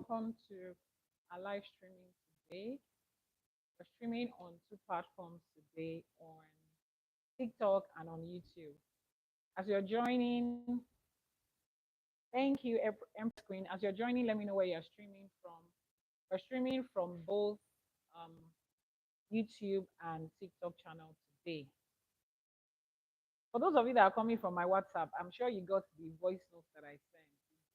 welcome to our live streaming today. We're streaming on two platforms today on TikTok and on YouTube. As you're joining, thank you, Empress Queen. As you're joining, let me know where you're streaming from. We're streaming from both um, YouTube and TikTok channel today. For those of you that are coming from my WhatsApp, I'm sure you got the voice notes that I sent,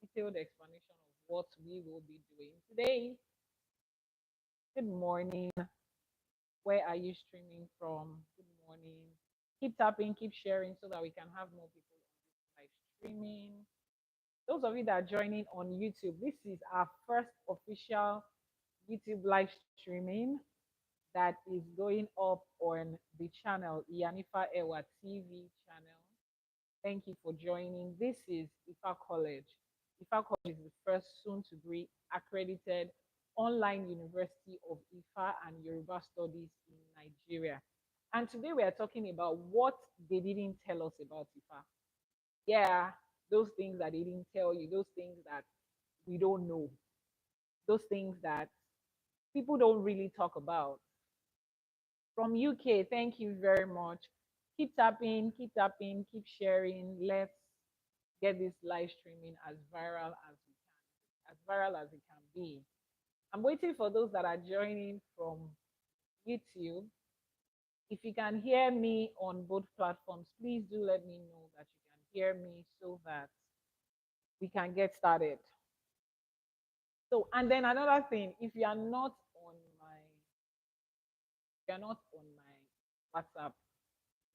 the detailed explanation of what we will be doing today. Good morning. Where are you streaming from? Good morning. Keep tapping, keep sharing so that we can have more people on this live streaming. Those of you that are joining on YouTube, this is our first official YouTube live streaming that is going up on the channel, Yanifa Ewa TV channel. Thank you for joining. This is Ifa College. Ifa College is the first soon to be accredited online university of Ifa and Yoruba studies in Nigeria. And today we are talking about what they didn't tell us about Ifa. Yeah, those things that they didn't tell you, those things that we don't know, those things that people don't really talk about. From UK, thank you very much. Keep tapping, keep sharing. Let's get this live streaming as viral as we can, as viral as it can be. I'm waiting for those that are joining from YouTube. If you can hear me on both platforms, please do let me know that you can hear me so that we can get started. So, and then another thing, if you are not on my, if you are not on my WhatsApp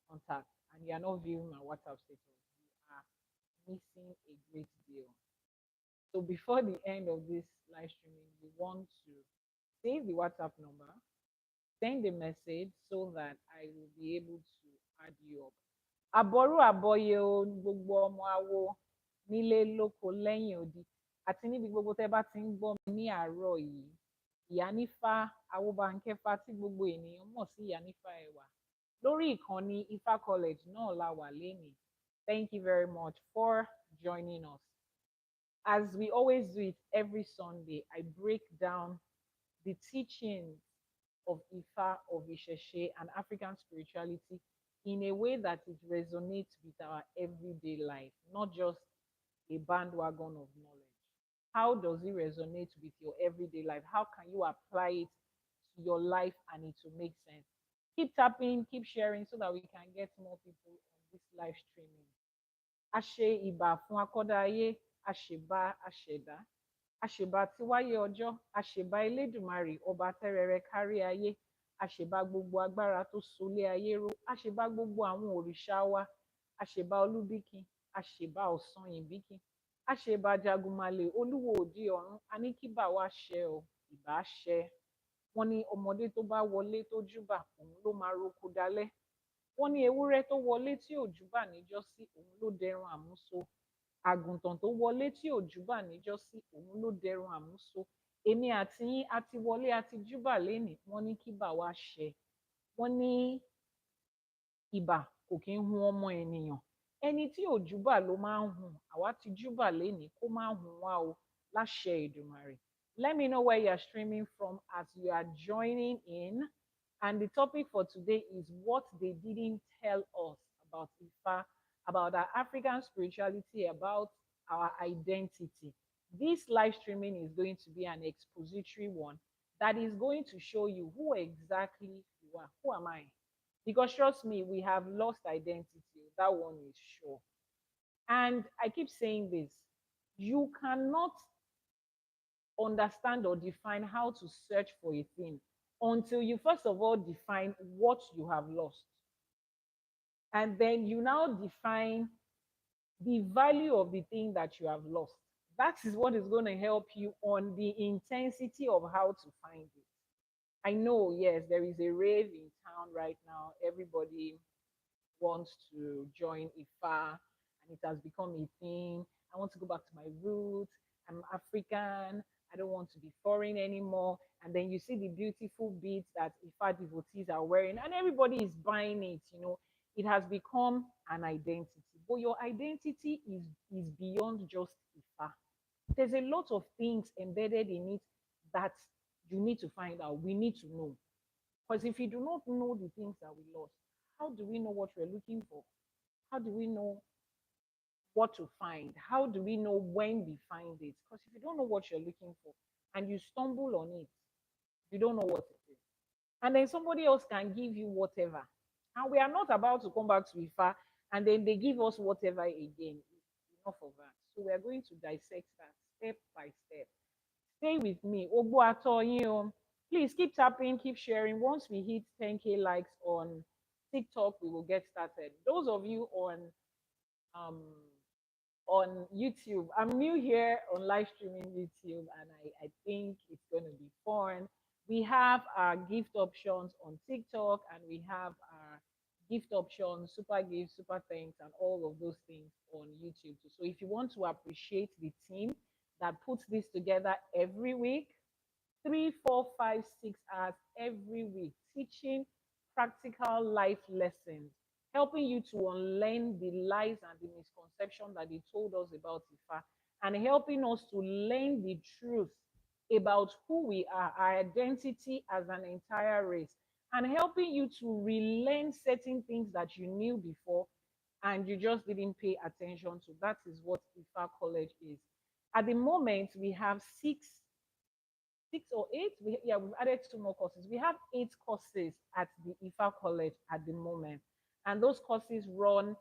contact and you are not viewing my WhatsApp status, you are missing a great deal. So before the end of this live streaming, you want to save the WhatsApp number, send a message so that I will be able to add you up. Àbọ̀rú àbọ̀yè o gbogbo ọmọ awo nílé lóko lẹ́yìn odi àti níbi gbogbo tẹ́ bá ti ń gbọ́ mi ní àárọ̀ yìí. Ìyá Nífá Awóbankẹ́fà tí gbogbo ènìyàn mọ̀ sí Ìyá Nífá Ẹwà. Lórí ìkànnì Ifa College náà la wà lénìí. Thank you very much for joining us. As we always do it every Sunday, I break down the teachings of Ifa, of Isheshe, and African spirituality in a way that it resonates with our everyday life, not just a bandwagon of knowledge. How does it resonate with your everyday life? How can you apply it to your life and it will make sense? Keep tapping, keep sharing so that we can get more people on this live streaming. Ashe ìbà fún akọ́dá ayé, àṣèbà àṣẹ̀dá, àṣèbà tí wáyé ọjọ́, àṣèbà elédùmarè, ọba tẹ́rẹrẹ kárí ayé, àṣèbà gbogbo agbára tó solé ayé ró, àṣèbà gbogbo àwọn òrìṣà wa, àṣèbà olúbíkin, àṣèbà ọ̀sán ìbíkin, àṣèbà jagunmalè, olúwo òdi ọ̀run, a ní kí bà wá ṣẹ o, ìbà ṣẹ. Wọ́n ní ọmọdé tó bá wọlé tó júbà, òun ló máa roko dalẹ́. Wọ́n ní ewúrẹ́ tó wọlé tí ò júbà níjọ́sí, òun ló dẹrun àmúso. Àgùntàn tó wọlé tí ò júbà níjọ́sí, òun ló dẹrun àmúso. Èmi àti yín a ti wọlé a ti júbà lénìí, wọ́n ní kí bà wá ṣẹ. Wọ́n ní ìbà kò kí ń hun ọmọ ènìyàn. Ẹni tí ò júbà ló máa ń hun. Àwa ti júbà lénìí kó má hun wá o, láṣẹ Èdùmàrè. Let me know where you are streaming from as you are joining in. And the topic for today is what they didn't tell us about Ifa, about our African spirituality, about our identity. This live streaming is going to be an expository one that is going to show you who exactly you are. Who am I? Because trust me, we have lost identity. That one is sure. And I keep saying this, you cannot understand or define how to search for a thing until you first of all define what you have lost. And then you now define the value of the thing that you have lost. That is what is going to help you on the intensity of how to find it. I know, yes, there is a rave in town right now. Everybody wants to join Ifa, and it has become a thing. I want to go back to my roots. I'm African. I don't want to be foreign anymore. And then you see the beautiful beads that Ifa devotees are wearing, and everybody is buying it. You know, it has become an identity. But your identity is beyond just Ifa. There's a lot of things embedded in it that you need to find out. We need to know. Because if you do not know the things that we lost, how do we know what we're looking for? How do we know what to find? How do we know when we find it? Because if you don't know what you're looking for and you stumble on it, you don't know what it is. And then somebody else can give you whatever. And we are not about to come back to Ifa and then they give us whatever again. Enough of that. So we are going to dissect that step by step. Stay with me. Ogbo Atoyin. Please keep tapping, keep sharing. Once we hit 10K likes on TikTok, we will get started. Those of you um on YouTube. I'm new here on live streaming YouTube, and I think it's going to be fun. We have our gift options on TikTok, and we have our gift options, super gifts, super thanks, and all of those things on YouTube too. So if you want to appreciate the team that puts this together every week, 3, 4, 5, 6 hours every week, teaching practical life lessons, helping you to unlearn the lies and the misconception that they told us about Ifa, and helping us to learn the truth about who we are, our identity as an entire race, and helping you to relearn certain things that you knew before and you just didn't pay attention to. That is what Ifa College is. At the moment, we have six or eight. We've added 2 more courses. We have 8 courses at the Ifa College at the moment, and those courses run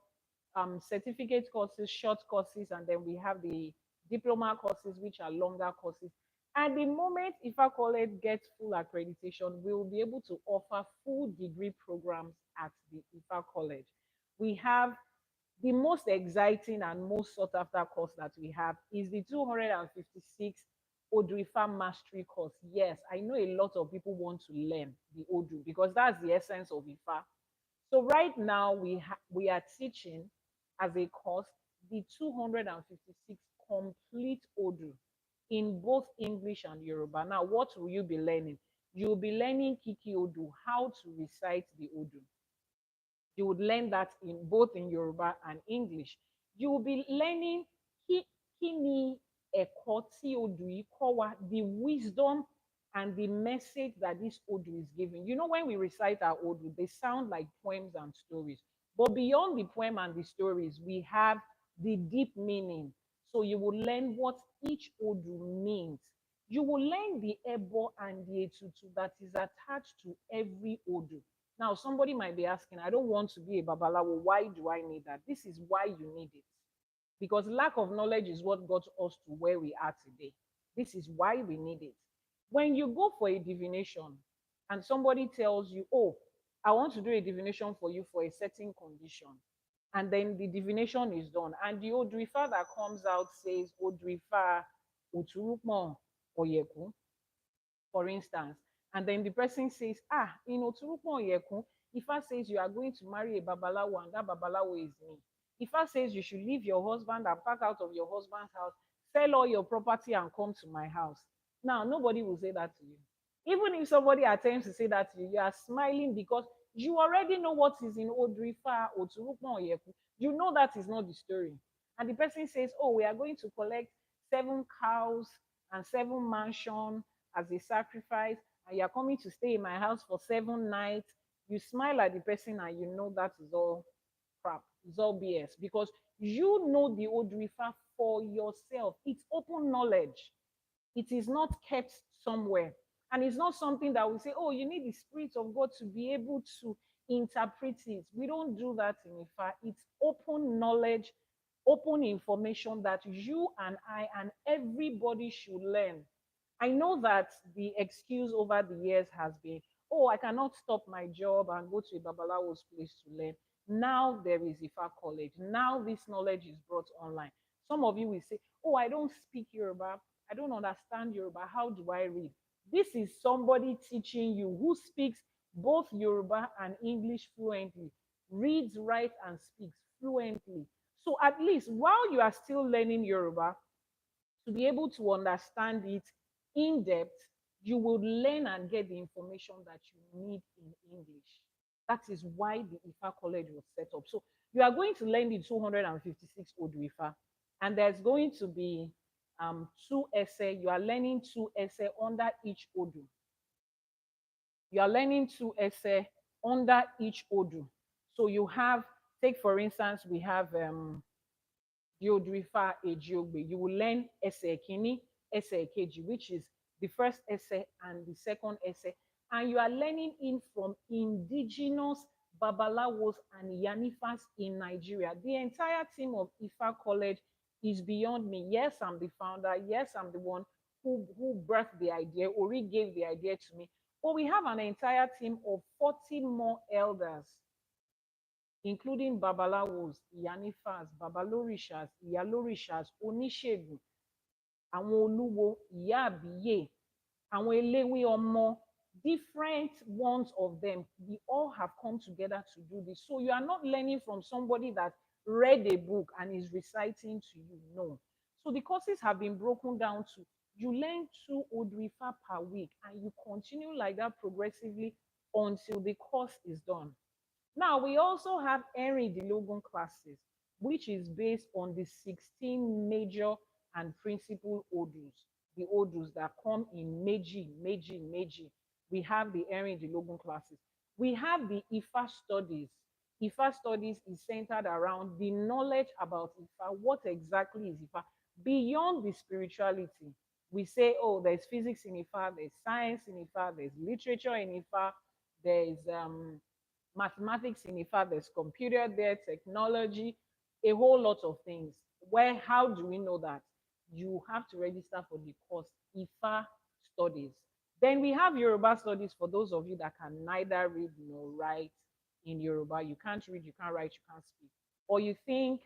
certificate courses, short courses, and then we have the diploma courses, which are longer courses. At the moment Ifa College gets full accreditation, we will be able to offer full degree programs at the Ifa College. We have the most exciting and most sought after course that we have is the 256 Odrifa Mastery course. Yes, I know a lot of people want to learn the Odu because that's the essence of Ifa. So right now we are teaching as a course the 256 complete Odu in both English and Yoruba. Now, what will you be learning? You'll be learning Kiki Odu, how to recite the Odu. You would learn that in both in Yoruba and English. You will be learning kini ẹ̀kọ́ tí odù yìí kọ́ wa, the wisdom and the message that this Odu is giving. You know, when we recite our Odu, they sound like poems and stories. But beyond the poem and the stories, we have the deep meaning. So you will learn what each Odu means. You will learn the ebo and the etutu that is attached to every Odu. Now, somebody might be asking, I don't want to be a babalawo. Why do I need that? This is why you need it. Because lack of knowledge is what got us to where we are today. This is why we need it. When you go for a divination and somebody tells you, oh, I want to do a divination for you for a certain condition, and then the divination is done, and the Odrifa that comes out says, Odrifa Oturukmon Oyeku, for instance, and then the person says, ah, in Oturukmon Oyeku, Ifa says you are going to marry a Babalawo, and that Babalawo is me. Ifa says you should leave your husband and pack out of your husband's house, sell all your property and come to my house. Now, nobody will say that to you. Even if somebody attempts to say that to you, you are smiling because you already know what is in Odrifa or Turukman Oyeku. You know that is not the story. And the person says, oh, we are going to collect 7 cows and 7 mansions as a sacrifice, and you are coming to stay in my house for 7 nights. You smile at the person and you know that is all crap. It's all BS because you know the Odrifa for yourself. It's open knowledge. It is not kept somewhere. And it's not something that we say, oh, you need the Spirit of God to be able to interpret it. We don't do that in Ifa. It's open knowledge, open information that you and I and everybody should learn. I know that the excuse over the years has been, oh, I cannot stop my job and go to a Babalawo's place to learn. Now there is Ifa College. Now this knowledge is brought online. Some of you will say, oh, I don't speak Yoruba. I don't understand Yoruba. How do I read? This is somebody teaching you who speaks both Yoruba and English fluently, reads, writes, and speaks fluently. So at least while you are still learning Yoruba, to be able to understand it in depth, you will learn and get the information that you need in English. That is why the Ifa College was set up. So you are going to learn the 256 Odu Ifa, and there's going to be two essay. You are learning two essay under each Odu. You are learning two essay under each Odu. So you have, take for instance, we have Diodrifa Ejiogbe. You will learn essay kini, essay keji, which is the first essay and the second essay. And you are learning in from indigenous Babalawos and Yanifas in Nigeria. The entire team of Ifa College is beyond me. Yes, I'm the founder. Yes, I'm the one who birthed the idea. Ori gave the idea to me. But we have an entire team of 40 more elders, including babalawos, ìyánífàs, babalórìṣàs, ìyálórìṣàs, oníṣègùn, àwọn olúwo, ìyá àbíyè, àwọn eléwé ọmọ, different ones of them. We all have come together to do this. So you are not learning from somebody that read a book and is reciting to you. No. So the courses have been broken down to, you learn 2 Odrifa per week and you continue like that progressively until the course is done. Now, we also have Henry Dilogun classes, which is based on the 16 major and principal odus, the odus that come in Meji. We have the Henry Dilogun classes. We have the Ifa studies. Ifa studies is centered around the knowledge about Ifa. What exactly is Ifa? Beyond the spirituality, we say, oh, there's physics in Ifa, there's science in Ifa, there's literature in Ifa, there's mathematics in Ifa, there's computer there, technology, a whole lot of things. Where, how do we know that? You have to register for the course Ifa studies. Then we have Yoruba studies for those of you that can neither read nor write in Yoruba. You can't read, you can't write, you can't speak. Or you think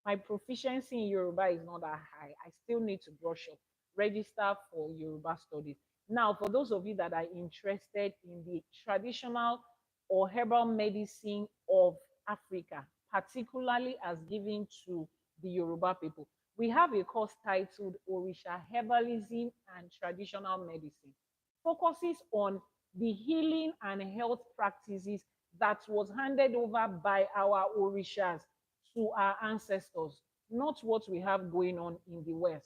my proficiency in Yoruba is not that high. I still need to brush up. Register for Yoruba studies. Now, for those of you that are interested in the traditional or herbal medicine of Africa, particularly as given to the Yoruba people, we have a course titled Orisha Herbalism and Traditional Medicine. Focuses on the healing and health practices that was handed over by our Orishas to our ancestors, not what we have going on in the West.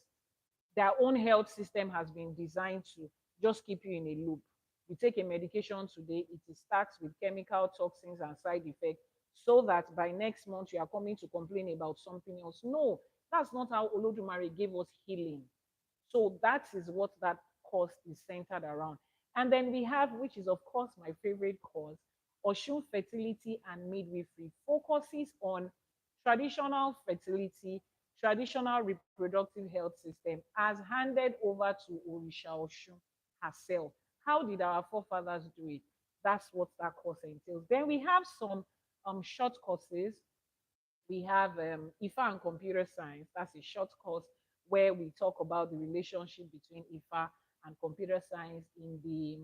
Their own health system has been designed to just keep you in a loop. You take a medication today, it starts with chemical toxins and side effects, so that by next month you are coming to complain about something else. No, that's not how Olodumare gave us healing. So that is what that course is centered around. And then we have, which is of course my favorite course, Oshun Fertility and Midwifery, focuses on traditional fertility, traditional reproductive health system as handed over to Orisha Oshun herself. How did our forefathers do it? That's what that course entails. Then we have some short courses. We have Ifa and Computer Science. That's a short course where we talk about the relationship between Ifa and computer science in the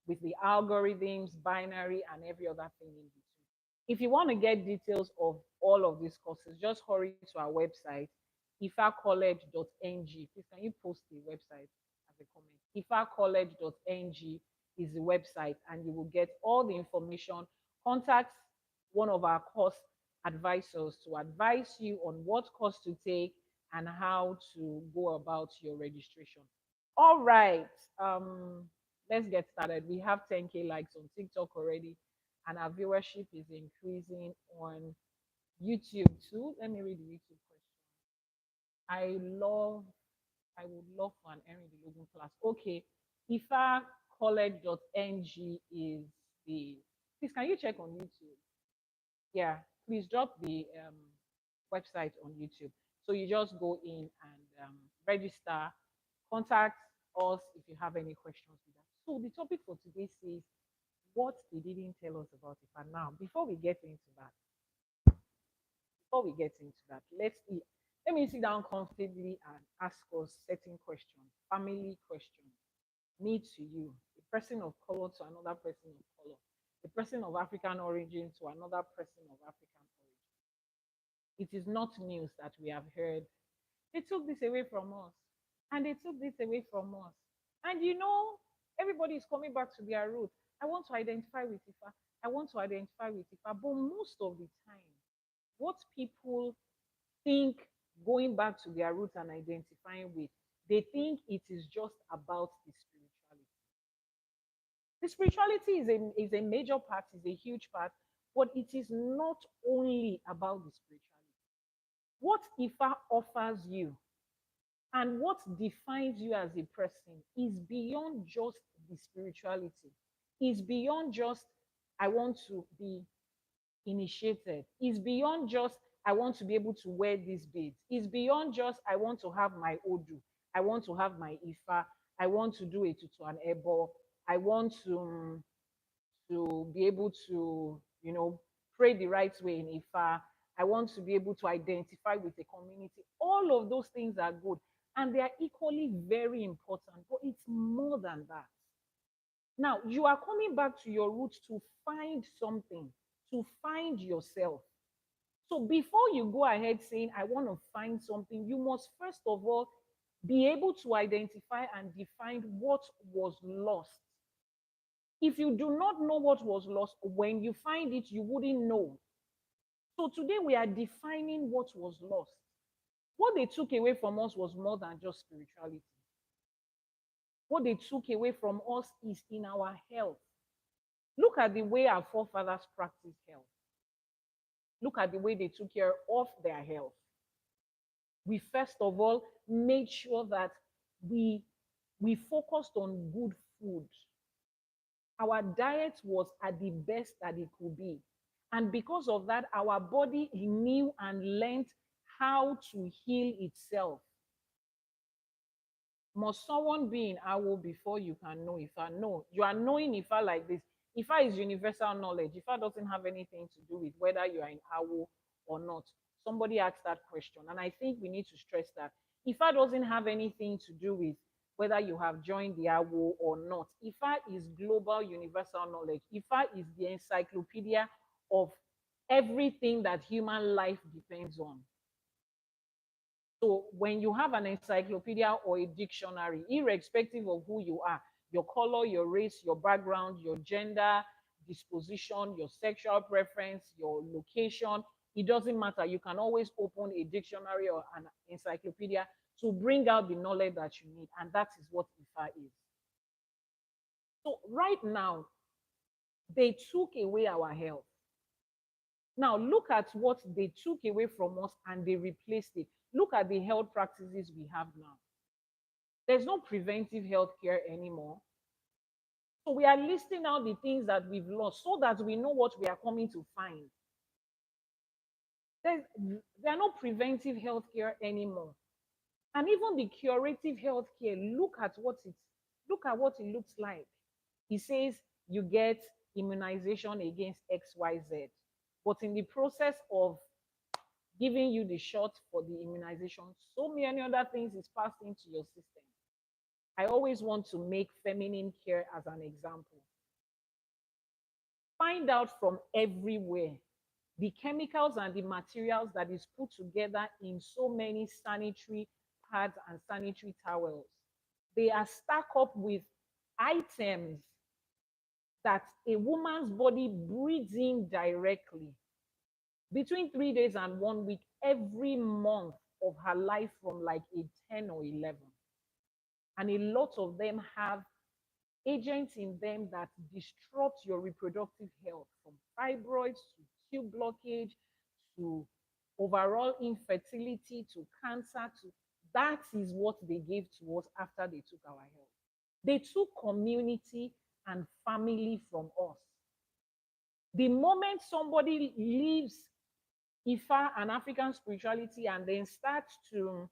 with the algorithms, binary, and every other thing in between. If you want to get details of all of these courses, just hurry to our website, ifacollege.ng. Please, can you post the website as a comment? Ifacollege.ng is the website, and you will get all the information. Contact one of our course advisors to advise you on what course to take and how to go about your registration. All right, let's get started. We have 10K likes on TikTok already, and our viewership is increasing on YouTube too. Let me read the YouTube question. I love, I would love for an Henry Logan class. Okay, ifacollege.ng is the, please can you check on YouTube? Yeah, please drop the website on YouTube. So you just go in and register, contact us if you have any questions with that. So the topic for today says what they didn't tell us about it. And now, before we get into that, let me sit down comfortably and ask us certain questions, family questions, me to you, a person of color to another person of color, a person of African origin to another person of African origin. It is not news that we have heard. They took this away from us, and they took this away from us. And you know, everybody is coming back to their roots. I want to identify with Ifa. I want to identify with Ifa. But most of the time, what people think going back to their roots and identifying with, they think it is just about the spirituality. The spirituality is a major part, is a huge part, but it is not only about the spirituality. What Ifa offers you and what defines you as a person is beyond just the spirituality, is beyond just, I want to be initiated, is beyond just, I want to be able to wear these beads, is beyond just, I want to have my Odu, I want to have my Ifa, I want to do a tutu and ebo, I want to be able to, pray the right way in Ifa. I want to be able to identify with a community. All of those things are good and they are equally very important, but it's more than that. Now, you are coming back to your roots to find something, to find yourself. So before you go ahead saying, I want to find something, you must first of all be able to identify and define what was lost. If you do not know what was lost, when you find it, you wouldn't know. So today we are defining what was lost. What they took away from us was more than just spirituality. What they took away from us is in our health. Look at the way our forefathers practiced health. Look at the way they took care of their health. We first of all made sure that we focused on good food. Our diet was at the best that it could be. And because of that, our body knew and learned how to heal itself. Must someone be in Awo before you can know Ifa? No, you are knowing Ifa like this. Ifa is universal knowledge. Ifa doesn't have anything to do with whether you are in Awo or not. Somebody asked that question, and I think we need to stress that. Ifa doesn't have anything to do with whether you have joined the Awo or not. Ifa is global universal knowledge. Ifa is the encyclopedia of everything that human life depends on. So when you have an encyclopedia or a dictionary, irrespective of who you are, your color, your race, your background, your gender, disposition, your sexual preference, your location, it doesn't matter. You can always open a dictionary or an encyclopedia to bring out the knowledge that you need. And that is what IFA is. So right now, they took away our health. Now look at what they took away from us and they replaced it. Look at the health practices we have now. There's no preventive health care anymore. So we are listing out the things that we've lost so that we know what we are coming to find. There are no preventive health care anymore. And even the curative health care, look at what it looks like. It says you get immunization against XYZ. But in the process of giving you the shot for the immunization, so many other things is passed into your system. I always want to make feminine care as an example. Find out from everywhere the chemicals and the materials that is put together in so many sanitary pads and sanitary towels. They are stacked up with items that a woman's body breathes in directly between 3 days and 1 week every month of her life from like a 10 or 11. And a lot of them have agents in them that disrupt your reproductive health, from fibroids to tube blockage to overall infertility to cancer. That is what they gave to us after they took our health. They took community and family from us. The moment somebody leaves Ifa and African spirituality and then starts to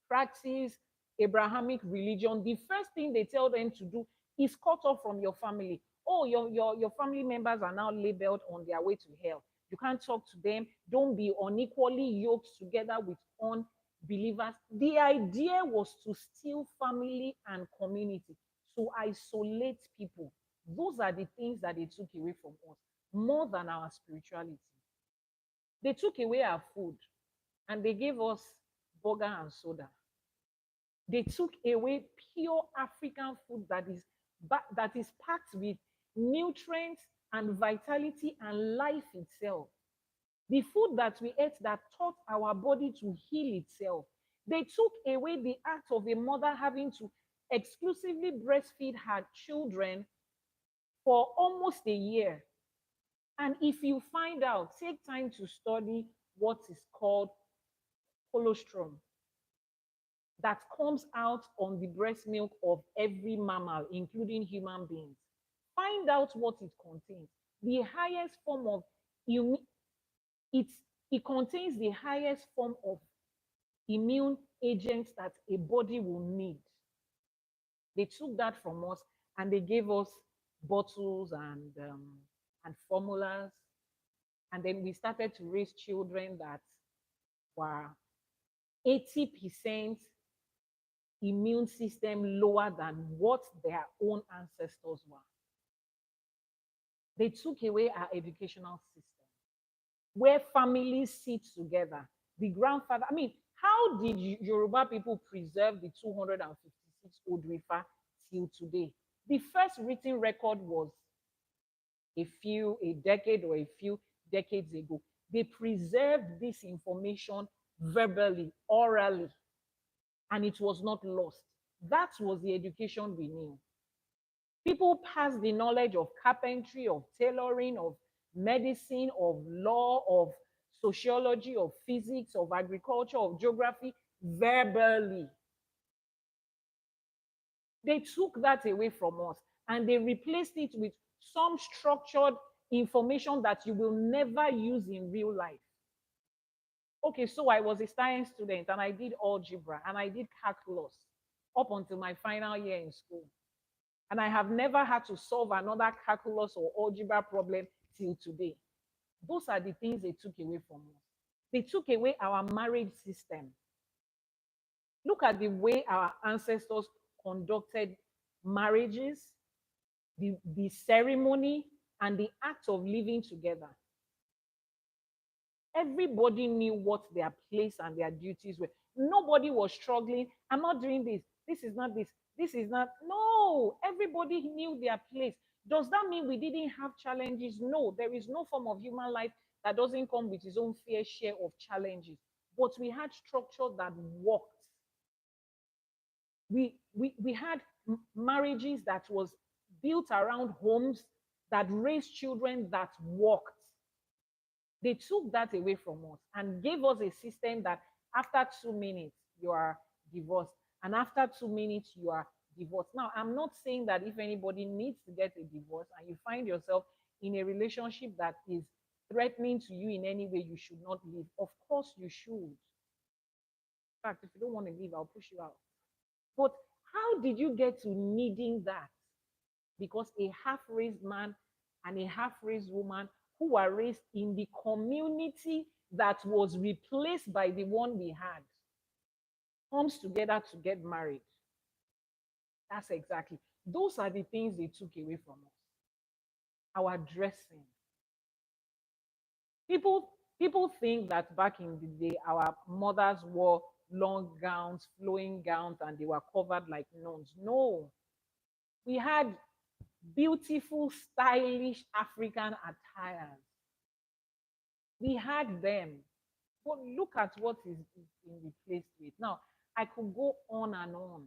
practice Abrahamic religion, the first thing they tell them to do is cut off from your family. Oh, your family members are now labeled on their way to hell. You can't talk to them. Don't be unequally yoked together with unbelievers. The idea was to steal family and community, to isolate people. Those are the things that they took away from us, more than our spirituality. They took away our food and they gave us burger and soda. They took away pure African food that is packed with nutrients and vitality and life itself. The food that we ate that taught our body to heal itself. They took away the act of a mother having to exclusively breastfeed her children for almost a year. And if you find out, take time to study what is called colostrum that comes out on the breast milk of every mammal, including human beings. Find out what it contains. The highest form of it's it contains the highest form of immune agents that a body will need. They took that from us and they gave us bottles and formulas. And then we started to raise children that were 80% immune system lower than what their own ancestors were. They took away our educational system where families sit together. The grandfather, I mean, how did Yoruba people preserve the 256 old river till today? The first written record was a decade or a few decades ago. They preserved this information verbally, orally, and it was not lost. That was the education we knew. People passed the knowledge of carpentry, of tailoring, of medicine, of law, of sociology, of physics, of agriculture, of geography verbally. They took that away from us and they replaced it with some structured information that you will never use in real life. Okay, so I was a science student and I did algebra and I did calculus up until my final year in school. And I have never had to solve another calculus or algebra problem till today. Those are the things they took away from us. They took away our marriage system. Look at the way our ancestors conducted marriages, the ceremony, and the act of living together. Everybody knew what their place and their duties were. Nobody was struggling. I'm not doing this. This is not this. This is not. No, everybody knew their place. Does that mean we didn't have challenges? No, there is no form of human life that doesn't come with its own fair share of challenges. But we had structure that worked. We had marriages that was built around homes that raised children that worked. They took that away from us and gave us a system that after 2 minutes you are divorced, and after 2 minutes you are divorced. Now, I'm not saying that if anybody needs to get a divorce and you find yourself in a relationship that is threatening to you in any way, you should not leave. Of course, you should. In fact, if you don't want to leave, I'll push you out. But how did you get to needing that? Because a half-raised man and a half-raised woman who were raised in the community that was replaced by the one we had comes together to get married. That's exactly. Those are the things they took away from us. Our dressing. People think that back in the day, our mothers wore long gowns, flowing gowns, and they were covered like nuns. No. We had beautiful, stylish African attires. We had them. But look at what is being replaced with. Now, I could go on and on.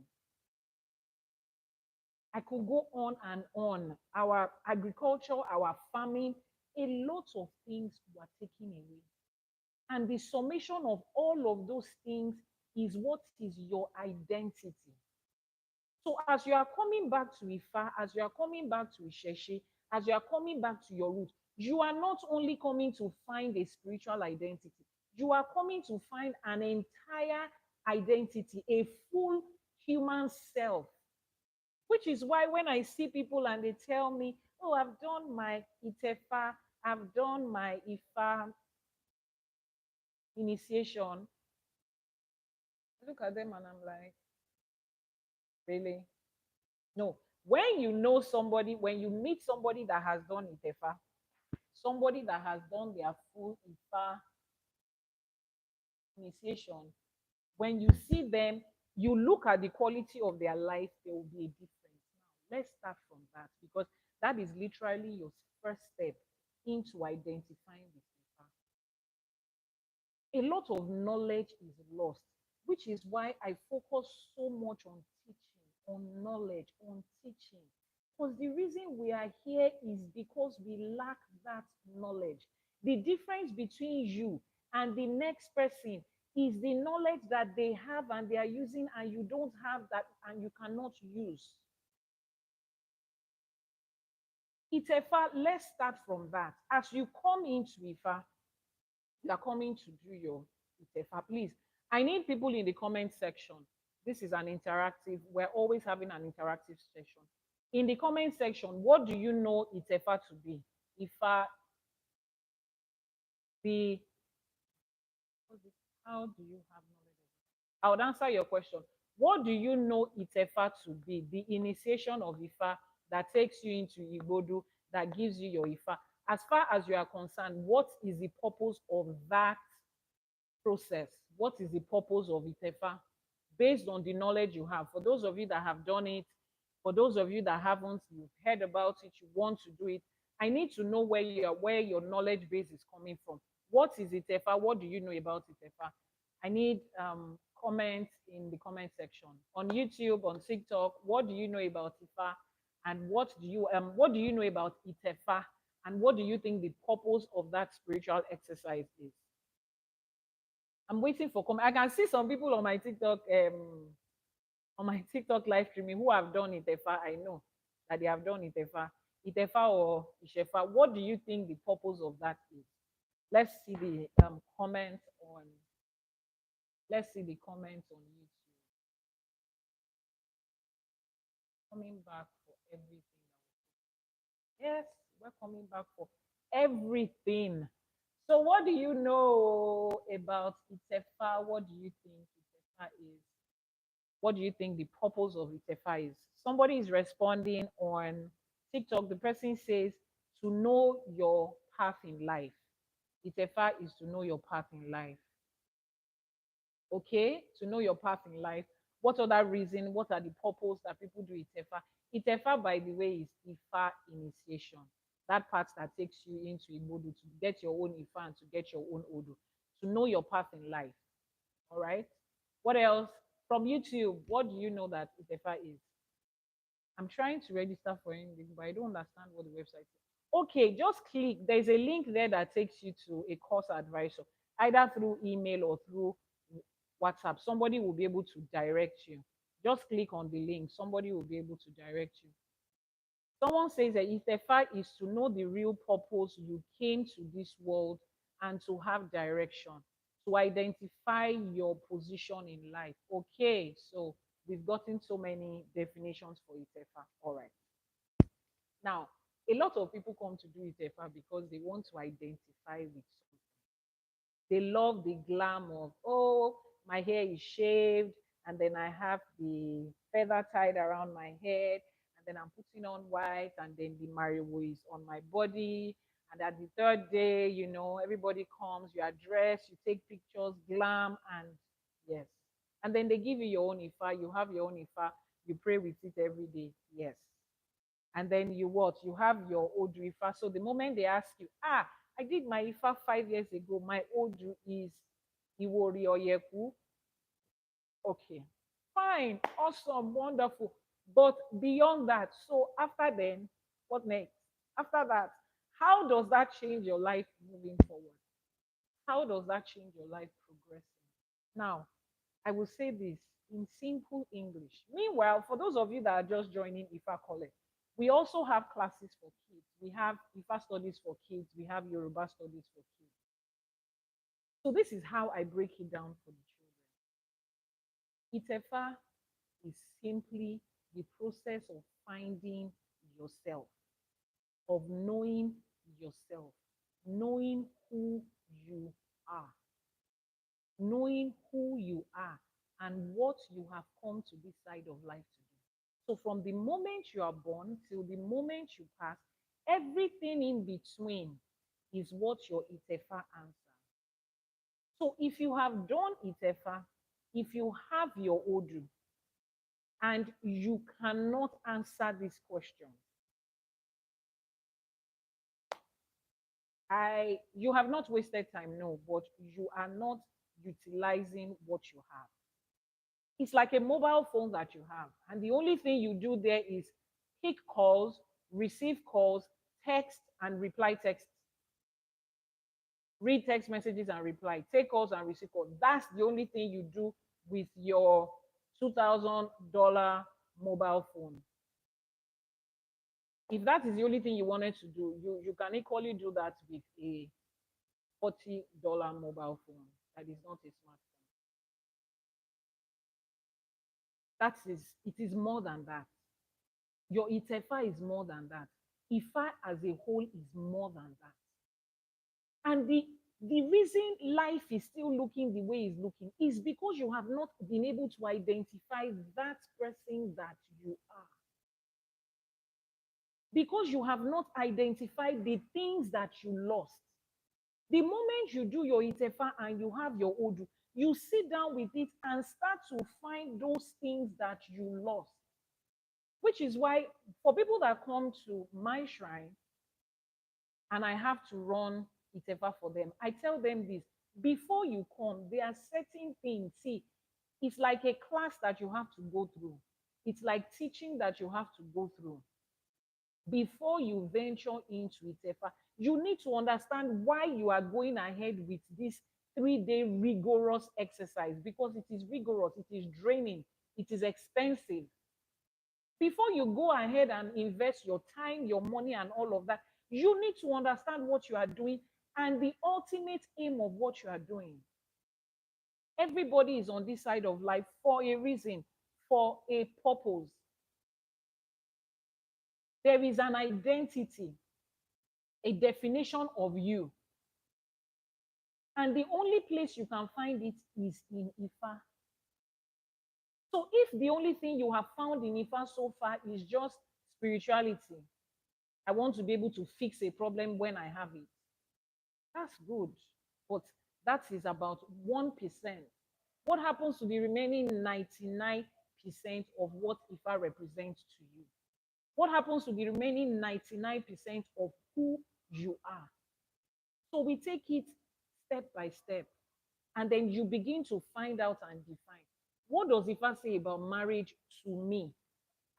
I could go on and on. Our agriculture, our farming, a lot of things were taken away. And the summation of all of those things is what is your identity. So as you are coming back to Ifa, as you are coming back to Isheshe, as you are coming back to your roots, you are not only coming to find a spiritual identity, you are coming to find an entire identity, a full human self. Which is why when I see people and they tell me, oh, I've done my Itefa, I've done my Ifa initiation, I look at them and I'm like, really? No. When you know somebody, when you meet somebody that has done Itefa, somebody that has done their full Ifa initiation, when you see them, you look at the quality of their life, there will be a difference. Now, let's start from that because that is literally your first step into identifying with Ifa. A lot of knowledge is lost, which is why I focus so much on teaching, on knowledge, on teaching. Because the reason we are here is because we lack that knowledge. The difference between you and the next person is the knowledge that they have and they are using, and you don't have that and you cannot use. Itefa, let's start from that. As you come into Ifa, you are coming to do your Itefa, please. I need people in the comment section. This is an interactive, we're always having an interactive session. In the comment section, what do you know Itefa to be? Ifa, the, how do you have knowledge? I would answer your question. What do you know Itefa to be? The initiation of Ifa that takes you into Igbodu, that gives you your Ifa. As far as you are concerned, what is the purpose of that process? What is the purpose of Itefa? Based on the knowledge you have. For those of you that have done it, for those of you that haven't, you've heard about it, you want to do it. I need to know where your knowledge base is coming from. What is Itefa? What do you know about Itefa? I need comments in the comment section. On YouTube, on TikTok, what do you know about Ifa? And what do you know about Itefa? And what do you think the purpose of that spiritual exercise is? I'm waiting for comment. I can see some people on my TikTok live streaming who have done Itefa. I know that they have done Itefa. Itefa or Ishefa. What do you think the purpose of that is? Let's see the comments on. Let's see the comments on YouTube. Coming back for everything. Yes, we're coming back for everything. So, what do you know about Itefa? What do you think Itefa is? What do you think the purpose of Itefa is? Somebody is responding on TikTok. The person says to know your path in life. Itefa is to know your path in life. Okay, to know your path in life. What other reason? What are the purpose that people do Itefa? Itefa, by the way, is Ifa initiation. That part that takes you into Igbodu to get your own Ifa and to get your own Odu. To know your path in life. All right. What else? From YouTube, what do you know that Itefa is? I'm trying to register for English, but I don't understand what the website is. Okay, just click. There's a link there that takes you to a course advisor, either through email or through WhatsApp. Somebody will be able to direct you. Just click on the link. Somebody will be able to direct you. Someone says that Itefa is to know the real purpose you came to this world and to have direction, to identify your position in life. Okay, so we've gotten so many definitions for Itefa. All right. Now, a lot of people come to do Itefa because they want to identify with something. They love the glam of, oh, my hair is shaved, and then I have the feather tied around my head, and then I'm putting on white, and then the mariwo is on my body. And at the third day, everybody comes, you are dressed, you take pictures, glam, and yes. And then they give you your own Ifa, you have your own Ifa, you pray with it every day. Yes. And then you what? You have your Odu Ifa. So the moment they ask you, I did my Ifa 5 years ago, my Odu is Iwori Oyeku. Okay, fine, awesome, wonderful. But beyond that, so after then, what next? After that, how does that change your life moving forward? How does that change your life progressing? Now, I will say this in simple English. Meanwhile, for those of you that are just joining Ifa College, we also have classes for kids. We have Ifa studies for kids. We have Yoruba studies for kids. So this is how I break it down for the children. Itefa is simply the process of finding yourself, of knowing yourself, knowing who you are, knowing who you are and what you have come to this side of life to do. So from the moment you are born till the moment you pass, everything in between is what your Itefa answers. So if you have done Itefa, if you have your Odu, and you cannot answer this question, you have not wasted time, no, but you are not utilizing what you have. It's like a mobile phone that you have, and the only thing you do there is pick calls, receive calls, text and reply text, read text messages and reply, take calls and receive calls. That's the only thing you do with your $2,000 mobile phone. If that is the only thing you wanted to do, you can equally do that with a $40 mobile phone that is not a smartphone. That is, it is more than that. Your Itefa is more than that. Ifa as a whole is more than that. And the reason life is still looking the way it's looking is because you have not been able to identify that person that you are. Because you have not identified the things that you lost. The moment you do your Itefa and you have your Odu, you sit down with it and start to find those things that you lost. Which is why, for people that come to my shrine and I have to run Itefa for them, I tell them this: before you come, there are certain things. See, it's like a class that you have to go through, it's like teaching that you have to go through. Before you venture into Itefa, you need to understand why you are going ahead with this 3-day rigorous exercise, because it is rigorous, it is draining, it is expensive. Before you go ahead and invest your time, your money, and all of that, you need to understand what you are doing and the ultimate aim of what you are doing. Everybody is on this side of life for a reason, for a purpose. There is an identity, a definition of you. And the only place you can find it is in Ifa. So if the only thing you have found in Ifa so far is just spirituality, I want to be able to fix a problem when I have it, that's good. But that is about 1%. What happens to the remaining 99% of what Ifa represents to you? What happens to the remaining 99% of who you are? So we take it step by step, and then you begin to find out and define. What does Ifa say about marriage to me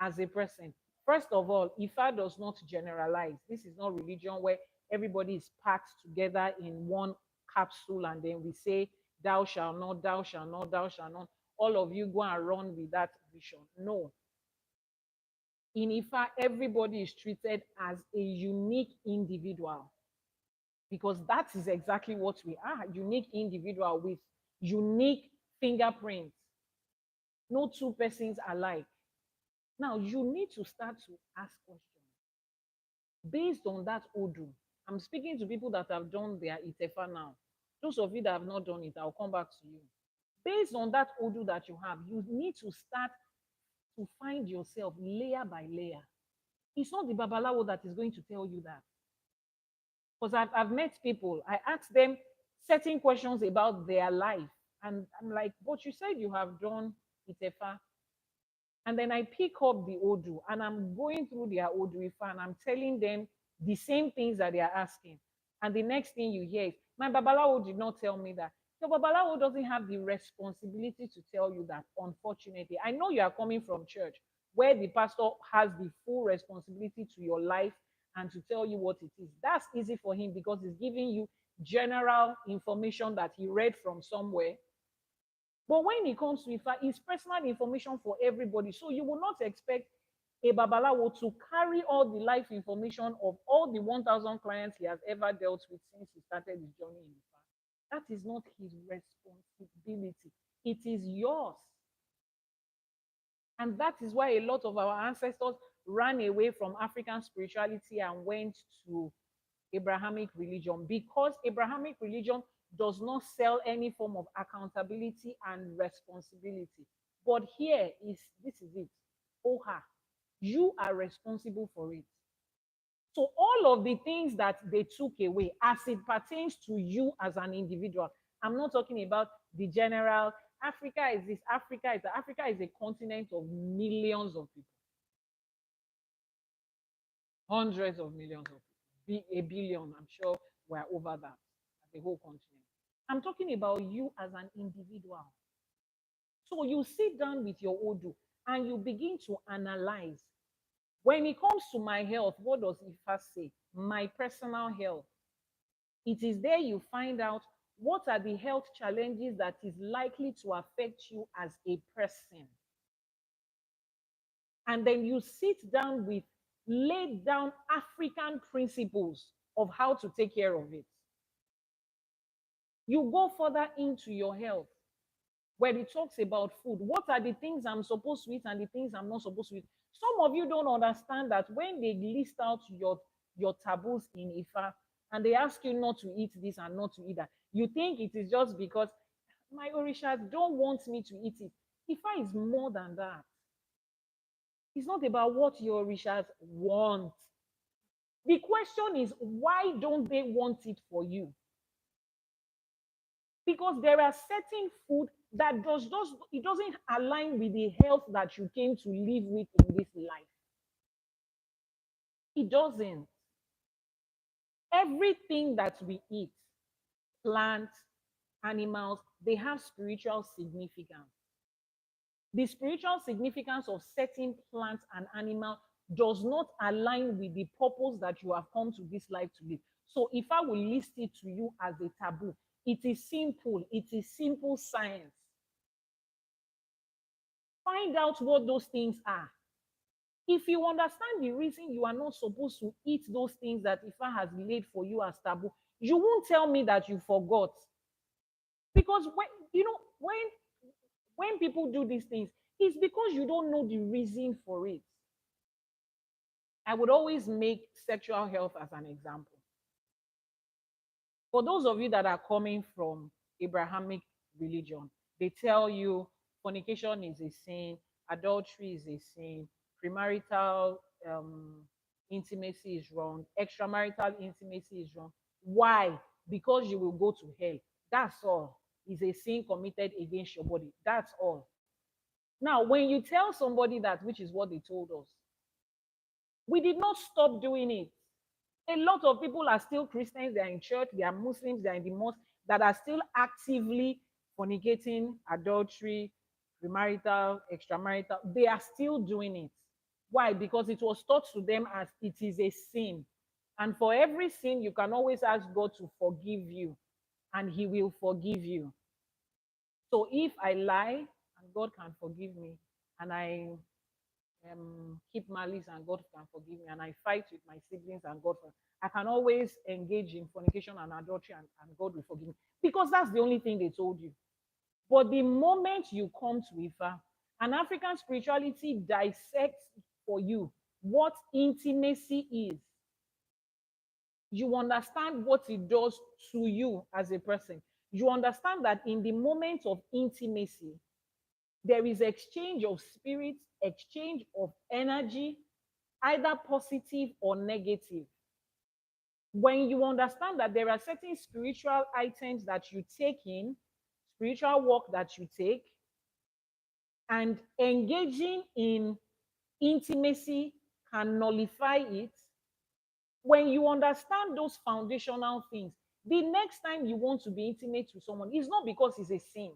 as a person? First of all, Ifa does not generalize. This is not religion where everybody is packed together in one capsule and then we say, thou shalt not, thou shalt not, thou shalt not. All of you go and run with that vision. No. In Ifa, everybody is treated as a unique individual, because that is exactly what we are: unique individual with unique fingerprints. No two persons alike. Now, you need to start to ask questions based on that Odu. I'm speaking to people that have done their Itefa now. Those of you that have not done it, I'll come back to you. Based on that Odu that you have, you need to start to find yourself layer by layer. It's not the Babalawo that is going to tell you that. Because I've met people, I ask them certain questions about their life. And I'm like, but you said you have done Itefa. And then I pick up the Odu and I'm going through their Odu Ifa and I'm telling them the same things that they are asking. And the next thing you hear is, my Babalawo did not tell me that. So Babalawo doesn't have the responsibility to tell you that, unfortunately. I know you are coming from church where the pastor has the full responsibility to your life and to tell you what it is. That's easy for him because he's giving you general information that he read from somewhere. But when it comes to Ifa, it's personal information for everybody. So you will not expect a Babalawo to carry all the life information of all the 1,000 clients he has ever dealt with since he started his journey in Ifa. That is not his responsibility. It is yours. And that is why a lot of our ancestors ran away from African spirituality and went to Abrahamic religion, because Abrahamic religion does not sell any form of accountability and responsibility. But here is, this is it. Oha, you are responsible for it. So all of the things that they took away as it pertains to you as an individual, I'm not talking about the general, Africa is this, Africa is a continent of millions of people. Hundreds of millions of people. A billion, I'm sure we're over that as a whole continent. I'm talking about you as an individual. So you sit down with your Odu and you begin to analyze. When it comes to my health, what does Ifa say? My personal health. It is there you find out what are the health challenges that is likely to affect you as a person. And then you sit down with laid down African principles of how to take care of it. You go further into your health where it talks about food. What are the things I'm supposed to eat and the things I'm not supposed to eat? Some of you don't understand that when they list out your taboos in Ifa and they ask you not to eat this and not to eat that, you think it is just because my Orishas don't want me to eat it. Ifa is more than that. It's not about what your Orishas want. The question is, why don't they want it for you? Because there are certain food that it doesn't align with the health that you came to live with in this life. It doesn't. Everything that we eat, plants, animals, they have spiritual significance. The spiritual significance of certain plants and animals does not align with the purpose that you have come to this life to live. So if I will list it to you as a taboo, it is simple. It is simple science. Find out what those things are. If you understand the reason you are not supposed to eat those things that Ifa has laid for you as taboo, you won't tell me that you forgot. Because when people do these things, it's because you don't know the reason for it. I would always make sexual health as an example. For those of you that are coming from Abrahamic religion, they tell you fornication is a sin, adultery is a sin, premarital intimacy is wrong, extramarital intimacy is wrong. Why? Because you will go to hell. That's all. It's a sin committed against your body. That's all. Now, when you tell somebody that, which is what they told us, we did not stop doing it. A lot of people are still Christians, they are in church, they are Muslims, they are in the mosque, that are still actively fornicating, adultery, premarital, extramarital. They are still doing it. Why? Because it was taught to them as it is a sin. And for every sin, you can always ask God to forgive you, and He will forgive you. So if I lie, and God can forgive me, and I keep malice and God can forgive me, and I fight with my siblings and I can always engage in fornication and adultery and God will forgive me, because that's the only thing they told you. But the moment you come to Ifa, an African spirituality dissects for you what intimacy is. You understand what it does to you as a person. You understand that in the moment of intimacy, there is exchange of spirits, exchange of energy, either positive or negative. When you understand that there are certain spiritual items that you take in, spiritual work that you take, and engaging in intimacy can nullify it. When you understand those foundational things, the next time you want to be intimate with someone, it's not because it's a sin.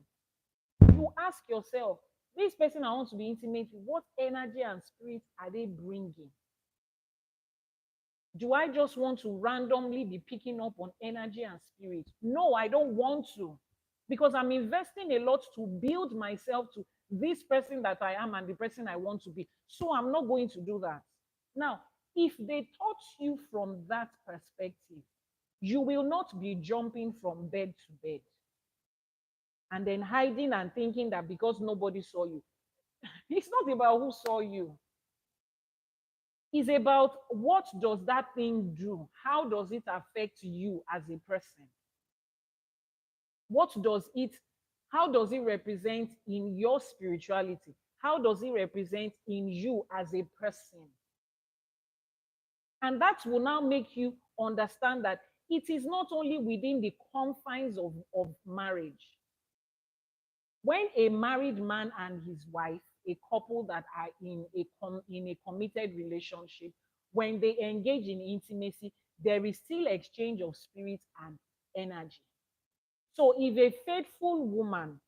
You ask yourself, this person I want to be intimate with, what energy and spirit are they bringing? Do I just want to randomly be picking up on energy and spirit? No, I don't want to, because I'm investing a lot to build myself to this person that I am and the person I want to be. So I'm not going to do that. Now, if they taught you from that perspective, you will not be jumping from bed to bed and then hiding and thinking that because nobody saw you. It's not about who saw you. It's about what does that thing do? How does it affect you as a person? What does it, how does it represent in your spirituality? How does it represent in you as a person? And that will now make you understand that it is not only within the confines of marriage. When a married man and his wife, a couple that are in a committed relationship, when they engage in intimacy, there is still exchange of spirit and energy. So if a faithful woman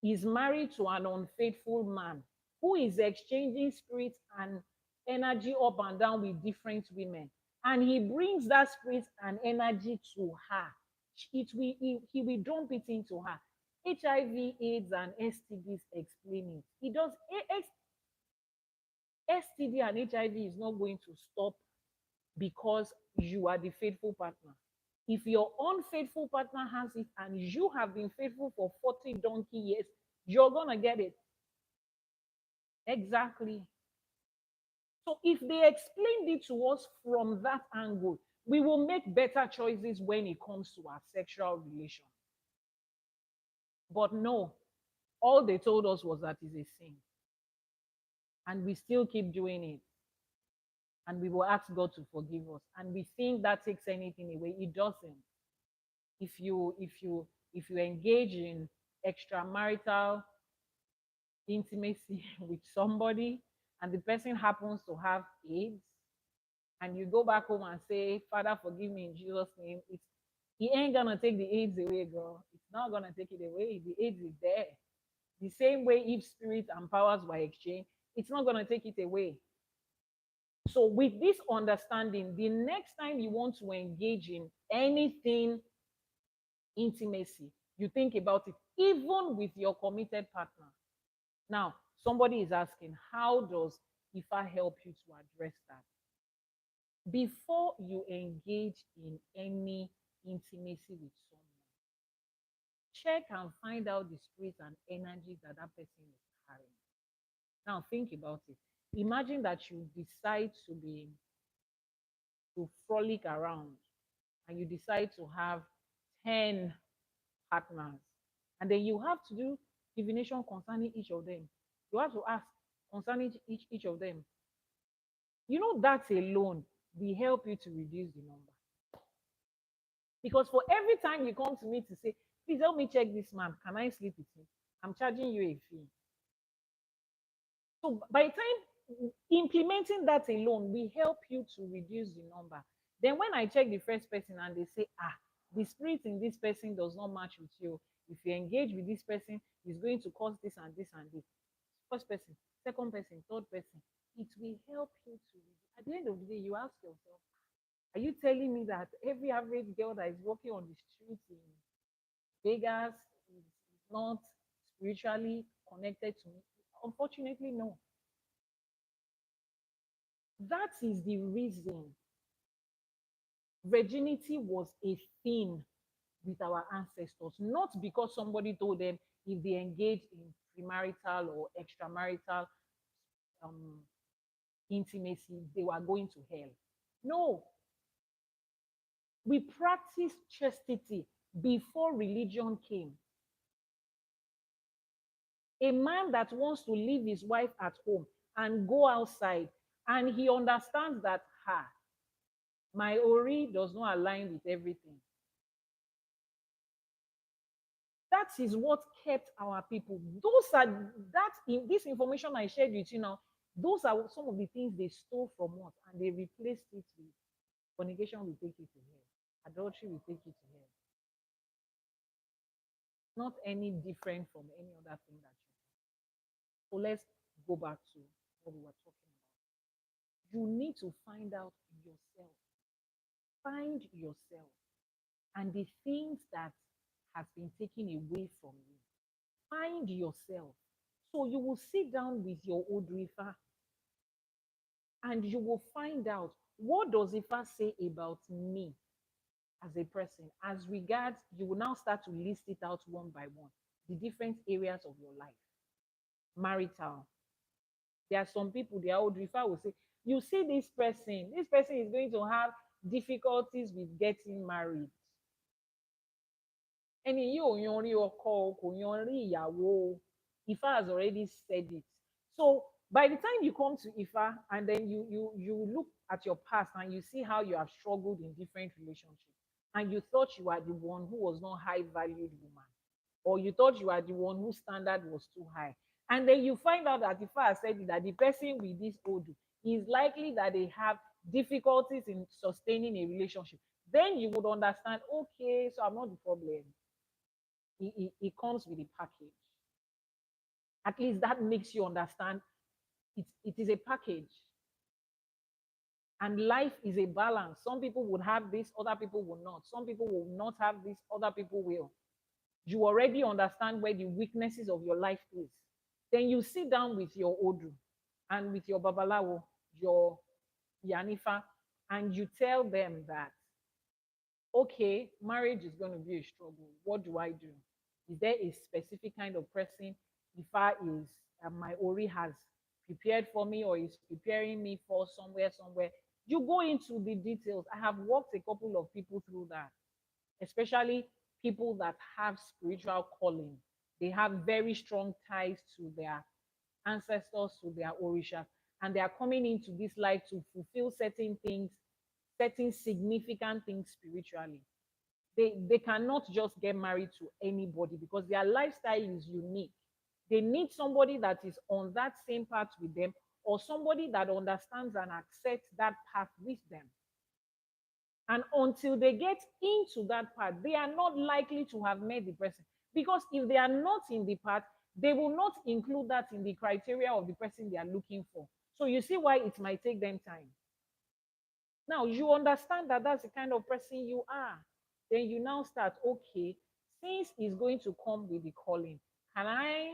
is married to an unfaithful man who is exchanging spirit and energy up and down with different women, and he brings that spirit and energy to her, he will dump it into her. HIV, AIDS, and STDs explain it. He does. STD and HIV is not going to stop because you are the faithful partner. If your unfaithful partner has it and you have been faithful for 40 donkey years, you're going to get it. Exactly. So if they explained it to us from that angle, we will make better choices when it comes to our sexual relation. But no, all they told us was that it's a sin. And we still keep doing it. And we will ask God to forgive us. And we think that takes anything away. It doesn't. If you engage in extramarital intimacy with somebody and the person happens to have AIDS, and you go back home and say, Father, forgive me in Jesus' name, he ain't gonna take the AIDS away, girl. It's not gonna take it away. The AIDS is there. The same way if spirit and powers were exchanged, it's not gonna take it away. So with this understanding, the next time you want to engage in anything intimacy, you think about it, even with your committed partner. Now, somebody is asking, how does Ifa help you to address that? Before you engage in any intimacy with someone, check and find out the spirit and energy that that person is carrying. Now, think about it. Imagine that you decide to frolic around and you decide to have 10 partners, and then you have to do divination concerning each of them. You have to ask concerning each of them. You know, that alone will help you to reduce the number. Because for every time you come to me to say, please help me check this man, can I sleep with him? I'm charging you a fee. So by the time implementing that alone will help you to reduce the number. Then when I check the first person and they say, the spirit in this person does not match with you. If you engage with this person, it's going to cause this and this and this. First person, second person, third person. It will help you to. At the end of the day, you ask yourself, are you telling me that every average girl that is walking on the streets in Vegas is not spiritually connected to me? Unfortunately, no. That is the reason virginity was a thing with our ancestors, not because somebody told them if they engage in premarital or extramarital um, intimacy, they were going to hell. No, we practiced chastity before religion came. A man that wants to leave his wife at home and go outside, and he understands that my ori does not align with everything. That is what kept our people. This information I shared with you now, those are some of the things they stole from us, and they replaced it with fornication will take you to hell, adultery will take you to hell. Not any different from any other thing that you do. So let's go back to what we were talking about. You need to find out yourself. Find yourself and the things that has been taken away from you. Find yourself. So you will sit down with your old Ifa and you will find out, what does Ifa say about me as a person? As regards, you will now start to list it out one by one, the different areas of your life. Marital. There are some people, their old Ifa will say, you see this person is going to have difficulties with getting married. Ẹni yìí ò yan rí ọkọ o, kò yan rí ìyàwó o. Ifa has already said it. So by the time you come to Ifa and then you look at your past and you see how you have struggled in different relationships, and you thought you were the one who was not high valued woman, or you thought you were the one whose standard was too high, and then you find out that Ifa has said that the person with this odu is likely that they have difficulties in sustaining a relationship, then you would understand, okay, so I'm not the problem. It comes with a package. At least that makes you understand it is a package. And life is a balance. Some people would have this, other people will not. Some people will not have this, other people will. You already understand where the weaknesses of your life is. Then you sit down with your Odu and with your Babalawo, your Yanifa, and you tell them that, okay, marriage is going to be a struggle. What do I do? Is there a specific kind of person Ifa is my Ori has prepared for me or is preparing me for somewhere? You go into the details. I have walked a couple of people through that, especially people that have spiritual calling. They have very strong ties to their ancestors, to their orishas, and they are coming into this life to fulfill certain things, certain significant things spiritually. They cannot just get married to anybody because their lifestyle is unique. They need somebody that is on that same path with them, or somebody that understands and accepts that path with them. And until they get into that path, they are not likely to have met the person. Because if they are not in the path, they will not include that in the criteria of the person they are looking for. So you see why it might take them time. Now you understand that that's the kind of person you are. Then you now start, okay, since it's going to come with the calling, can I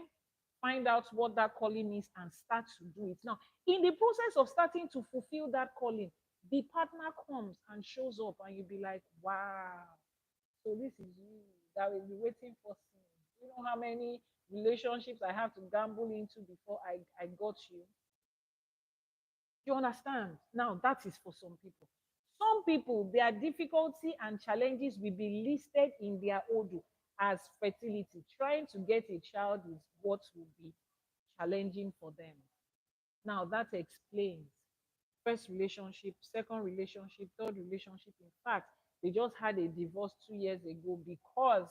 find out what that calling is and start to do it? Now, in the process of starting to fulfill that calling, the partner comes and shows up, and you'll be like, wow, so this is you that will be waiting for since. You know how many relationships I have to gamble into before I got you? You understand? Now, that is for some people. Some people, their difficulty and challenges will be listed in their Odu as fertility. Trying to get a child is what will be challenging for them. Now, that explains first relationship, second relationship, third relationship. In fact, they just had a divorce 2 years ago because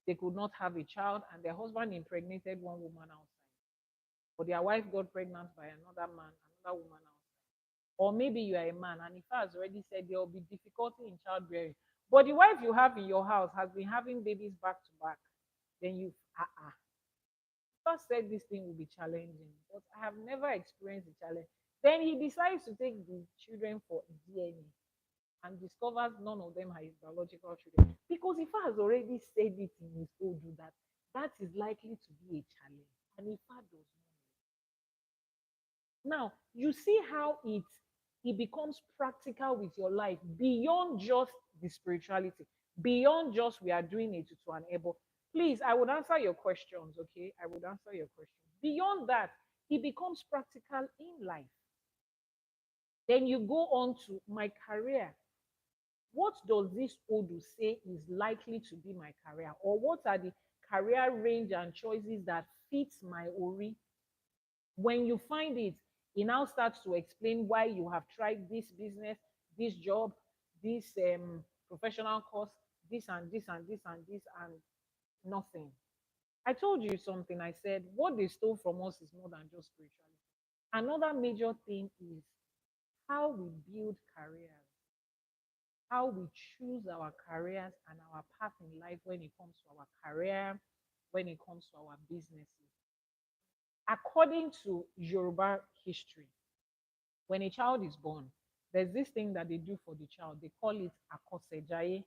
they could not have a child and their husband impregnated one woman outside. But their wife got pregnant by another man, another woman outside. Or maybe you are a man and if has already said there will be difficulty in childbearing. But the wife you have in your house has been having babies back to back. Then you, first said this thing will be challenging, but I have never experienced the challenge. Then he decides to take the children for DNA and discovers none of them are his biological children. Because if I has already said it in his Odu that that is likely to be a challenge, and if I does not. Now, you see how it becomes practical with your life beyond just the spirituality, beyond just we are doing it to an able. Please, I would answer your questions, okay? I would answer your questions. Beyond that, it becomes practical in life. Then you go on to my career. What does this Odu say is likely to be my career? Or what are the career range and choices that fits my Ori? When you find it, it now starts to explain why you have tried this business, this job, this professional course, this and this and this and this and nothing. I told you something. I said what they stole from us is more than just spirituality. Another major thing is how we build careers, how we choose our careers and our path in life when it comes to our career, when it comes to our businesses. According to Yoruba history, when a child is born, there's this thing that they do for the child. They call it akosejaye.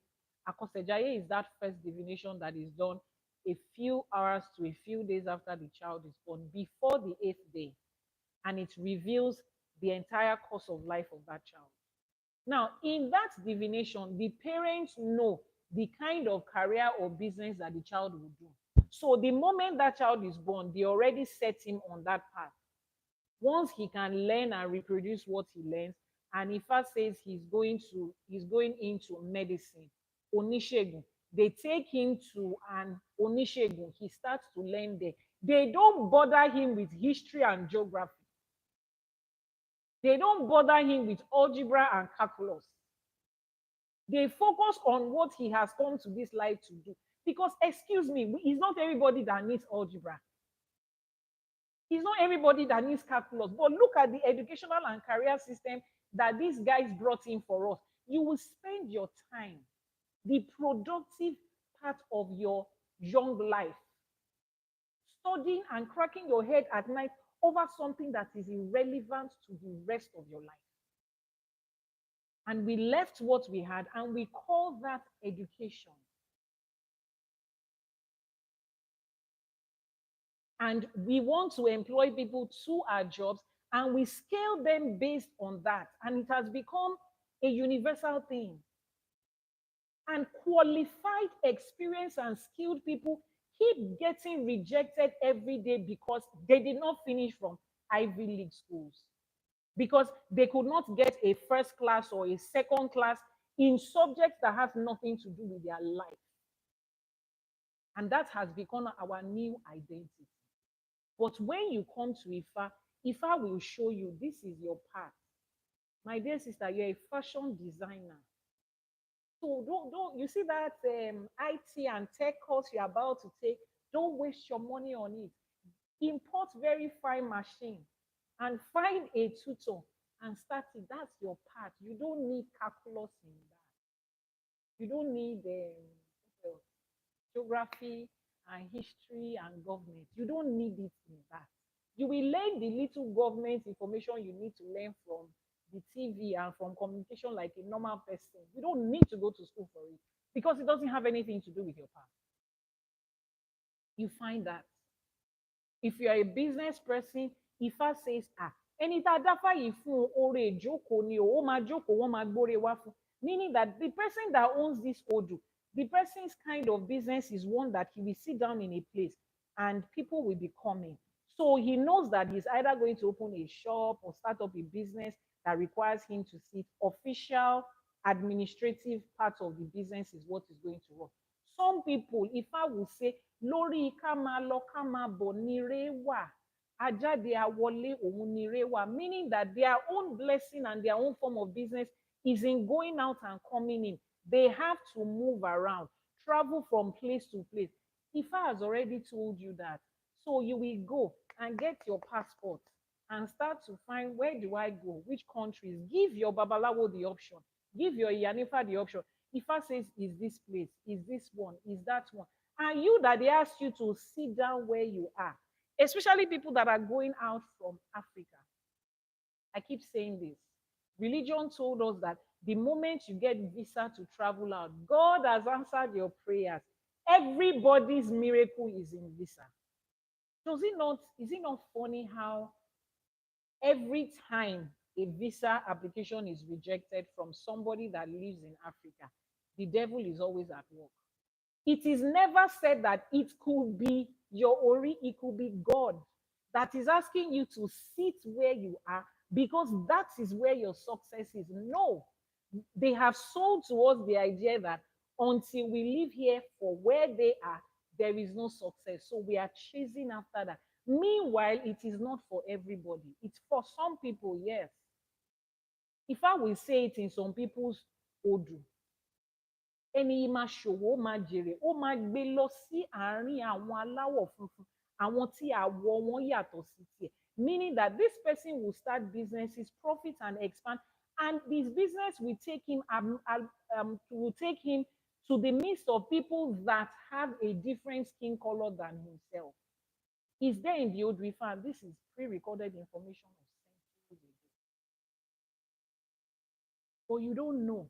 Akosejaye is that first divination that is done a few hours to a few days after the child is born, before the eighth day, and it reveals the entire course of life of that child. Now, in that divination, the parents know the kind of career or business that the child will do. So the moment that child is born, they already set him on that path. Once he can learn and reproduce what he learns, and Ifa says he's going into medicine, Onishegun, they take him to an Onishegun. He starts to learn there. They don't bother him with history and geography. They don't bother him with algebra and calculus. They focus on what he has come to this life to do. Because, excuse me, it's not everybody that needs algebra. It's not everybody that needs calculus, but look at the educational and career system that these guys brought in for us. You will spend your time, the productive part of your young life, studying and cracking your head at night over something that is irrelevant to the rest of your life. And we left what we had and we call that education. And we want to employ people to our jobs and we scale them based on that. And it has become a universal thing. And qualified, experienced, and skilled people keep getting rejected every day because they did not finish from Ivy League schools, because they could not get a first class or a second class in subjects that has nothing to do with their life. And that has become our new identity. But when you come to Ifa, Ifa will show you this is your path. My dear sister, you're a fashion designer. So don't you see that IT and tech course you're about to take? Don't waste your money on it. Import very fine machine and find a tutor and start it. That's your part. You don't need calculus in that. You don't need geography and history and government. You don't need it in that. You will learn the little government information you need to learn from the TV and from communication like a normal person. You don't need to go to school for it because it doesn't have anything to do with your past. You find that if you are a business person, Ifa says, ah, ẹni tá a dáfá yìí fún oore ìjókòó ni o, ó máa jókòó, wọ́n máa gbóre wá fún. Meaning that the person that owns this Odu, the person's kind of business is one that he will sit down in a place and people will be coming. So he knows that he's either going to open a shop or start up a business that requires him to sit. Official, administrative part of the business is what is going to work. Some people, if I will say, lórí ká máa lọ ká máa bọ̀ nire wà, ajáde àwọlé òun nire wà, meaning that their own blessing and their own form of business is in going out and coming in. They have to move around, travel from place to place. Ifa has already told you that. So you will go and get your passport and start to find, where do I go? Which countries? Give your Babalawo the option. Give your Yanifa the option. Ifa says, is this place? Is this one? Is that one? And you that they ask you to sit down where you are, especially people that are going out from Africa. I keep saying this. Religion told us that the moment you get visa to travel out, God has answered your prayers. Everybody's miracle is in visa. Is it not funny how every time a visa application is rejected from somebody that lives in Africa, the devil is always at work? It is never said that it could be your Ori, it could be God that is asking you to sit where you are because that is where your success is. No, they have sold to us the idea that until we live here for where they are, there is no success. So we are chasing after that. Meanwhile, it is not for everybody. It's for some people, yes. If I will say it in some people's Odu, ẹni yìí máa ṣòwò, ó máa jèrè, ó máa gbé lọ sí àárín àwọn aláwọ̀ funfun, àwọn tí àwọ̀ wọn yàtọ̀ sí tiẹ̀. Meaning that this person will start businesses, profit and expand, and this business will take him to the midst of people that have a different skin color than himself. Is there in the old river? This is pre-recorded information of centuries ago. But you don't know.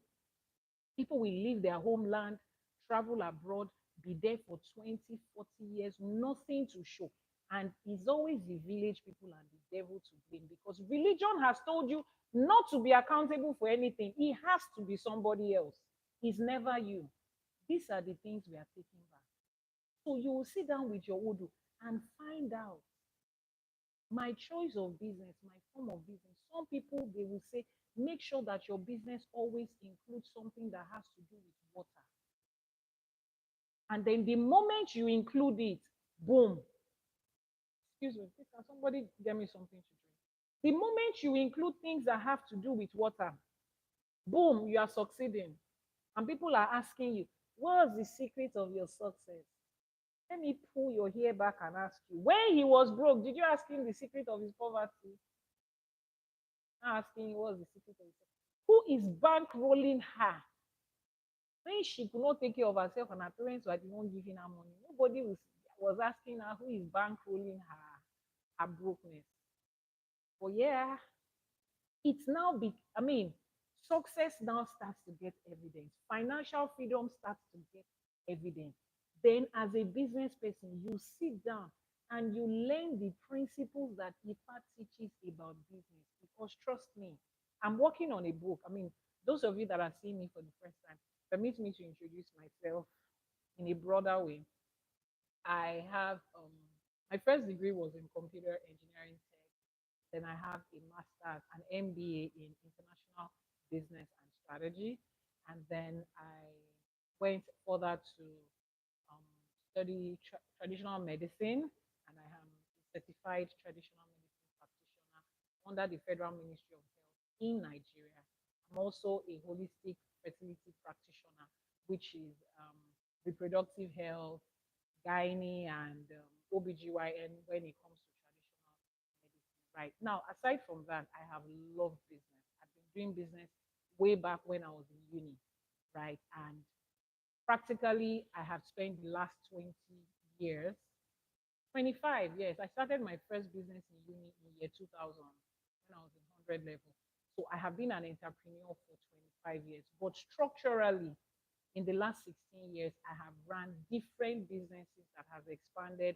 People will leave their homeland, travel abroad, be there for 20, 40 years, nothing to show. And it's always the village people and the devil to blame because religion has told you not to be accountable for anything. It has to be somebody else. It's never you. These are the things we are taking back. So you will sit down with your Odu and find out my choice of business, my form of business. Some people, they will say, make sure that your business always includes something that has to do with water. And then the moment you include it, boom. Excuse me, can somebody get me something to drink? The moment you include things that have to do with water, boom, you are succeeding. And people are asking you, what's the secret of your success? Let me pull your hair back and ask you. When he was broke, did you ask him the secret of his poverty? Not asking you what's the secret of his poverty. Who is bankrolling her? When she could not take care of herself and her parents were the one giving her money, nobody was asking her who is bankrolling her brokenness. But yeah, it's now I mean, success now starts to get evidence. Financial freedom starts to get evidence. Then, as a business person, you sit down and you learn the principles that Ifa teaches about business. Because trust me, I'm working on a book. I mean, those of you that are seeing me for the first time, permit me to introduce myself in a broader way. I have my first degree was in computer engineering tech. Then I have a master's, an MBA in international business and strategy. And then I went further to um, study traditional medicine, and I am a certified traditional medicine practitioner under the Federal Ministry of Health in Nigeria. I'm also a holistic fertility practitioner, which is reproductive health, gynae, and OBGYN when it comes to traditional medicine. Right now, aside from that, I have loved business. I've been doing business way back when I was in uni, right? And practically, I have spent the last 20 years, 25 years. I started my first business in uni in year 2000 when I was in 100 level. So I have been an entrepreneur for 25 years. But structurally, in the last 16 years, I have run different businesses that have expanded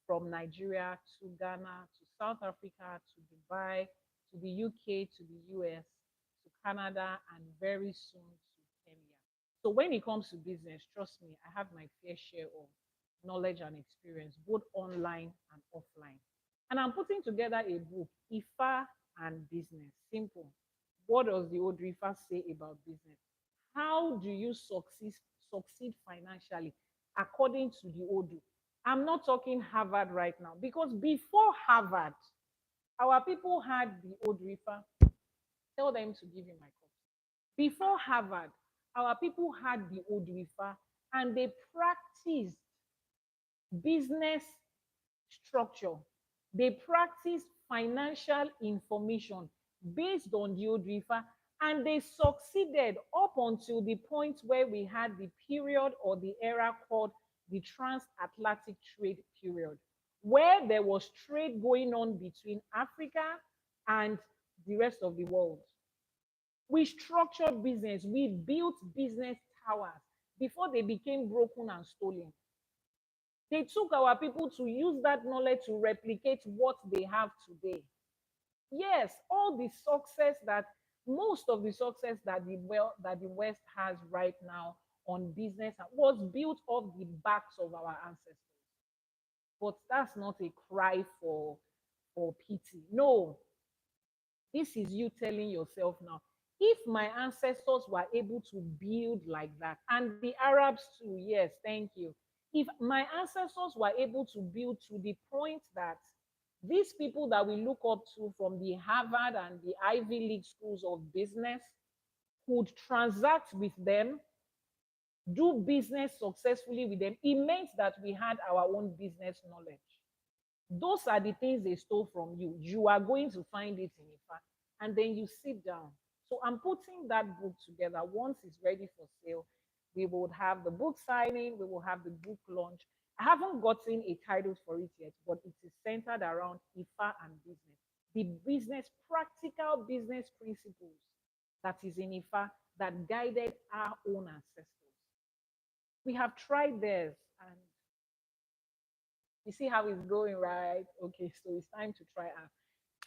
from Nigeria to Ghana to South Africa to Dubai to the UK to the US to Canada and very soon to Kenya. So when it comes to business, trust me, I have my fair share of knowledge and experience, both online and offline. And I'm putting together a book, Ifa and Business. Simple. What does the old Ifa say about business? How do you succeed financially according to the Odu? I'm not talking Harvard right now because before Harvard, our people had the old Ifa. Tell them to give you my copy. Before Harvard, our people had the old Ifa and they practiced business structure. They practiced financial information based on the old Ifa and they succeeded up until the point where we had the period or the era called the transatlantic trade period, where there was trade going on between Africa and the rest of the world. We structured business, we built business towers before they became broken and stolen. They took our people to use that knowledge to replicate what they have today. Yes, all the success that most of the success that the West has right now on business was built off the backs of our ancestors. But that's not a cry for pity. No, this is you telling yourself now, if my ancestors were able to build like that, and the Arabs too, yes, thank you. If my ancestors were able to build to the point that these people that we look up to from the Harvard and the Ivy League schools of business could transact with them, do business successfully with them, it meant that we had our own business knowledge. Those are the things they stole from you. You are going to find it in Ifa. And then you sit down. So I'm putting that book together. Once it's ready for sale, we will have the book signing, we will have the book launch. I haven't gotten a title for it yet, but it is centered around Ifa and business. The business, practical business principles that is in Ifa that guided our own ancestors. We have tried theirs and you see how it's going, right? Okay, so it's time to try out.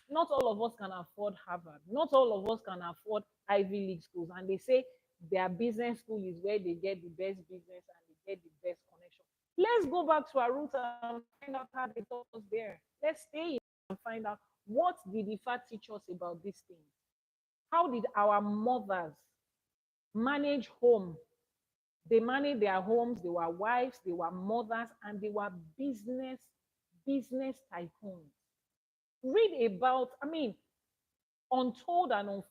Not all of us can afford Harvard. Not all of us can afford Ivy League schools. And they say their business school is where they get the best business and they get the best connection. Let's go back to our roots and find out how they taught us there. Let's stay and find out what did Ifa teach us about these things. How did our mothers manage home? They managed their homes, they were wives, they were mothers, and they were business tycoons. Read about, I mean, untold and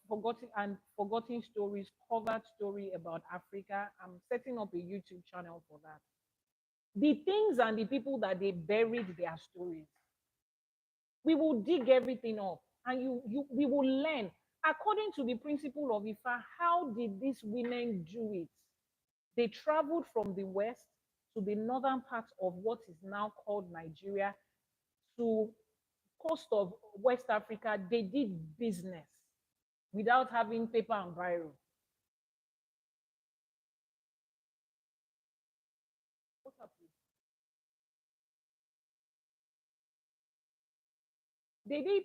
forgotten stories, covered story about Africa. I'm setting up a YouTube channel for that. The things and the people that they buried their stories. We will dig everything up and we will learn according to the principle of Ifa. How did these women do it? They traveled from the west to the northern part of what is now called Nigeria to coast of West Africa. They did business without having paper and biro. What happened? They did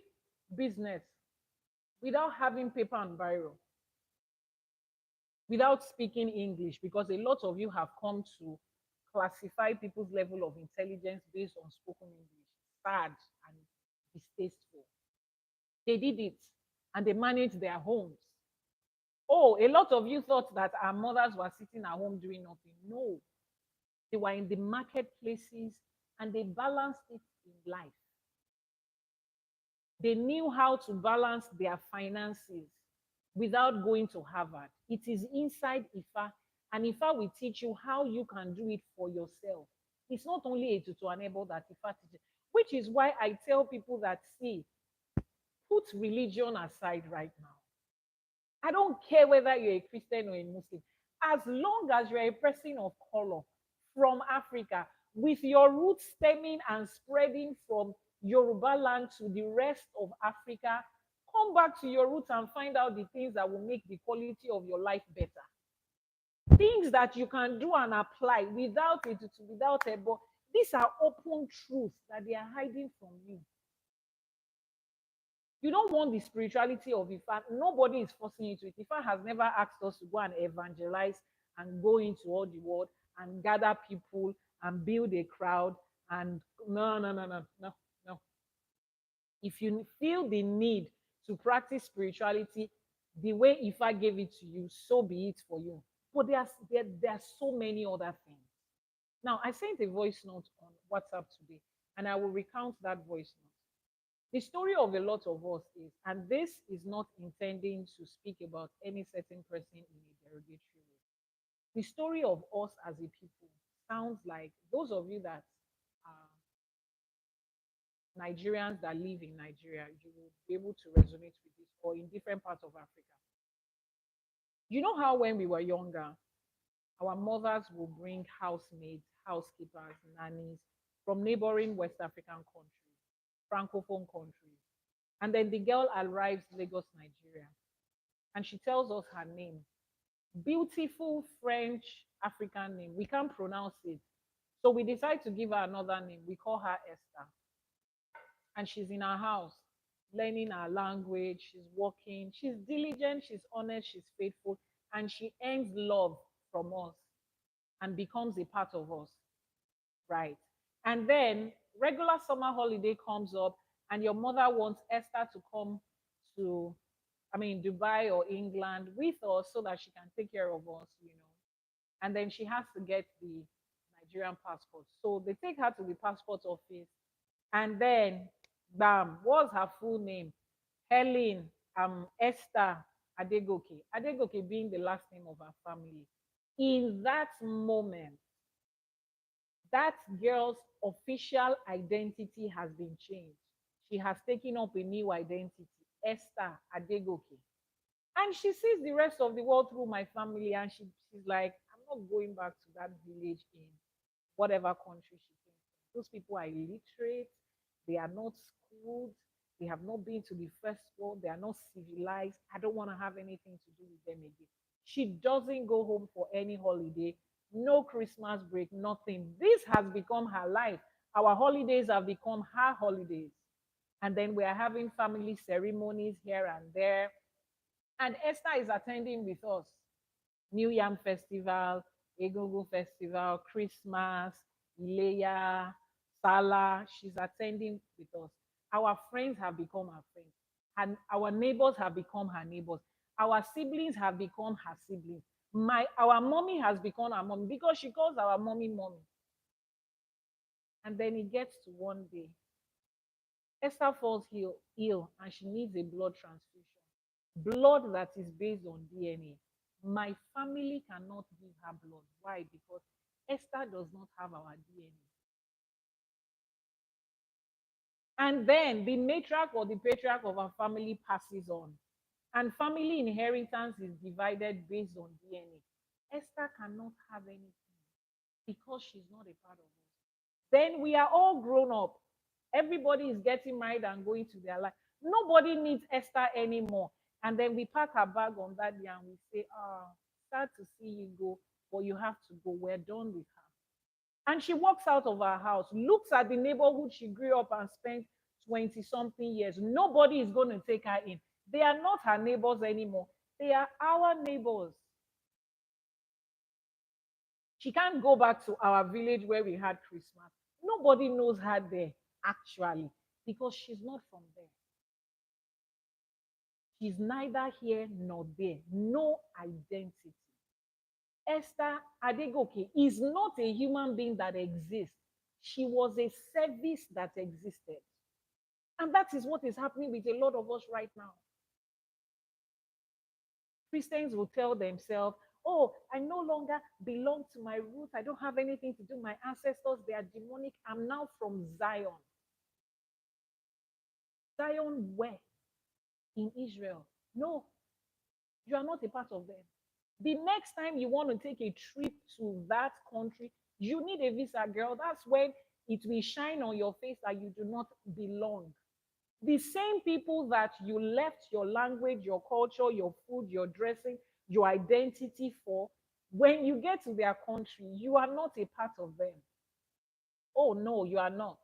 business without having paper and biro, without speaking English, because a lot of you have come to classify people's level of intelligence based on spoken English. Sad and distasteful. They did it and they managed their homes. Oh, a lot of you thought that our mothers were sitting at home doing nothing. No, they were in the marketplaces and they balanced it in life. They knew how to balance their finances without going to Harvard. It is inside Ifa, and Ifa will teach you how you can do it for yourself. It's not only a tutorial that Ifa teaches, which is why I tell people that, see, put religion aside right now. I don't care whether you're a Christian or a Muslim. As long as you're a person of color from Africa, with your roots stemming and spreading from Yoruba land to the rest of Africa, come back to your roots and find out the things that will make the quality of your life better. Things that you can do and apply without it, without a but these are open truths that they are hiding from you. You don't want the spirituality of Ifa. Nobody is forcing you to it. Ifa has never asked us to go and evangelize and go into all the world and gather people and build a crowd. And no, no, no, no, no, no. If you feel the need to practice spirituality the way Ifa gave it to you, so be it for you. But there are so many other things. Now, I sent a voice note on WhatsApp today, and I will recount that voice note. The story of a lot of us is, and this is not intending to speak about any certain person in a derogatory way. The story of us as a people sounds like those of you that are Nigerians that live in Nigeria, you will be able to resonate with this, or in different parts of Africa. You know how when we were younger, our mothers will bring housemaids, housekeepers, nannies from neighboring West African countries, francophone countries. And then the girl arrives Lagos, Nigeria, and she tells us her name. Beautiful French African name. We can't pronounce it. So we decide to give her another name. We call her Esther. And she's in our house, learning our language. She's working. She's diligent. She's honest. She's faithful. And she earns love from us and becomes a part of us. Right. And then regular summer holiday comes up, and your mother wants Esther to come to, Dubai or England with us so that she can take care of us. And then she has to get the Nigerian passport. So they take her to the passport office, and then, bam, what's her full name? Helen, Esther Adegoke. Adegoke being the last name of her family. In that moment, that girl's official identity has been changed. She has taken up a new identity, Esther Adegoke. And she sees the rest of the world through my family, and she's like, I'm not going back to that village in whatever country she came from. Those people are illiterate, they are not schooled, they have not been to the first world, they are not civilized. I don't want to have anything to do with them again. She doesn't go home for any holiday, no Christmas break, nothing. This has become her life. Our holidays have become her holidays. And then we are having family ceremonies here and there. And Esther is attending with us. New Yam Festival, Egungun Festival, Christmas, Ileya, Salah. She's attending with us. Our friends have become our friends. And our neighbors have become her neighbors. Our siblings have become her siblings. Our mommy has become our mommy because she calls our mommy mommy. And then it gets to one day. Esther falls ill and she needs a blood transfusion. Blood that is based on DNA. My family cannot give her blood. Why? Because Esther does not have our DNA. And then the matriarch or the patriarch of our family passes on. And family inheritance is divided based on DNA. Esther cannot have anything because she's not a part of us. Then we are all grown up. Everybody is getting married and going to their life. Nobody needs Esther anymore. And then we pack our bag on that day and we say, sad to see you go, but you have to go. We're done with her. And she walks out of her house, looks at the neighborhood she grew up and spent 20 something years. Nobody is going to take her in. They are not her neighbors anymore. They are our neighbors. She can't go back to our village where we had Christmas. Nobody knows her there, actually, because she's not from there. She's neither here nor there. No identity. Esther Adegoke is not a human being that exists. She was a service that existed. And that is what is happening with a lot of us right now. Christians will tell themselves, oh, I no longer belong to my roots. I don't have anything to do. My ancestors, they are demonic. I'm now from Zion. Zion where? In Israel. No, you are not a part of them. The next time you want to take a trip to that country, you need a visa, girl. That's when it will shine on your face that you do not belong. The same people that you left your language, your culture, your food, your dressing, your identity for, when you get to their country, you are not a part of them. Oh, no, you are not.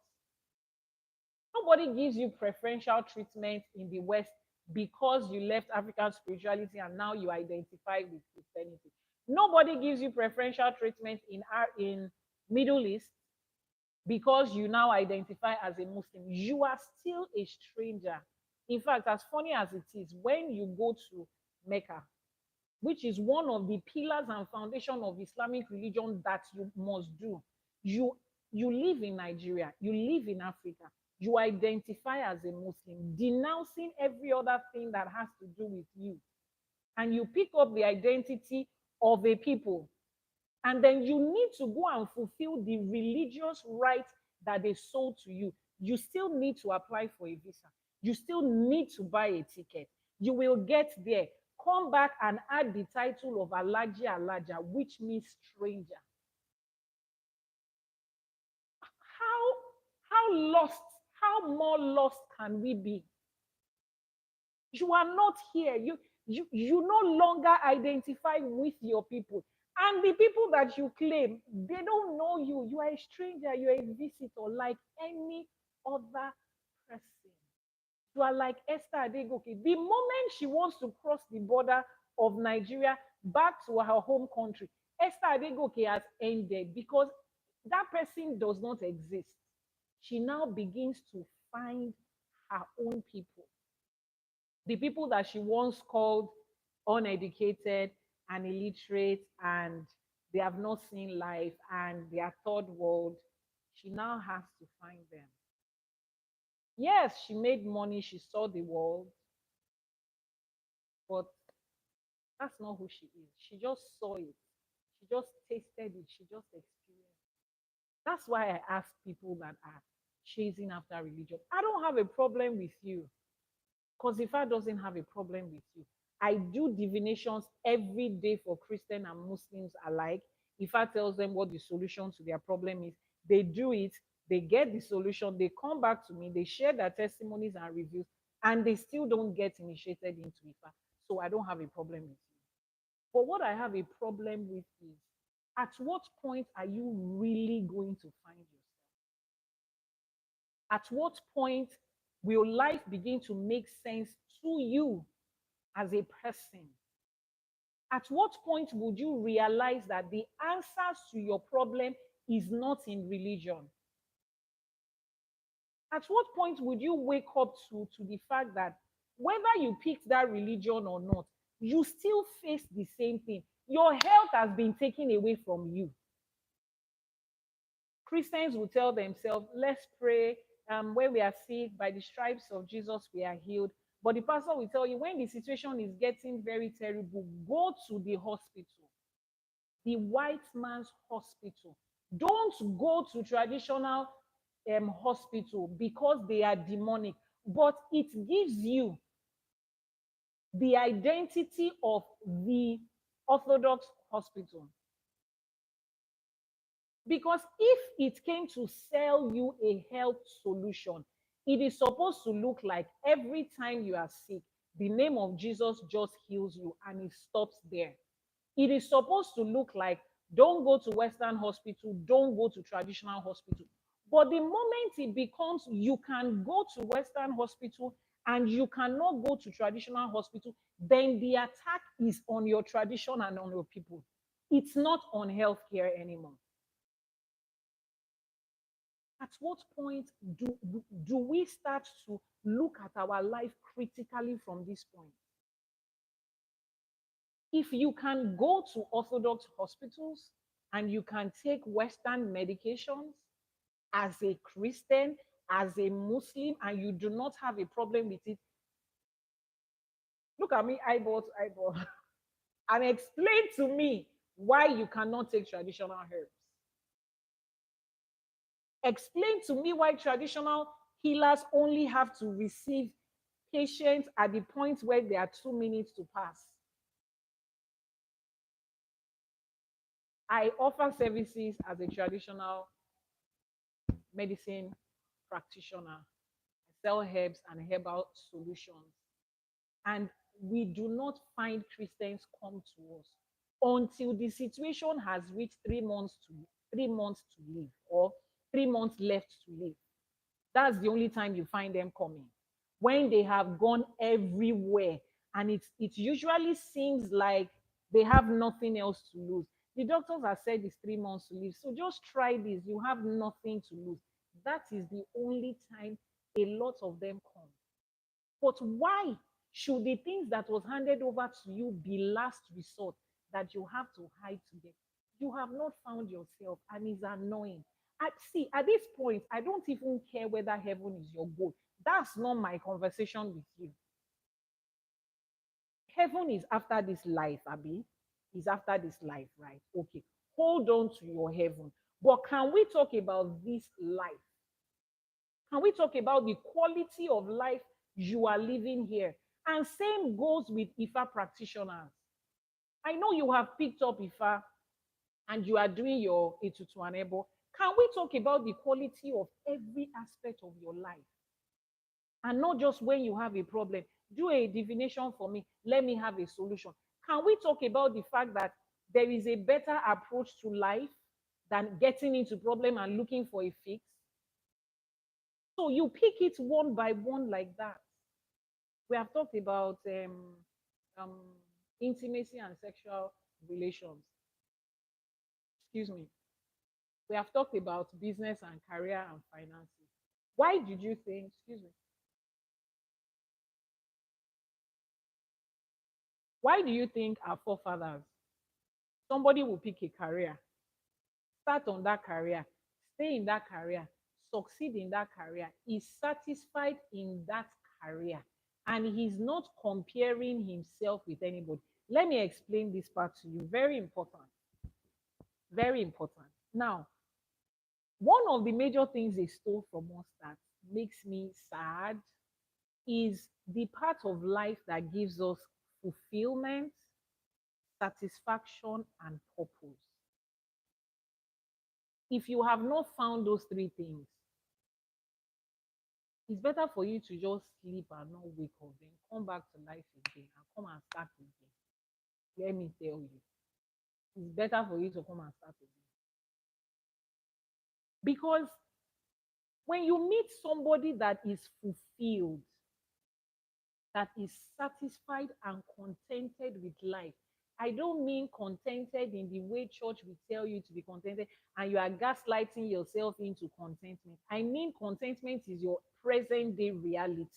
Nobody gives you preferential treatment in the West because you left African spirituality and now you identify with Christianity. Nobody gives you preferential treatment in Middle East because you now identify as a Muslim. You are still a stranger. In fact, as funny as it is, when you go to Mecca, which is one of the pillars and foundation of Islamic religion that you must do, you you live in Nigeria, you live in Africa, you identify as a Muslim, denouncing every other thing that has to do with you, and you pick up the identity of a people, and then you need to go and fulfill the religious rights that they sold to you. You still need to apply for a visa. You still need to buy a ticket. You will get there. Come back and add the title of Alaji Alaja, which means stranger. How lost, how more lost can we be? You are not here. You no longer identify with your people. And the people that you claim, they don't know you. You are a stranger, you're a visitor, like any other person. You are like Esther Adegoke. The moment she wants to cross the border of Nigeria back to her home country, Esther Adegoke has ended because that person does not exist. She now begins to find her own people. The people that she once called uneducated and illiterate and they have not seen life and they are third world, she now has to find them. Yes, she made money, she saw the world, but that's not who she is. She just saw it, she just tasted it, she just experienced it. That's why I ask people that are chasing after religion, I don't have a problem with you. Because Ifa doesn't have a problem with you. I do divinations every day for Christian and Muslims alike. Ifa tells them what the solution to their problem is. They do it, they get the solution, they come back to me, they share their testimonies and reviews, and they still don't get initiated into Ifa. So I don't have a problem with you. But what I have a problem with is, at what point are you really going to find yourself? At what point will life begin to make sense to you as a person? At what point would you realize that the answers to your problem is not in religion? At what point would you wake up to the fact that whether you picked that religion or not, you still face the same thing? Your health has been taken away from you. Christians will tell themselves, let's pray. When we are sick, by the stripes of Jesus, we are healed. But the pastor will tell you, when the situation is getting very terrible, go to the hospital. the white man's hospital. Don't go to traditional hospital because they are demonic, but it gives you the identity of the Orthodox hospital. Because if it came to sell you a health solution, it is supposed to look like every time you are sick, the name of Jesus just heals you and it stops there. It is supposed to look like don't go to Western hospital, don't go to traditional hospital. But the moment it becomes you can go to Western hospital and you cannot go to traditional hospital, then the attack is on your tradition and on your people. It's not on healthcare anymore. At what point do we start to look at our life critically from this point? If you can go to Orthodox hospitals and you can take Western medications as a Christian, as a Muslim, and you do not have a problem with it, look at me eyeball to eyeball and explain to me why you cannot take traditional herbs. Explain to me why traditional healers only have to receive patients at the point where there are 2 minutes to pass. I offer services as a traditional medicine practitioner. I sell herbs and herbal solutions. And we do not find Christians come to us until the situation has reached 3 months to 3 months to live or 3 months left to live. That's the only time you find them coming. When they have gone everywhere, and it usually seems like they have nothing else to lose. The doctors have said it's 3 months to live, so just try this. You have nothing to lose. That is the only time a lot of them come. But why should the things that was handed over to you be last resort that you have to hide to get? You have not found yourself, and it's annoying. See, at this point, I don't even care whether heaven is your goal. That's not my conversation with you. Heaven is after this life, Abby. Is after this life, right? Okay. Hold on to your heaven. But can we talk about this life? Can we talk about the quality of life you are living here? And same goes with Ifa practitioners. I know you have picked up Ifa and you are doing your Etutuanebo. Can we talk about the quality of every aspect of your life? And not just when you have a problem. Do a divination for me. Let me have a solution. Can we talk about the fact that there is a better approach to life than getting into problem and looking for a fix? So you pick it one by one like that. We have talked about um, intimacy and sexual relations. Excuse me. We have talked about business and career and finances. Why did you think, excuse me, why do you think our forefathers, somebody will pick a career, start on that career, stay in that career, succeed in that career, is satisfied in that career, and he's not comparing himself with anybody? Let me explain this part to you. Very important. Very important. Now, one of the major things they stole from us that makes me sad is the part of life that gives us fulfillment, satisfaction, and purpose. If you have not found those three things, it's better for you to just sleep and not wake up, then come back to life again and come and start again. Let me tell you, it's better for you to come and start again. Because when you meet somebody that is fulfilled, that is satisfied and contented with life. I don't mean contented in the way church will tell you to be contented and you are gaslighting yourself into contentment. I mean contentment is your present day reality.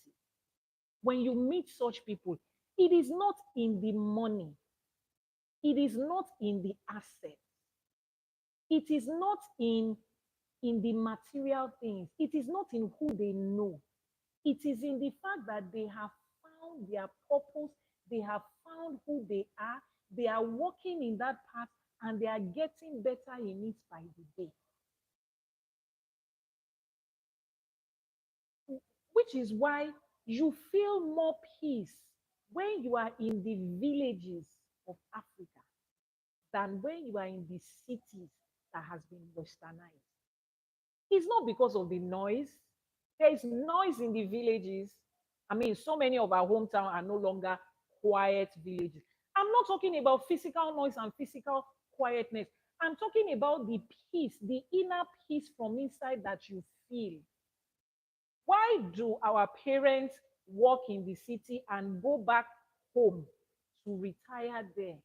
When you meet such people, it is not in the money, it is not in the asset, it is not in the material things, it is not in who they know. It is in the fact that they have found their purpose, they have found who they are walking in that path, and they are getting better in it by the day. Which is why you feel more peace when you are in the villages of Africa than when you are in the cities that has been westernized. It's not because of the noise. There is noise in the villages. I mean, so many of our hometown are no longer quiet villages. I'm not talking about physical noise and physical quietness. I'm talking about the peace, the inner peace from inside that you feel. Why do our parents work in the city and go back home to retire there?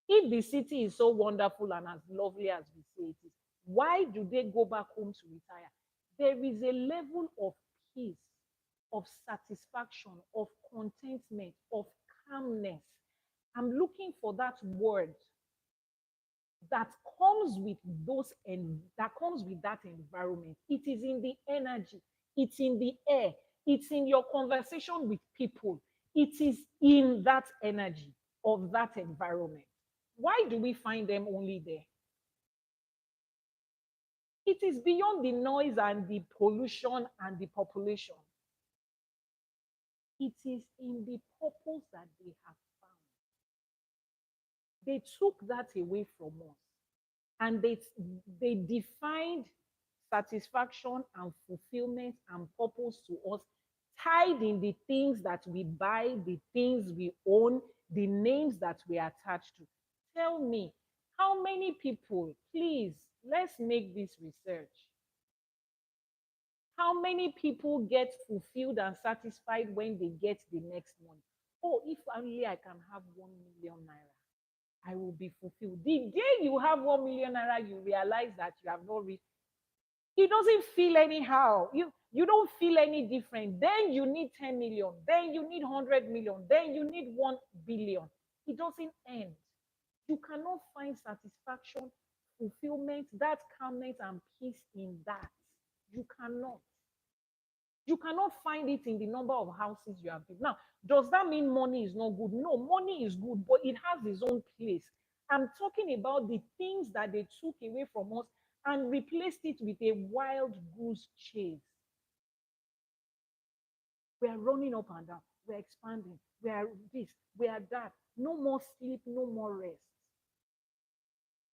If the city is so wonderful and as lovely as we say it is, why do they go back home to retire? There is a level of peace, of satisfaction, of contentment, of calmness. I'm looking for that word that comes with those and that comes with that environment. It is in the energy, it's in the air, it's in your conversation with people, it is in that energy of that environment. Why do we find them only there? It is beyond the noise and the pollution and the population. It is in the purpose that they have found. They took that away from us, and they defined satisfaction and fulfillment and purpose to us, tied in the things that we buy, the things we own, the names that we are attached to. Tell me, how many people, please, let's make this research. How many people get fulfilled and satisfied when they get the next month? Oh, if only I can have 1 million naira, I will be fulfilled. The day you have 1 million naira, you realize that you have not reached. It doesn't feel anyhow. You don't feel any different. Then you need 10 million. Then you need 100 million. Then you need 1 billion. It doesn't end. You cannot find satisfaction, fulfillment, that calmness and peace in that. You cannot. You cannot find it in the number of houses you have built. Now, does that mean money is not good? No, money is good, but it has its own place. I'm talking about the things that they took away from us and replaced it with a wild goose chase. We are running up and down. We're expanding. We are this. We are that. No more sleep, no more rest.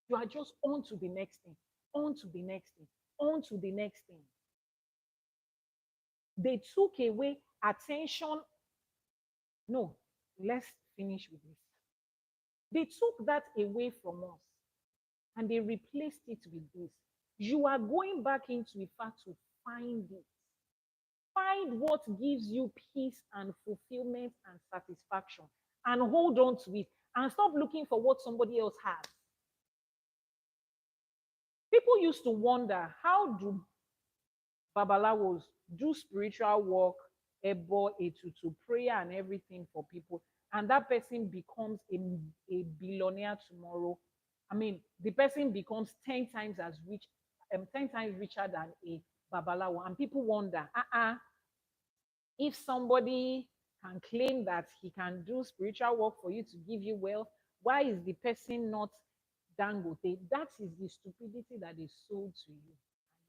You are just on to the next thing, on to the next thing, on to the next thing. They took away attention. No, let's finish with this. They took that away from us and they replaced it with this. You are going back into it to find it. Find what gives you peace and fulfillment and satisfaction and hold on to it and stop looking for what somebody else has. People used to wonder, how do babalawos do spiritual work, ebo, etutu, prayer and everything for people, and that person becomes a billionaire tomorrow? I mean, the person becomes 10 times as rich, 10 times richer than a babalawo. And people wonder, if somebody can claim that he can do spiritual work for you to give you wealth, why is the person not Dangote? That is the stupidity that is sold to you.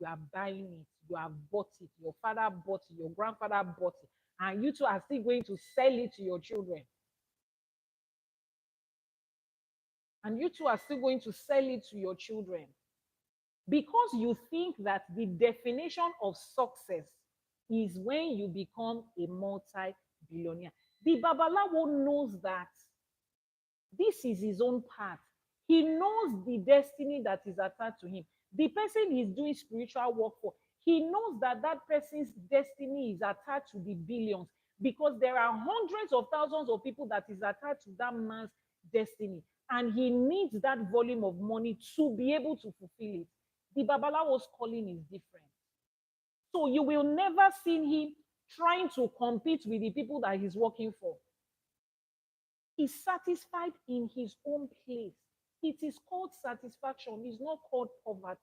You are buying it, you have bought it, your father bought it, your grandfather bought it, and you two are still going to sell it to your children. And you two are still going to sell it to your children because you think that the definition of success is when you become a multi-billionaire. The Babalawo knows that this is his own path. He knows the destiny that is attached to him. The person he's doing spiritual work for, he knows that that person's destiny is attached to the billions because there are hundreds of thousands of people that is attached to that man's destiny. And he needs that volume of money to be able to fulfill it. The Babalawo's calling is different. So you will never see him trying to compete with the people that he's working for. He's satisfied in his own place. It is called satisfaction. It's not called poverty.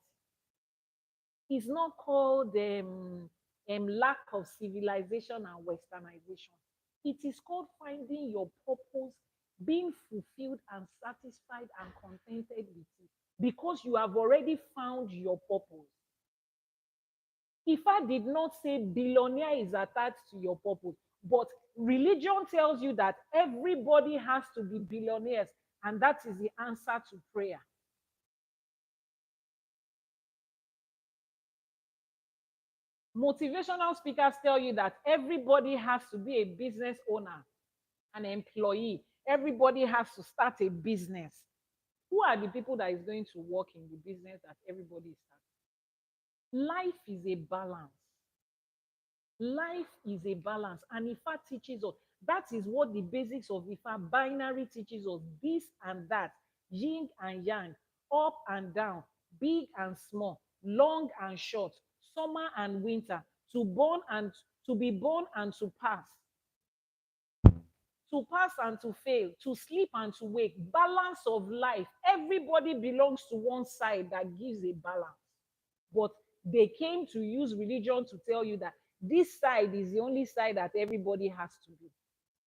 It's not called lack of civilization and westernization. It is called finding your purpose, being fulfilled fulfilled and satisfied and contented with it because you have already found your purpose. Ifa did not say billionaire is attached to your purpose, but religion tells you that everybody has to be billionaires, and that is the answer to prayer. Motivational speakers tell you that everybody has to be a business owner, an employee. Everybody has to start a business. Who are the people that is going to work in the business that everybody is starting? Life is a balance. Life is a balance. And Ifa teaches us. That is what the basics of Ifa binary teaches us. This and that, yin and yang, up and down, big and small, long and short, summer and winter, to born and to be born and to pass and to fail, to sleep and to wake, balance of life. Everybody belongs to one side that gives a balance. But they came to use religion to tell you that this side is the only side that everybody has to do.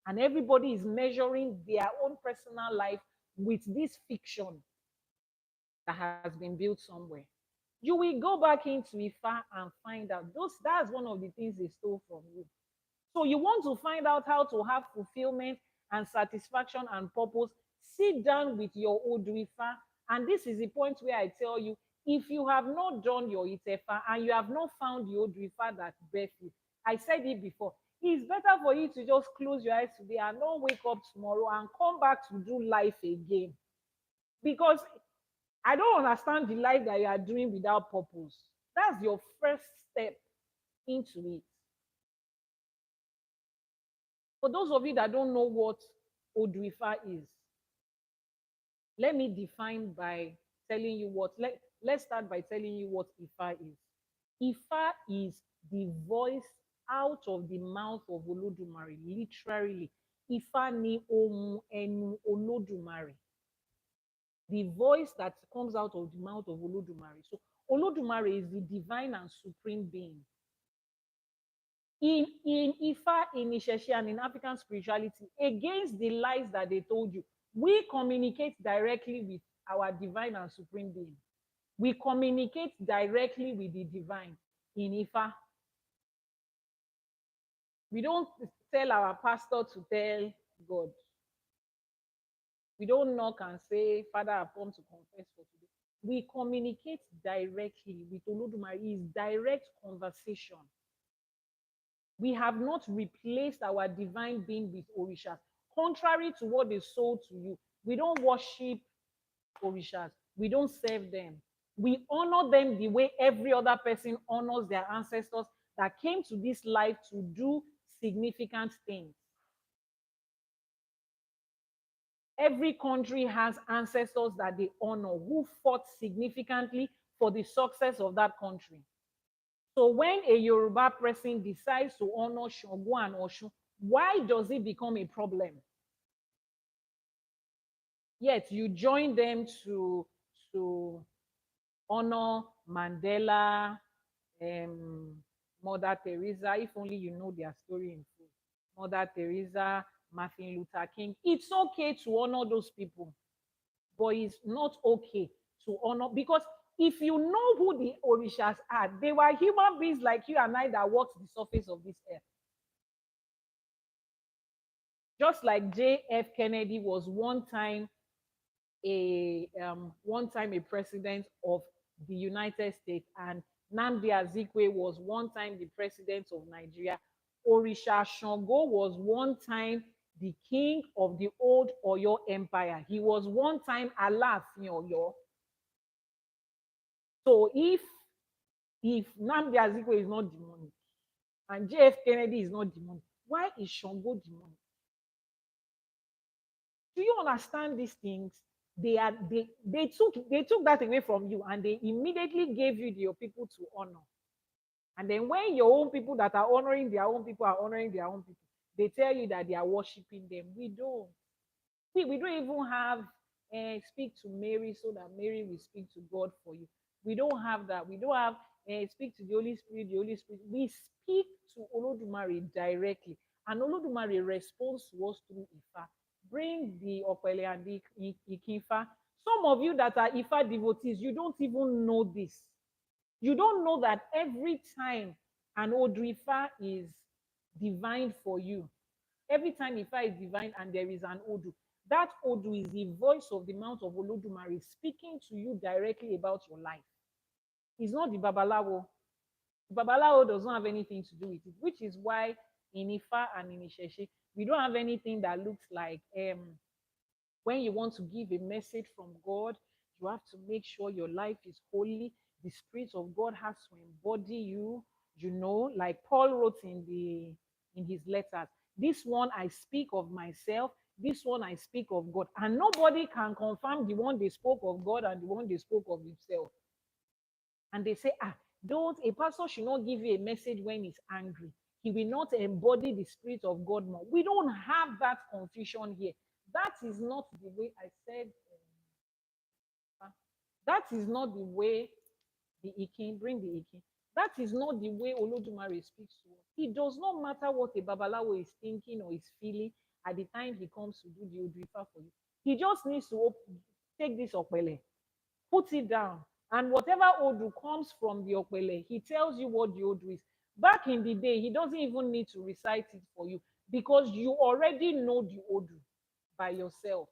And everybody is measuring their own personal life with this fiction that has been built somewhere. You will go back into Ifa and find out that's one of the things they stole from you. So you want to find out how to have fulfillment and satisfaction and purpose, sit down with your Odrifa. And this is the point where I tell you, if you have not done your Itefa and you have not found the Odrifa that birthed you, I said it before, it's better for you to just close your eyes today and not wake up tomorrow and come back to do life again. Because I don't understand the life that you are doing without purpose. That's your first step into it. For those of you that don't know what Odrifa is, let me define by telling you let's start by telling you what Ifa is. Ifa is the voice out of the mouth of Olodumare, literally. Ifa ni ohun ẹnu Olodumare. The voice that comes out of the mouth of Olodumare. So Olodumare is the divine and supreme being. In Ifa, in Isheshe, and in African spirituality, against the lies that they told you, we communicate directly with our divine and supreme being. We communicate directly with the divine in Ifa. We don't tell our pastor to tell God. We don't knock and say, Father, I've come to confess for today. We communicate directly with Olodumare. It's direct conversation. We have not replaced our divine being with orishas. Contrary to what they sold to you, we don't worship orishas. We don't serve them. We honor them the way every other person honors their ancestors that came to this life to do significant things. Every country has ancestors that they honor who fought significantly for the success of that country. So when a Yoruba person decides to honor Shango and Oshun, why does it become a problem? Yet you join them to honor Mandela, Mother Teresa, if only you know their story in full. Mother Teresa, Martin Luther King. It's okay to honor those people, but it's not okay to honor, because if you know who the orishas are, they were human beings like you and I that walked the surface of this earth. Just like J.F. Kennedy was one time a president of the United States, and Nnamdi Azikiwe was one time the president of Nigeria. Orisha Shango was one time the king of the old Oyo Empire. He was one time Alaafin Oyo. So if Nnamdi Azikiwe is not demonic and J.F. Kennedy is not demonic, why is Shango demonic? Do you understand these things? They took that away from you, and they immediately gave you your people to honor. And then when your own people that are honoring their own people are honoring their own people, they tell you that they are worshiping them. We don't. We don't even have speak to Mary so that Mary will speak to God for you. We don't have that. We don't have speak to the Holy Spirit, the Holy Spirit. We speak to Olodumare directly, and Olodumare responds to us through Ifa. bring the Opele and the Ikinfa. Some of you that are Ifa devotees, you don't even know this. You don't know that every time an Odrifa is divined for you, every time Ifa is divine and there is an Odu, that Odu is the voice of the Mount of Olodumare speaking to you directly about your life. It's not the Babalawo. Babalawo does not have anything to do with it, which is why in Ifa and in Isheshe, we don't have anything that looks like when you want to give a message from God, you have to make sure your life is holy. The Spirit of God has to embody you, like Paul wrote in his letters. This one I speak of myself, this one I speak of God. And nobody can confirm the one they spoke of God and the one they spoke of himself. And they say, don't a pastor should not give you a message when he's angry. He will not embody the Spirit of God more. We don't have that confusion here. That is not the way I said. That is not the way the Ikin, bring the Ikin. That is not the way Olodumare speaks to us. It does not matter what a Babalawo is thinking or is feeling at the time he comes to do the Odrifa for you. He just needs to take this Opele, put it down, and whatever Odu comes from the Opele, he tells you what the Odu is. Back in the day, he doesn't even need to recite it for you because you already know the Odu by yourself.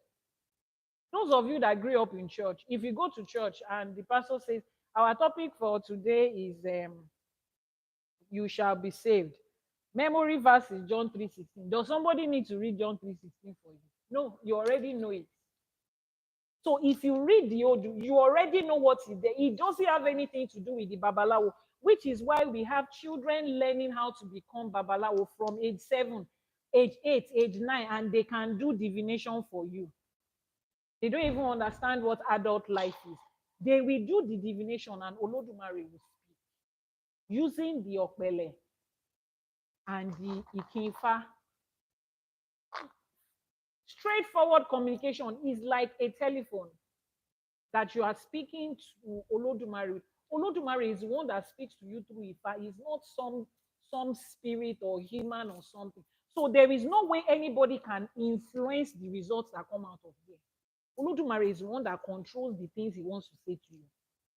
Those of you that grew up in church, if you go to church and the pastor says, our topic for today is you shall be saved. Memory verse is John 3:16. Does somebody need to read John 3:16 for you? No, you already know it. So if you read the Odu, you already know what is there. It doesn't have anything to do with the Babalawo, which is why we have children learning how to become Babalawo from age 7, age 8, age 9, and they can do divination for you. They don't even understand what adult life is. They will do the divination and Olodumare will speak using the Opele and the Ikinfa. Straightforward communication is like a telephone that you are speaking to Olodumare. Olodumare is the one that speaks to you through Ifa. It's not some spirit or human or something. So there is no way anybody can influence the results that come out of there. Olodumare is the one that controls the things he wants to say to you.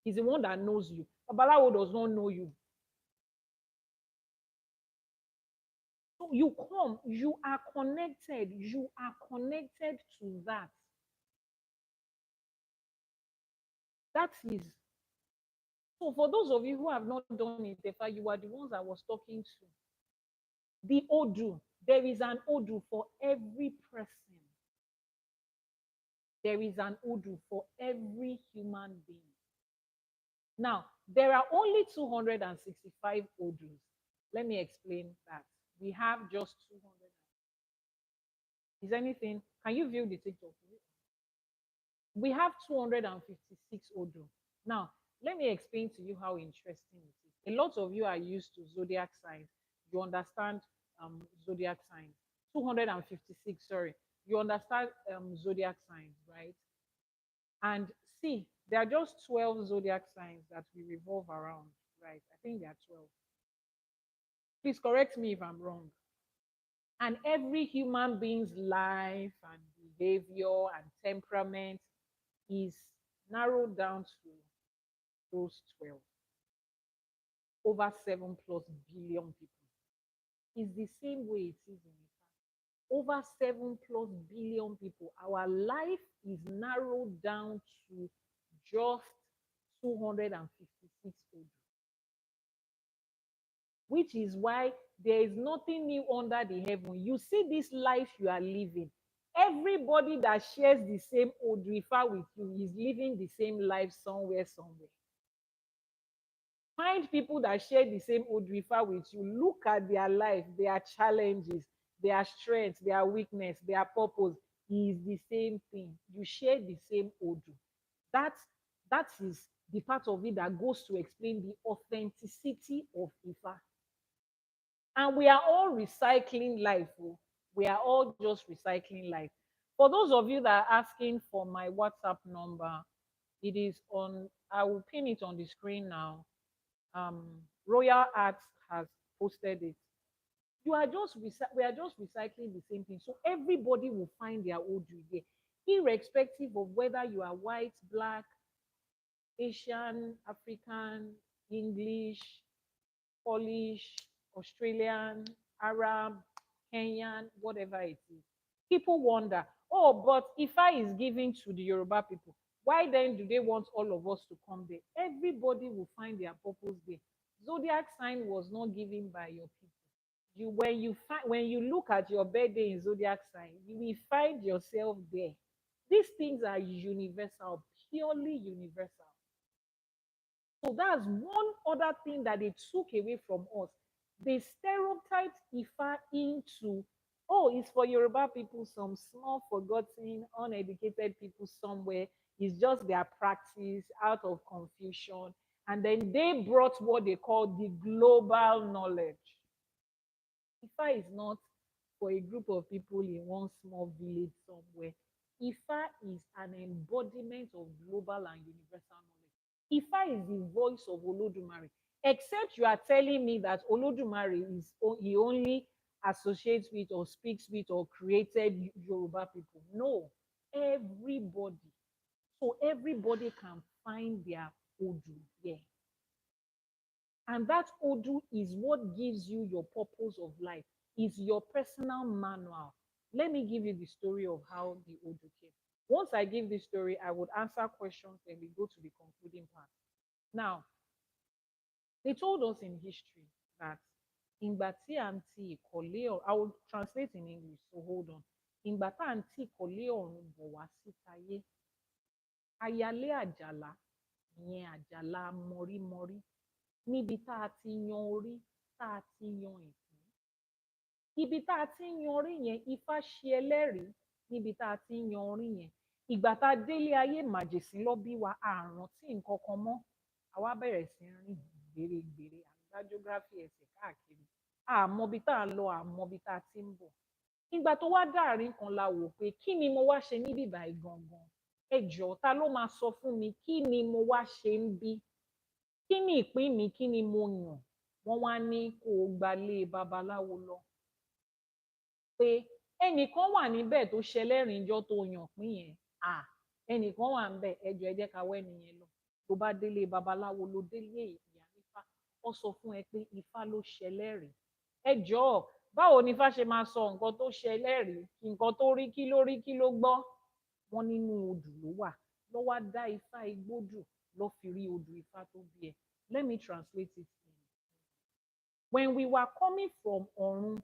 He's the one that knows you. Babalawo does not know you. So you come, you are connected. You are connected to that. That is. So for those of you who have not done it, you are the ones I was talking to. The Odu, there is an Odu for every person. There is an Odu for every human being. Now, there are only 265 Odus. Let me explain that. We have just 200. Is anything? Can you view the TikTok? We have 256 Odu. Now, let me explain to you how interesting it is. A lot of you are used to zodiac signs. You understand zodiac signs. 256, sorry. You understand zodiac signs, right? And see, there are just 12 zodiac signs that we revolve around, right? I think there are 12. Please correct me if I'm wrong. And every human being's life and behavior and temperament is narrowed down to those 12. Over 7 plus billion people. It's the same way it is in Italy. Over 7 plus billion people. Our life is narrowed down to just 256 Odu. Which is why there is nothing new under the heaven. You see this life you are living. Everybody that shares the same Odrifa with you is living the same life somewhere. Find people that share the same Odrifa with you. Look at their life, their challenges, their strengths, their weakness, their purpose. Is the same thing. You share the same Odu. That is the part of it that goes to explain the authenticity of Ifa. And we are all recycling life. Oh. We are all just recycling life. For those of you that are asking for my WhatsApp number, it is on, I will pin it on the screen now. Royal Arts has posted it. We are just recycling the same thing. So everybody will find their Odu there, irrespective of whether you are white, black, Asian, African, English, Polish, Australian, Arab, Kenyan, whatever it is. People wonder, oh, but Ifa is given to the Yoruba people. Why then do they want all of us to come there? Everybody will find their purpose there. Zodiac sign was not given by your people. When you look at your birthday in zodiac sign, you will find yourself there. These things are universal, purely universal. So that's one other thing that they took away from us. They stereotyped Ifa into, oh, it's for Yoruba people, some small, forgotten, uneducated people somewhere. It's just their practice out of confusion. And then they brought what they call the global knowledge. Ifa is not for a group of people in one small village somewhere. Ifa is an embodiment of global and universal knowledge. Ifa is the voice of Olodumare. Except you are telling me that Olodumare he only associates with or speaks with or created Yoruba people. No, everybody. So everybody can find their Odu there. And that Odu is what gives you your purpose of life, is your personal manual. Let me give you the story of how the Odu came. Once I give this story, I would answer questions and we go to the concluding part. Now, they told us in history that ìgbà tí à ń ti ìkọ̀lé I will translate in English, so hold on. Ìgbà tá à ń ti ìkọ̀lé ọ̀run bọ̀ wá sí tayé, ayálé àjàlá, ìyẹn àjàlá mọrímọrí, níbi tá a ti yan orí, tá a ti yan ìpín. Ibi tá a ti ń yan orí yẹn, Ifá ṣe ẹlẹ́rìí níbi tá a ti ń yan orí yẹn. Ìgbà tá a délé ayé màjèsín lọ bí wa, àrántí nǹkan kan mọ́. Àwa bẹ̀rẹ̀ sí rìn gbèrègbèrè, àgbá geography ẹsẹ̀ káàkiri. Àmọ́bi tá a lọ, àmọ́bi tá a ti ń bọ̀. Ìgbà tó wá dàárín kan la wò pé kí ni mo wá ṣe níbí báyìí gangan? Ẹ jọ̀ọ́, ta ló máa sọ fún mi kí ni mo wá ṣe ń bí? Kí ni ìpín mi? Kí ni mo yàn? Wọ́n wá ní kó o gbalé babaláwo lọ. Pé ẹnìkan wà níbẹ̀ tó ṣẹlẹ́rìí ńjọ́ tó yàn pín yẹn. Ẹnìkan wà níbẹ̀, ẹ jọ̀ọ́ ẹ jẹ́ ká wá ẹni yẹn lọ. Tó bá délé babaláwo ló délé ìyá Ifá, ó sọ fún ẹ pé Ifá ló ṣẹlẹ́rìí. Ẹ jọ̀ọ́, báwo ni Ifá ṣe máa sọ nǹkan tó ṣẹlẹ́rìí? Nǹkan tó rí kí ló gbọ́? Wọ́n nínú odù ló wà. Ló wá dá Ifá igbódù, ló fi rí odù Ifá tó bí ẹ. Let me translate it. When we were coming from Ọ̀run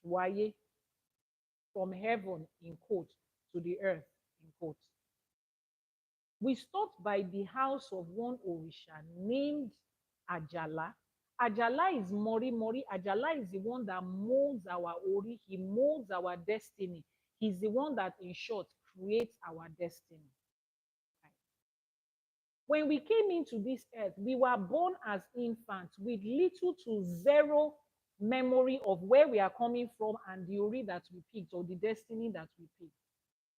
to Ayé, from heaven in quote to the earth in quote, we stopped by the house of one Orisha named Ajala. Ajala is Mori Mori. Ajala is the one that molds our Ori. He molds our destiny. He's the one that, in short, creates our destiny. When we came into this earth, we were born as infants with little to zero memory of where we are coming from and the Ori that we picked or the destiny that we picked.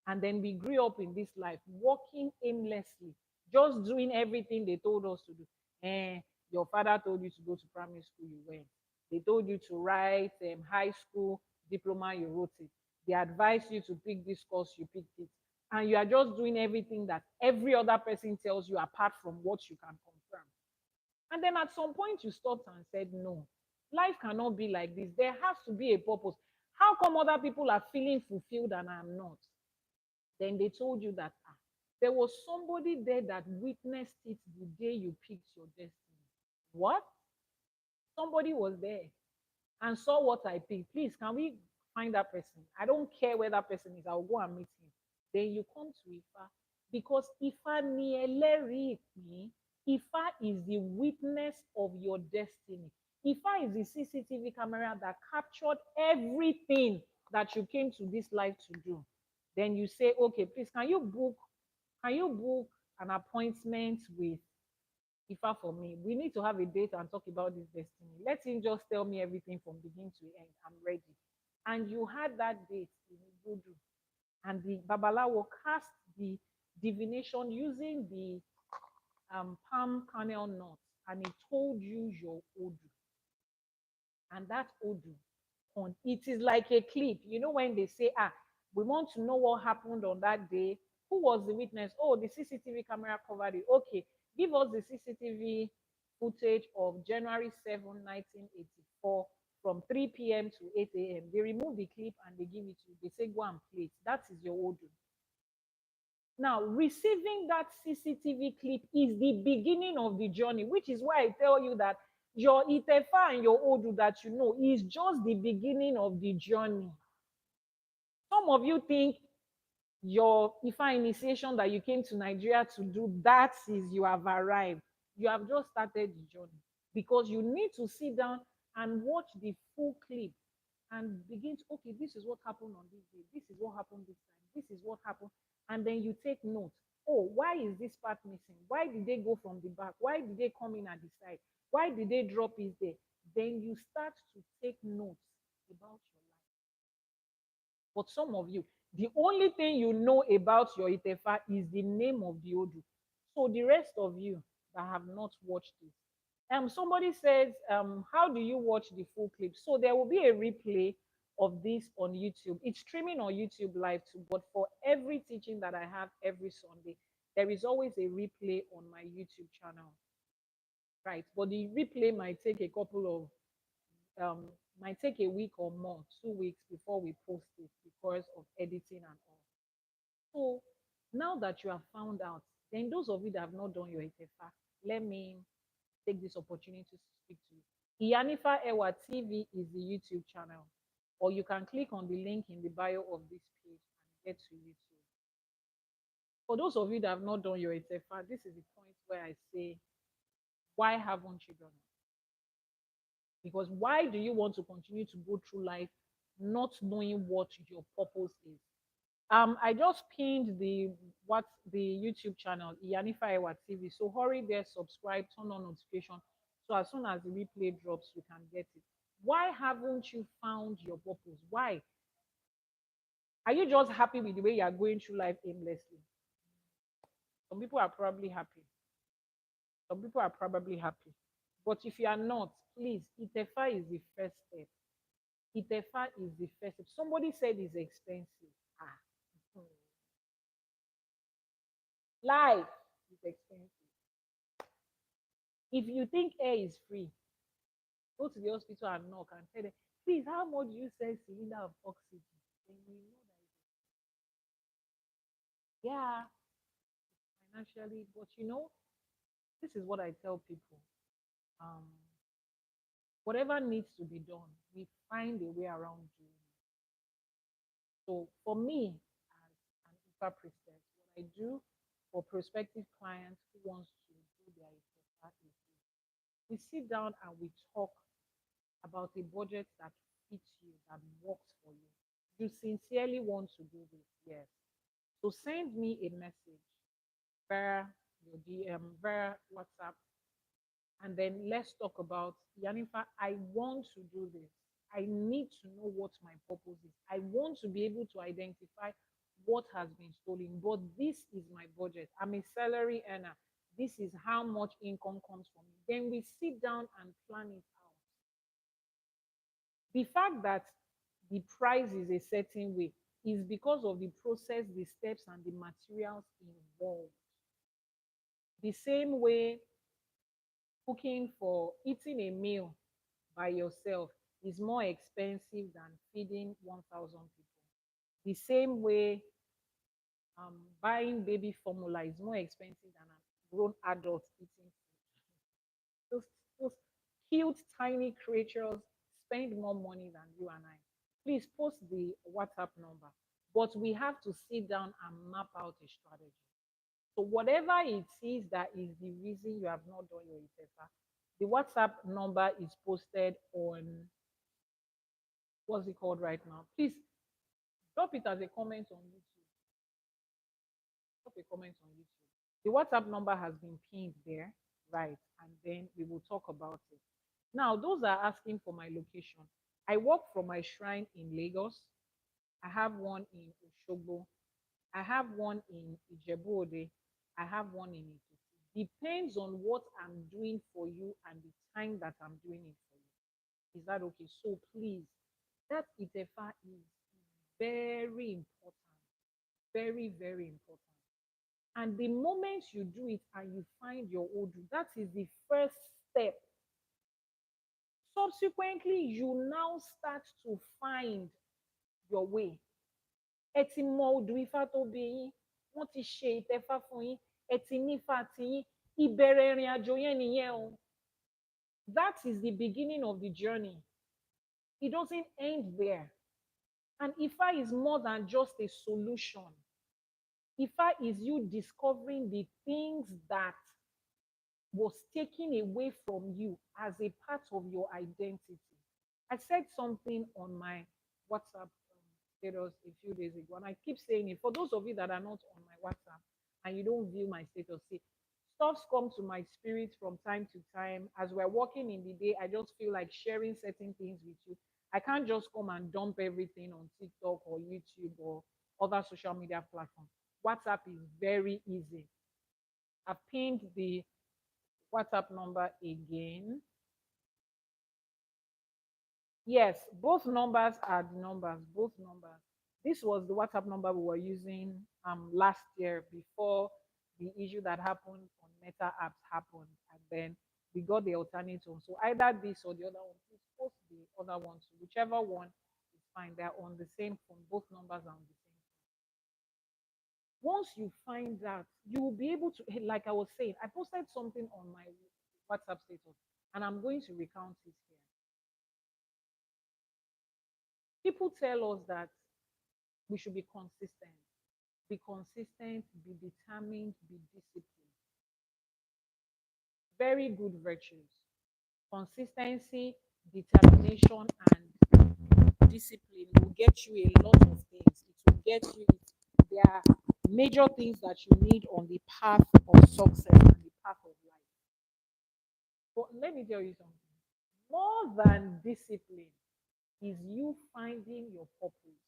And then we grew up in this life, walking aimlessly, just doing everything they told us to do. Your father told you to go to primary school, you went. They told you to write high school diploma, you wrote it. They advised you to pick this course, you picked it. And you are just doing everything that every other person tells you apart from what you can confirm. And then at some point you stopped and said, no, life cannot be like this. There has to be a purpose. How come other people are feeling fulfilled and I'm not? Then they told you that there was somebody there that witnessed it the day you picked your destiny. What? Somebody was there and saw what I picked. Please, can we find that person? I don't care where that person is. I'll go and meet him. Then you come to Ifa, because Ifa ni ẹlẹ́rìí ìpín. Ifa is the witness of your destiny. Ifa is the CCTV camera that captured everything that you came to this life to do. Then you say, okay, please, can you book an appointment with Ifa for me? We need to have a date and talk about this destiny. Let him just tell me everything from beginning to end. I'm ready. And you had that date in Igodu. And the Babalawo cast the divination using the palm kernel nut, and he told you your Odu. And that Odu on. It is like a clip. You know, when they say, we want to know what happened on that day. Who was the witness? Oh, the CCTV camera covered it. Okay, give us the CCTV footage of January 7, 1984 from 3 p.m. to 8 a.m. They remove the clip and they give it to you. They say, go and play it. That is your audio. Now, receiving that CCTV clip is the beginning of the journey, which is why I tell you that your Itefa and your Odu that you know is just the beginning of the journey. Some of you think your Ifa initiation that you came to Nigeria to do, that is, you have arrived. You have just started the journey because you need to sit down and watch the full clip and begin to, okay, this is what happened on this day, this is what happened this time, this is what happened, and then you take note. Oh, why is this part missing? Why did they go from the back? Why did they come in at the side? Why did they drop it there? Then you start to take notes about your life. But some of you, the only thing you know about your Itefa is the name of the Odu. So the rest of you that have not watched it, somebody says, how do you watch the full clip? So there will be a replay of this on YouTube. It's streaming on YouTube live too, but for every teaching that I have every Sunday, there is always a replay on my YouTube channel, right? But the replay might take a couple of might take a week or more, 2 weeks before we post it because of editing and all. So now that you have found out, then those of you that have not done your Itefa, let me take this opportunity to speak to you. Iyanifa Ewa TV is the YouTube channel, or you can click on the link in the bio of this page and get to YouTube. For those of you that have not done your Itefa, this is the point where I say, why haven't you done it? Because why do you want to continue to go through life not knowing what your purpose is? I just pinned the YouTube channel Iyanifa Ewa TV. So hurry there, subscribe, turn on notification. So as soon as the replay drops, you can get it. Why haven't you found your purpose? Why? Are you just happy with the way you are going through life aimlessly? Some people are probably happy. Some people are probably happy. But if you are not, please, Itefa is the first step. Itefa is the first step. Somebody said it's expensive. Ah, hmm. Life is expensive. If you think air is free, go to the hospital and knock and tell them, please, how much do you sell cylinder of oxygen? Then you know that yeah, financially, but this is what I tell people. Um, whatever needs to be done, we find a way around doing it. So for me, as an IFA priestess, what I do for prospective clients who wants to do their IFA is we sit down and we talk about a budget that fits you, that works for you. You sincerely want to do this, yes. So send me a message via your DM, via WhatsApp, and then let's talk about Yanifa. I want to do this. I need to know what my purpose is. I want to be able to identify what has been stolen, but this is my budget. I'm a salary earner. This is how much income comes from me. Then we sit down and plan it out. The fact that the price is a certain way is because of the process, the steps, and the materials involved. The same way cooking for eating a meal by yourself is more expensive than feeding 1,000 people. The same way buying baby formula is more expensive than a grown adult eating food. Those cute, tiny creatures spend more money than you and I. Please post the WhatsApp number. But we have to sit down and map out a strategy. So whatever it is that is the reason you have not done your ITEFA, the WhatsApp number is posted on what's it called right now. Please drop it as a comment on YouTube. Drop a comment on YouTube. The WhatsApp number has been pinned there, right? And then we will talk about it. Now, those are asking for my location. I work from my shrine in Lagos. I have one in Oshogbo. I have one in Ijebu-Ode. I have one in Itosi. Depends on what I'm doing for you and the time that I'm doing it for you. Is that okay? So please, That itefa is very important, very, very important. And the moment you do it and you find your odu, that is the first step. Subsequently, you now start to find your way. Ẹ ti mọ odù Ifá tó bí yín, wọ́n ti ṣe ìtẹ̀fá fún yín, ẹ ti nífá tiyín, ìbẹ̀rẹ̀ ìrìn àjò yẹn nìyẹn o. That is the beginning of the journey. It doesn't end there. And Ifa is more than just a solution. Ifa is you discovering the things that was taken away from you as a part of your identity. I said something on my WhatsApp status a few days ago, and I keep saying it. For those of you that are not on my WhatsApp and you don't view my status, see, stuffs come to my spirit from time to time. As we're walking in the day, I just feel like sharing certain things with you. I can't just come and dump everything on TikTok or YouTube or other social media platforms. WhatsApp is very easy. I've pinned the WhatsApp number again. Yes, both numbers are the numbers, both numbers. This was the WhatsApp number we were using last year before the issue that happened on Meta apps happened, and then we got the alternate one. So either this or the other one. Please post the other one. So whichever one is fine. They're on the same phone. Both numbers are on the same. Once you find that, you will be able to, like I was saying, I posted something on my WhatsApp status, and I'm going to recount it here. People tell us that we should be consistent. Be consistent, be determined, be disciplined. Very good virtues. Consistency, determination, and discipline will get you a lot of things. It will get you, there are major things that you need on the path of success and the path of life. But let me tell you something. More than discipline is you finding your purpose.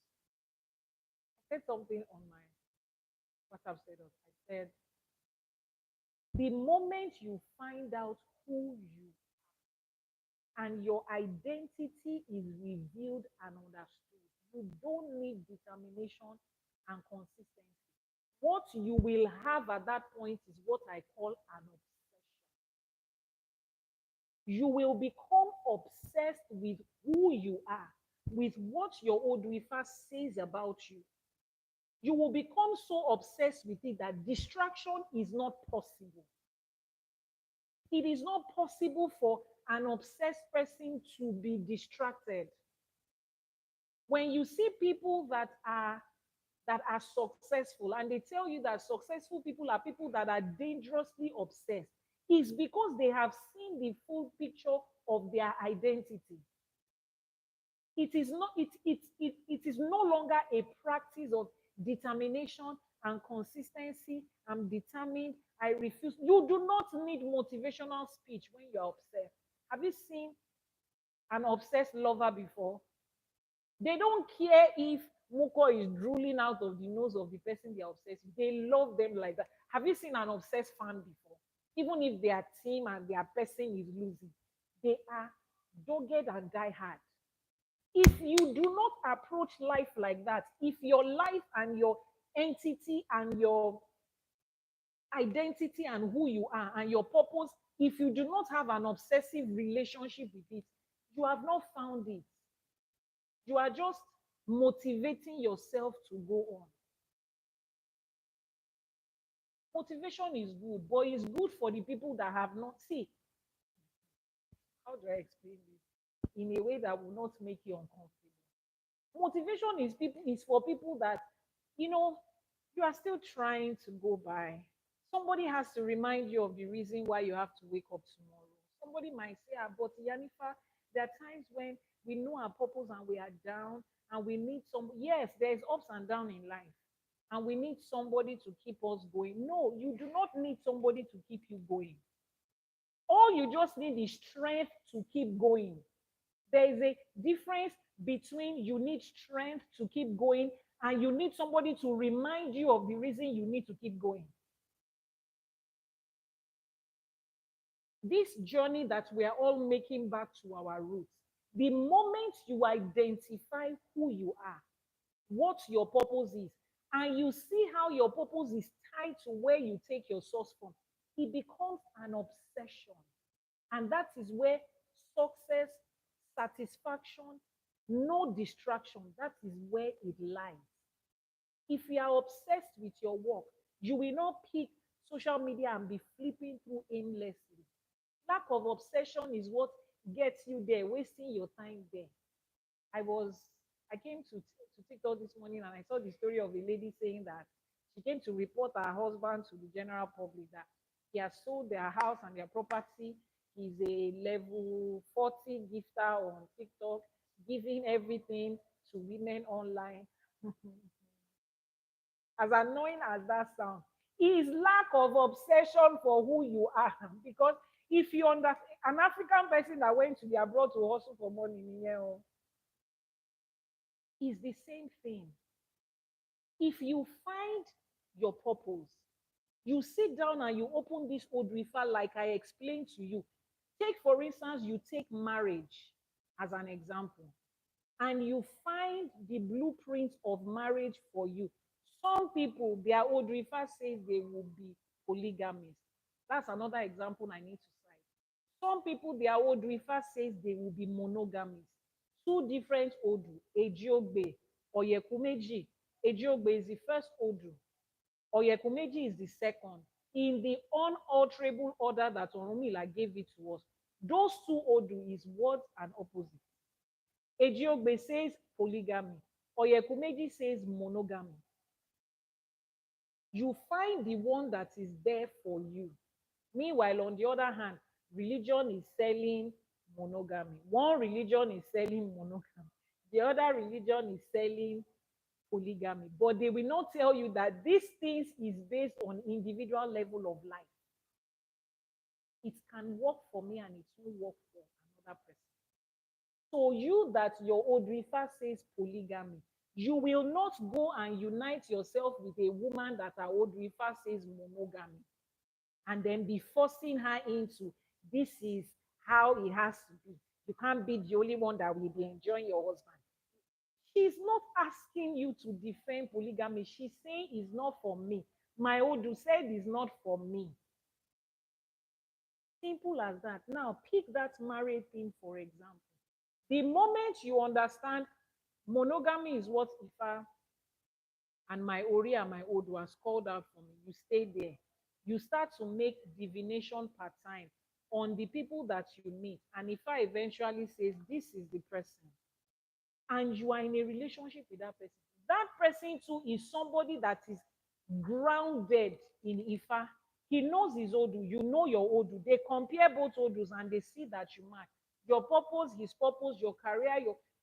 I said something on my WhatsApp status. I said, the moment you find out who you and your identity is revealed and understood, you don't need determination and consistency. What you will have at that point is what I call an obsession. You will become obsessed with who you are, with what your Odwifa says about you. You will become so obsessed with it that distraction is not possible. It is not possible for an obsessed person to be distracted. When you see people that are successful and they tell you that successful people are people that are dangerously obsessed, it's because they have seen the full picture of their identity. It is not it is no longer a practice of determination and consistency. I'm determined, I refuse. You do not need motivational speech when you're obsessed. Have you seen an obsessed lover before? They don't care if muco is drooling out of the nose of the person they're obsessed with. They love them like that. Have you seen an obsessed fan before? Even if their team and their person is losing, they are dogged and die hard. If you do not approach life like that, if your life and your entity and your identity and who you are and your purpose, if you do not have an obsessive relationship with it, you have not found it. You are just motivating yourself to go on. Motivation is good, but it's good for the people that have not. See, how do I explain this in a way that will not make you uncomfortable? Motivation is for people that, you know, you are still trying to go by. Somebody has to remind you of the reason why you have to wake up tomorrow. Somebody might say, but Yanifa, there are times when we know our purpose and we are down and we need some. Yes, there's ups and downs in life, and we need somebody to keep us going. No, you do not need somebody to keep you going. All you just need is strength to keep going. There is a difference between you need strength to keep going and you need somebody to remind you of the reason you need to keep going. This journey that we are all making back to our roots, The moment you identify who you are, what your purpose is, and you see how your purpose is tied to where you take your source from, it becomes an obsession. And that is where success, satisfaction, no distraction, that is where it lies. If you are obsessed with your work, you will not pick social media and be flipping through aimlessly. Lack of obsession is what gets you there, wasting your time there. I was I came to TikTok this morning and I saw the story of a lady saying that she came to report her husband to the general public that he has sold their house and their property. He's a level 40 gifter on TikTok, giving everything to women online. As annoying as that sounds, is lack of obsession for who you are. Because if you understand an African person that went to the abroad to hustle for money, is the same thing. If you find your purpose, you sit down and you open this old river like I explained to you. Take, for instance, you take marriage as an example, and you find the blueprint of marriage for you. Some people, their old river says they will be polygamists. That's another example I need to cite. Some people, their old river says they will be monogamists. Two different Odu, Ejiogbe, Oyekumeji. Ejiogbe is the first Odu. Oyekumeji is the second. In the unalterable order that Orunmila gave it to us, those two Odu is words and opposite. Ejiogbe says polygamy. Oyekumeji says monogamy. You find the one that is there for you. Meanwhile, on the other hand, religion is selling monogamy. One religion is selling monogamy. The other religion is selling polygamy. But they will not tell you that these things is based on individual level of life. It can work for me and it won't work for another person. So you that your old river says polygamy, you will not go and unite yourself with a woman that our old river says monogamy and then be forcing her into this is how it has to be. You can't be the only one that will be enjoying your husband. She's not asking you to defend polygamy. She's saying it's not for me. My Odu said it's not for me. Simple as that. Now, pick that married thing, for example. The moment you understand monogamy is what Ifa and my Ori and my Odu was called out for me, you stay there. You start to make divination part time on the people that you meet. And Ifa eventually says, this is the person. And you are in a relationship with that person too is somebody that is grounded in Ifa. He knows his Odu, you know your Odu. They compare both Odus and they see that you match. Your purpose, his purpose, your career,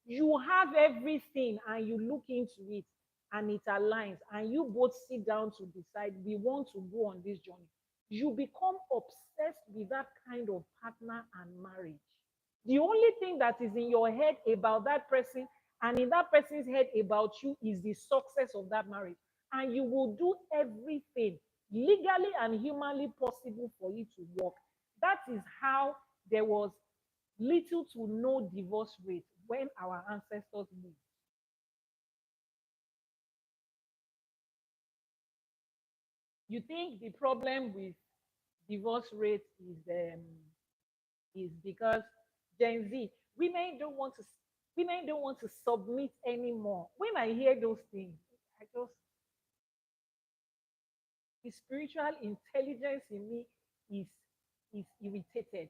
you have everything and you look into it and it aligns and you both sit down to decide we want to go on this journey. You become obsessed with that kind of partner and marriage. The only thing that is in your head about that person and in that person's head about you is the success of that marriage. And you will do everything legally and humanly possible for it to work. That is how there was little to no divorce rate when our ancestors lived. You think the problem with divorce rate is because Gen Z women don't want to submit anymore. When I hear those things, I just the spiritual intelligence in me is is irritated.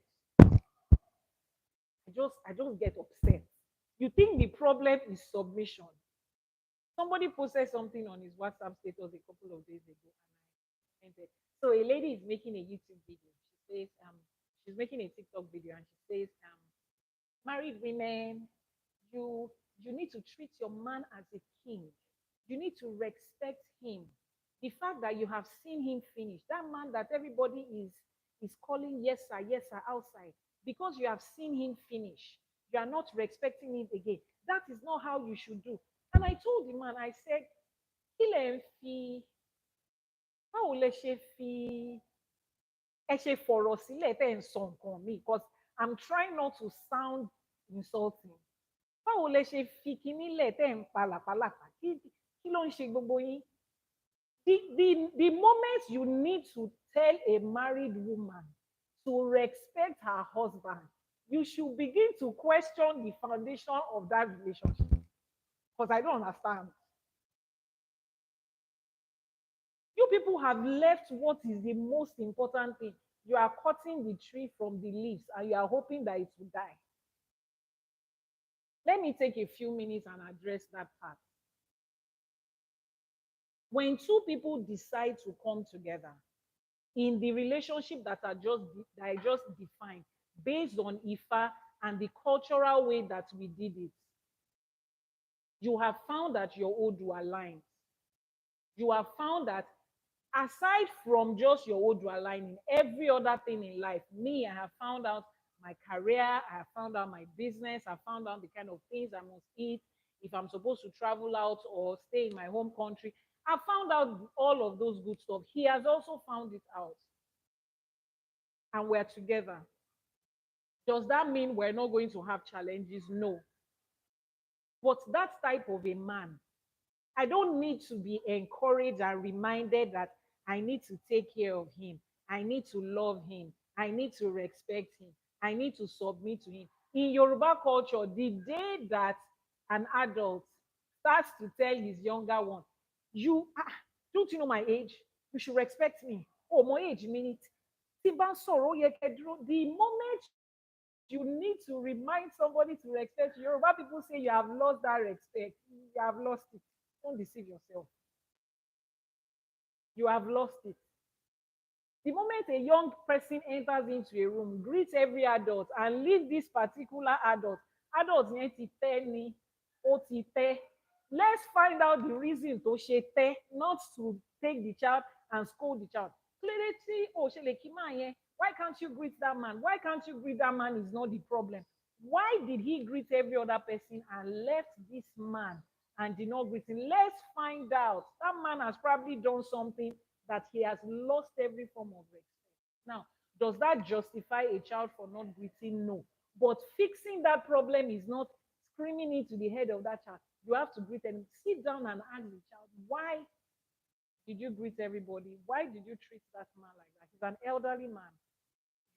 I just get upset. You think the problem is submission. Somebody posted something on his WhatsApp status a couple of days ago, and I entered. So a lady is making a YouTube video. She says, she's making a TikTok video, and she says, married women, you you need to treat your man as a king. You need to respect him. The fact that you have seen him finish, that man that everybody is calling yes sir outside, because you have seen him finish, you are not respecting him again. That is not how you should do. And I told the man, I said, kí lẹ̀ ń fi báwo lẹ ṣe fi ẹ ṣe fọ̀rọ̀ sílẹ̀ tẹ́ ẹ̀ ń sọ nǹkan mi, because I'm trying not to sound insulting. Báwo lẹ ṣe fi kinní lẹ̀ tẹ́ ń pa làpálàpá? Kí ló ń ṣe gbogbo yín? The moment you need to tell a married woman to respect her husband, you should begin to question the foundation of that relationship. Because I don't understand. You people have left what is the most important thing. You are cutting the tree from the leaves and you are hoping that it will die. Let me take a few minutes and address that part. When two people decide to come together in the relationship that I just defined, based on Ifa and the cultural way that we did it, you have found that your Odu aligns. You have found that aside from just your Odu aligning, every other thing in life, me, I have found out my career, I have found out my business, I found out the kind of things I must eat, if I'm supposed to travel out or stay in my home country. I found out all of those good stuff. He has also found it out. And we're together. Does that mean we're not going to have challenges? No. But that type of a man, I don't need to be encouraged and reminded that I need to take care of him. I need to love him. I need to respect him. I need to submit to him. In Yoruba culture, the day that an adult starts to tell his younger one, don't you know my age? You should respect me. Oh, my age minute. The moment you need to remind somebody to respect you, Yoruba people say you have lost that respect. You have lost it. Don't deceive yourself. You have lost it. The moment a young person enters into a room, greet every adult and leave this particular adult yẹn ti tẹ́ ni, ó ti tẹ́. Let's find out the reason tó ṣe tẹ́, not to take the child and scold the child. Clarity, oh, ṣe lè kí máa yẹn. Why can't you greet that man? Why can't you greet that man is not the problem. Why did he greet every other person and left this man and did not greet him? Let's find out. That man has probably done something that he has lost every form of respect. Now, does that justify a child for not greeting? No. But fixing that problem is not screaming into the head of that child. You have to greet them. Sit down and ask the child, why did you greet everybody? Why did you treat that man like that? He's an elderly man.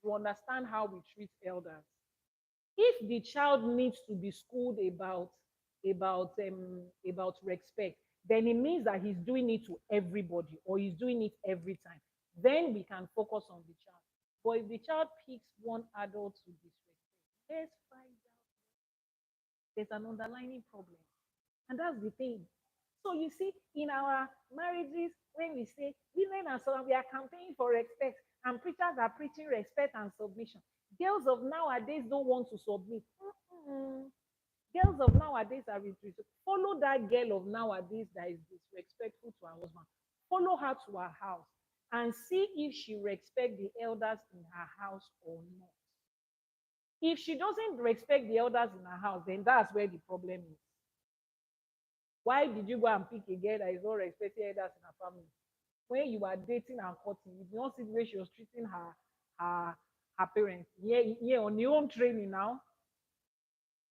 You understand how we treat elders. If the child needs to be schooled about respect, then it means that he's doing it to everybody or he's doing it every time. Then we can focus on the child. But if the child picks one adult to disrespect, let's find out there's an underlying problem. And that's the thing. So you see, in our marriages, when we say women and so on, we are campaigning for respect, and preachers are preaching respect and submission. Girls of nowadays don't want to submit. Mm-mm. Girls of nowadays are follow that girl of nowadays that is disrespectful to her husband. Follow her to her house and see if she respects the elders in her house or not. If she doesn't respect the elders in her house, then that's where the problem is. Why did you go and pick a girl that is not respecting elders in her family? When you are dating and courting, you do not see the way she was treating her parents. Yeah, on your own training now.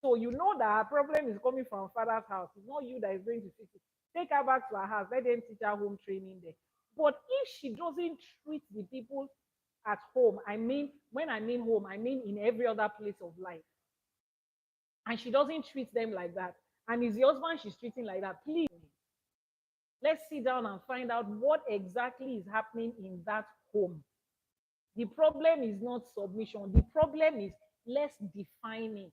So you know that her problem is coming from father's house. It's not you that is going to fix it. Take her back to her house. Let them teach her home training there. But if she doesn't treat the people at home, when I mean home, I mean in every other place of life, and she doesn't treat them like that, and it's the husband she's treating like that, please, let's sit down and find out what exactly is happening in that home. The problem is not submission. The problem is, let's define it.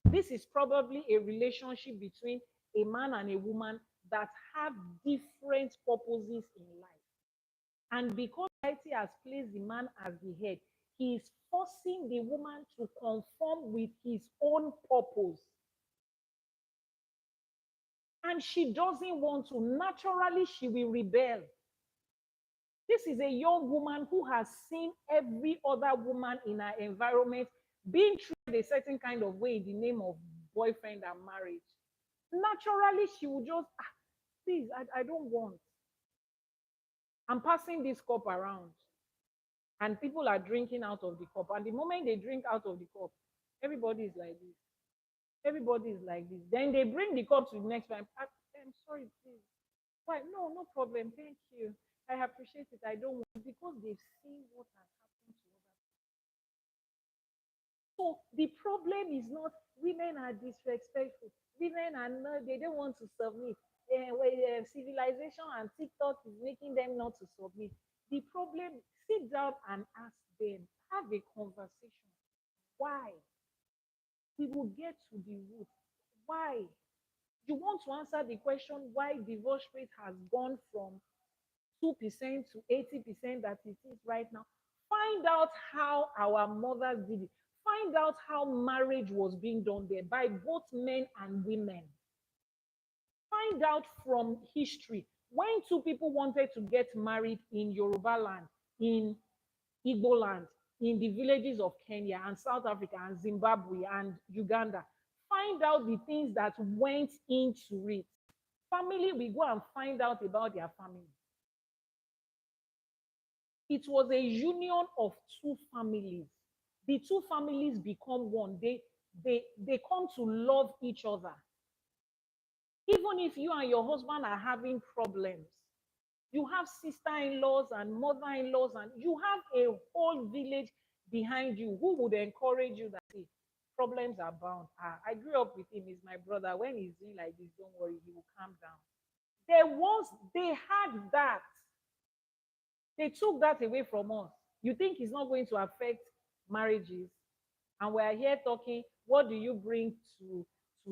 This is probably a relationship between a man and a woman that have different purposes in life. And because society has placed the man as the head, he is forcing the woman to conform with his own purpose. And she doesn't want to. Naturally, she will rebel. This is a young woman who has seen every other woman in her environment being treated a certain kind of way in the name of boyfriend and marriage. Naturally, she will just, please, I don't want. I'm passing this cup around, and people are drinking out of the cup. And the moment they drink out of the cup, everybody is like this. Everybody is like this. Then they bring the cup to the next one. I'm sorry, please. Why? No, no problem. Thank you. I appreciate it. I don't want, because they've seen what has happened to others. So the problem is not women are disrespectful. Women are not, they don't want to submit. Civilization and TikTok is making them not to submit. The problem, sit down and ask them, have a conversation. Why? We will get to the root. Why? You want to answer the question why divorce rate has gone from 2% to 80% that it is right now. Find out how our mothers did it. Find out how marriage was being done there by both men and women. Find out from history. When two people wanted to get married in Yoruba land, in Igbo land, in the villages of Kenya and South Africa and Zimbabwe and Uganda, find out the things that went into it. Family, we go and find out about their family. It was a union of two families. The two families become one. They come to love each other. Even if you and your husband are having problems, you have sister-in-laws and mother-in-laws, and you have a whole village behind you who would encourage you that, hey, problems are bound. I grew up with him, he's my brother. When he's doing like this, don't worry, he will calm down. They had that. They took that away from us. You think it's not going to affect marriages? And we are here talking, what do you bring to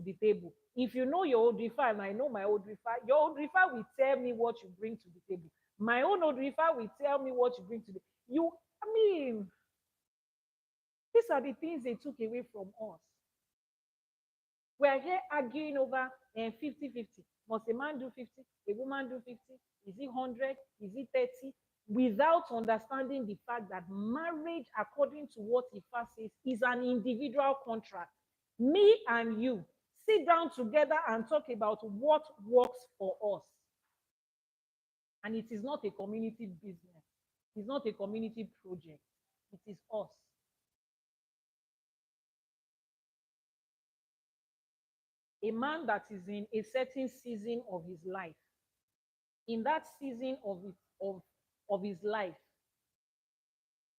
the table? If you know your old rifa and I know my old rifa, your old rifa will tell me what you bring to the table. My own old rifa will tell me what you bring to the you. I mean, these are the things they took away from us. We are here arguing over 50-50. Must a man do 50? A woman do 50? Is it 100? Is it 30? Without understanding the fact that marriage, according to what Ifa says, is an individual contract. Me and you sit down together and talk about what works for us. And it is not a community business. It's not a community project. It is us. A man that is in a certain season of his life, in that season of his life,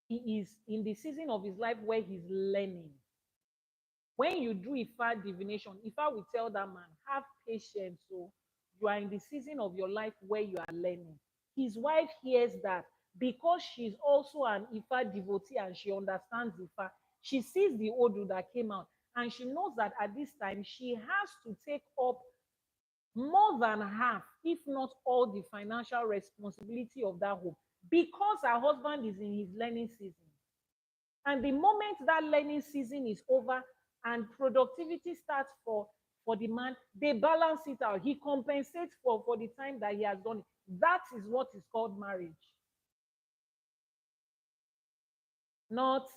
he is in the season of his life where he's learning. When you do Ifa divination, Ifa will tell that man, have patience. So you are in the season of your life where you are learning. His wife hears that because she's also an Ifa devotee and she understands Ifa. She sees the Odu that came out and she knows that at this time she has to take up more than half, if not all, the financial responsibility of that home because her husband is in his learning season. And the moment that learning season is over and productivity starts for the man, they balance it out. He compensates for the time that he has done it. That is what is called marriage. Not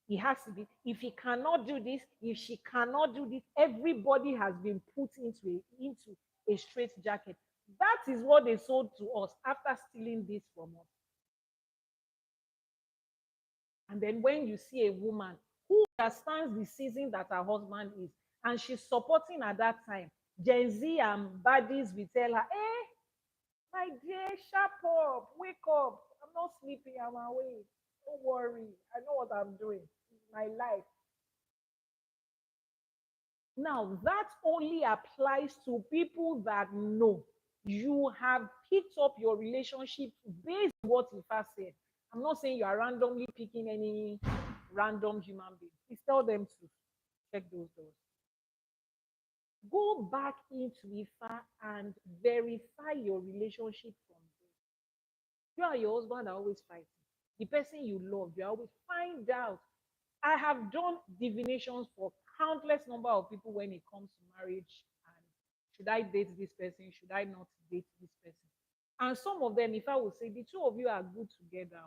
he has to be, if he cannot do this, if she cannot do this, everybody has been put into a straight jacket. That is what they sold to us after stealing this from us. And then when you see a woman who understands the season that her husband is, and she's supporting at that time, Gen Z and baddies will tell her, hey, my dear, sharp up, wake up. I'm not sleeping, I'm awake. Don't worry. I know what I'm doing. It's my life. Now, that only applies to people that know you have picked up your relationship based on what Ifa said. I'm not saying you are randomly picking any random human being. Please tell them to check those doors. Go back into Ifa and verify your relationship from there. You and your husband are always fighting. The person you love, you always find out. I have done divinations for countless number of people when it comes to marriage and should I date this person, should I not date this person. And some of them, if I would say the two of you are good together,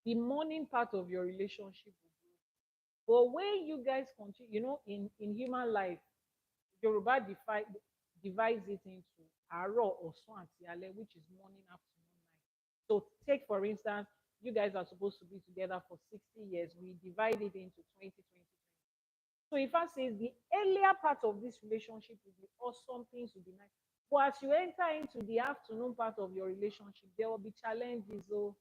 the morning part of your relationship will grow. But when you guys continue, in human life, Yoruba divides it into Aro or Swantiale, which is morning, afternoon, night. So take for instance, you guys are supposed to be together for 60 years. We divide it into 20, 20, 20. So Ifa says the earlier part of this relationship will be awesome, things will be nice. But as you enter into the afternoon part of your relationship, there will be challenges. So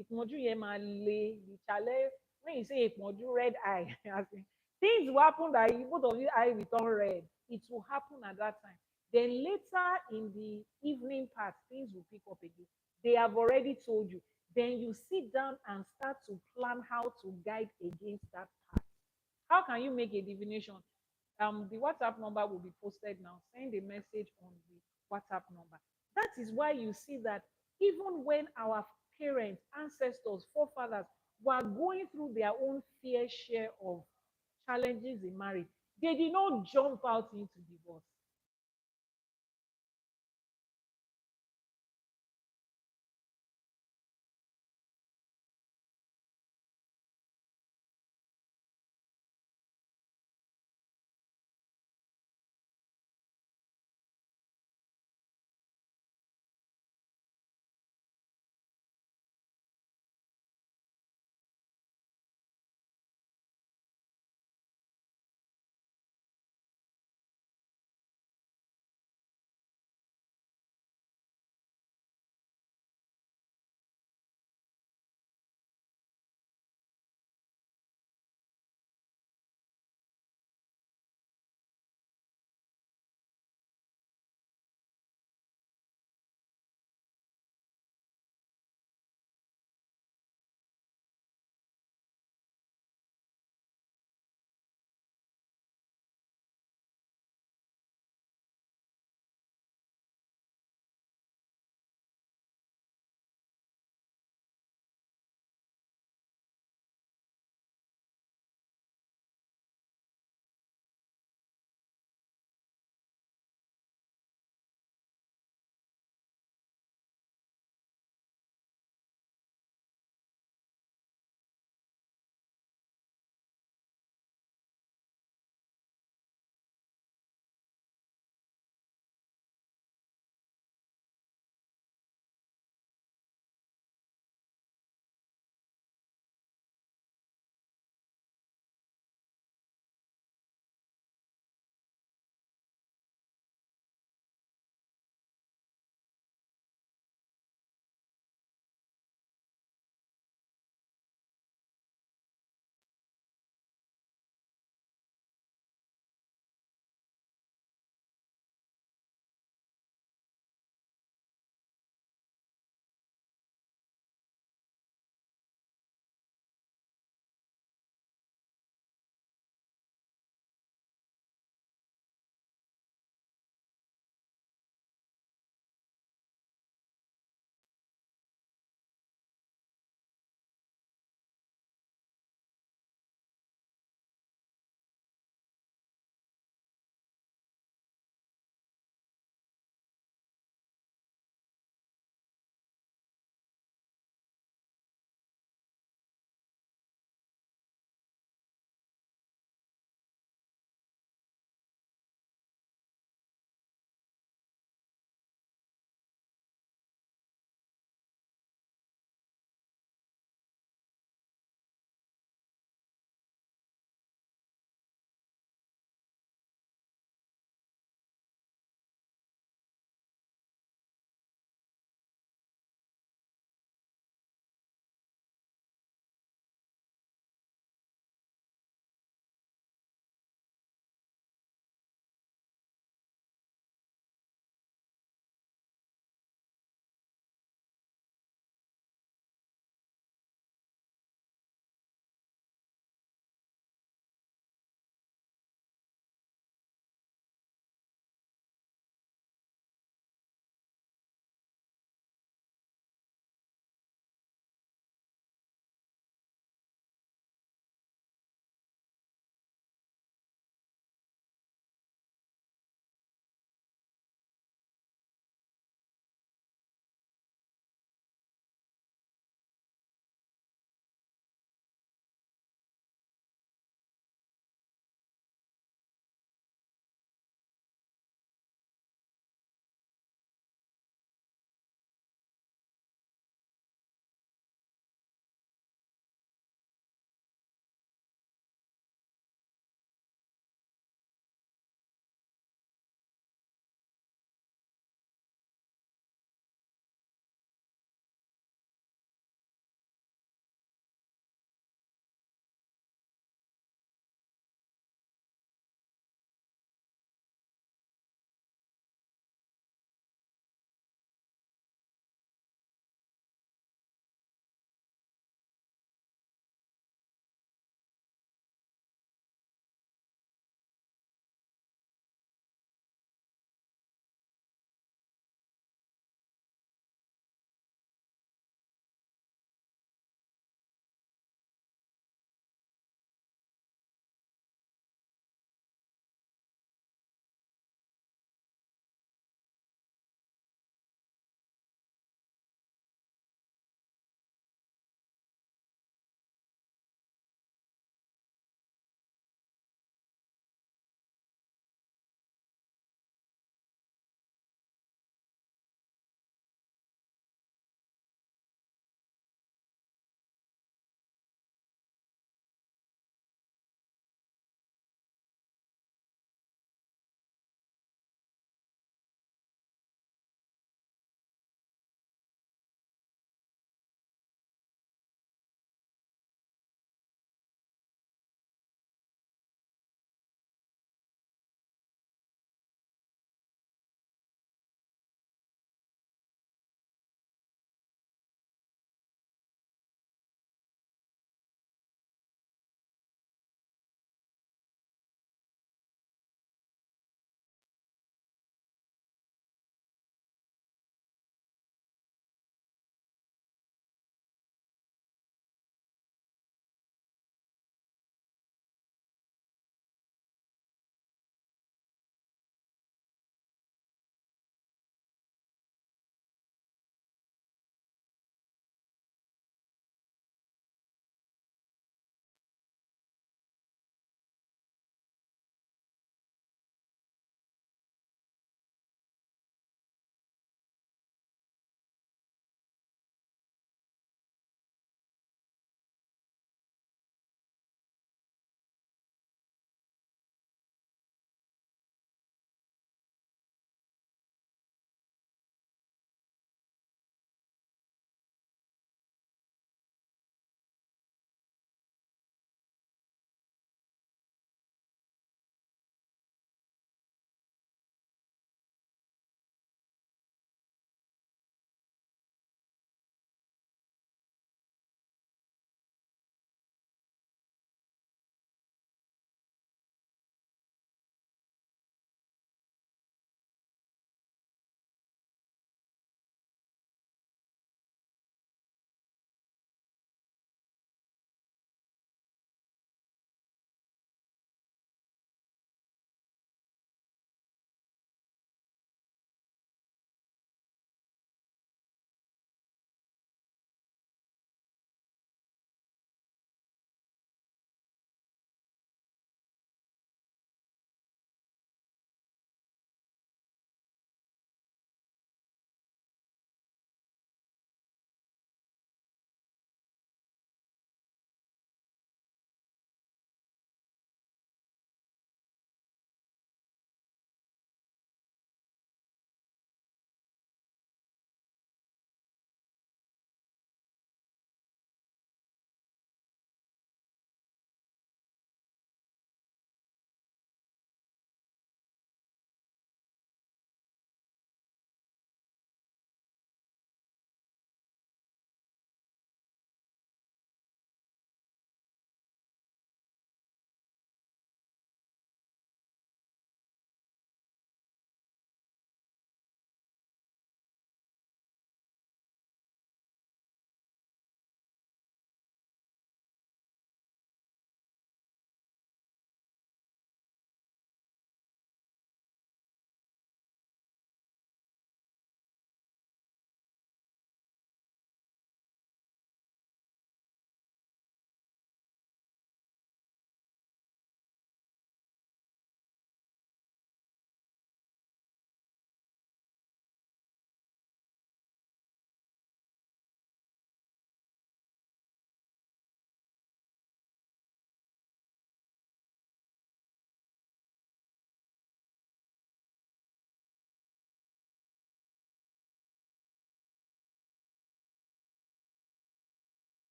ìpọ́njú yẹn máa le. The challenge, when you say ìpọ́njú, red eye, as in, things will happen that both of you eye will turn red. It will happen at that time. Then later in the evening part, things will pick up again. They have already told you. Then you sit down and start to plan how to guide against that part. How can you make a divination? The WhatsApp number will be posted now. Send a message on the WhatsApp number. That is why you see that even when our parents, ancestors, forefathers were going through their own fair share of challenges in marriage, they did not jump out into divorce.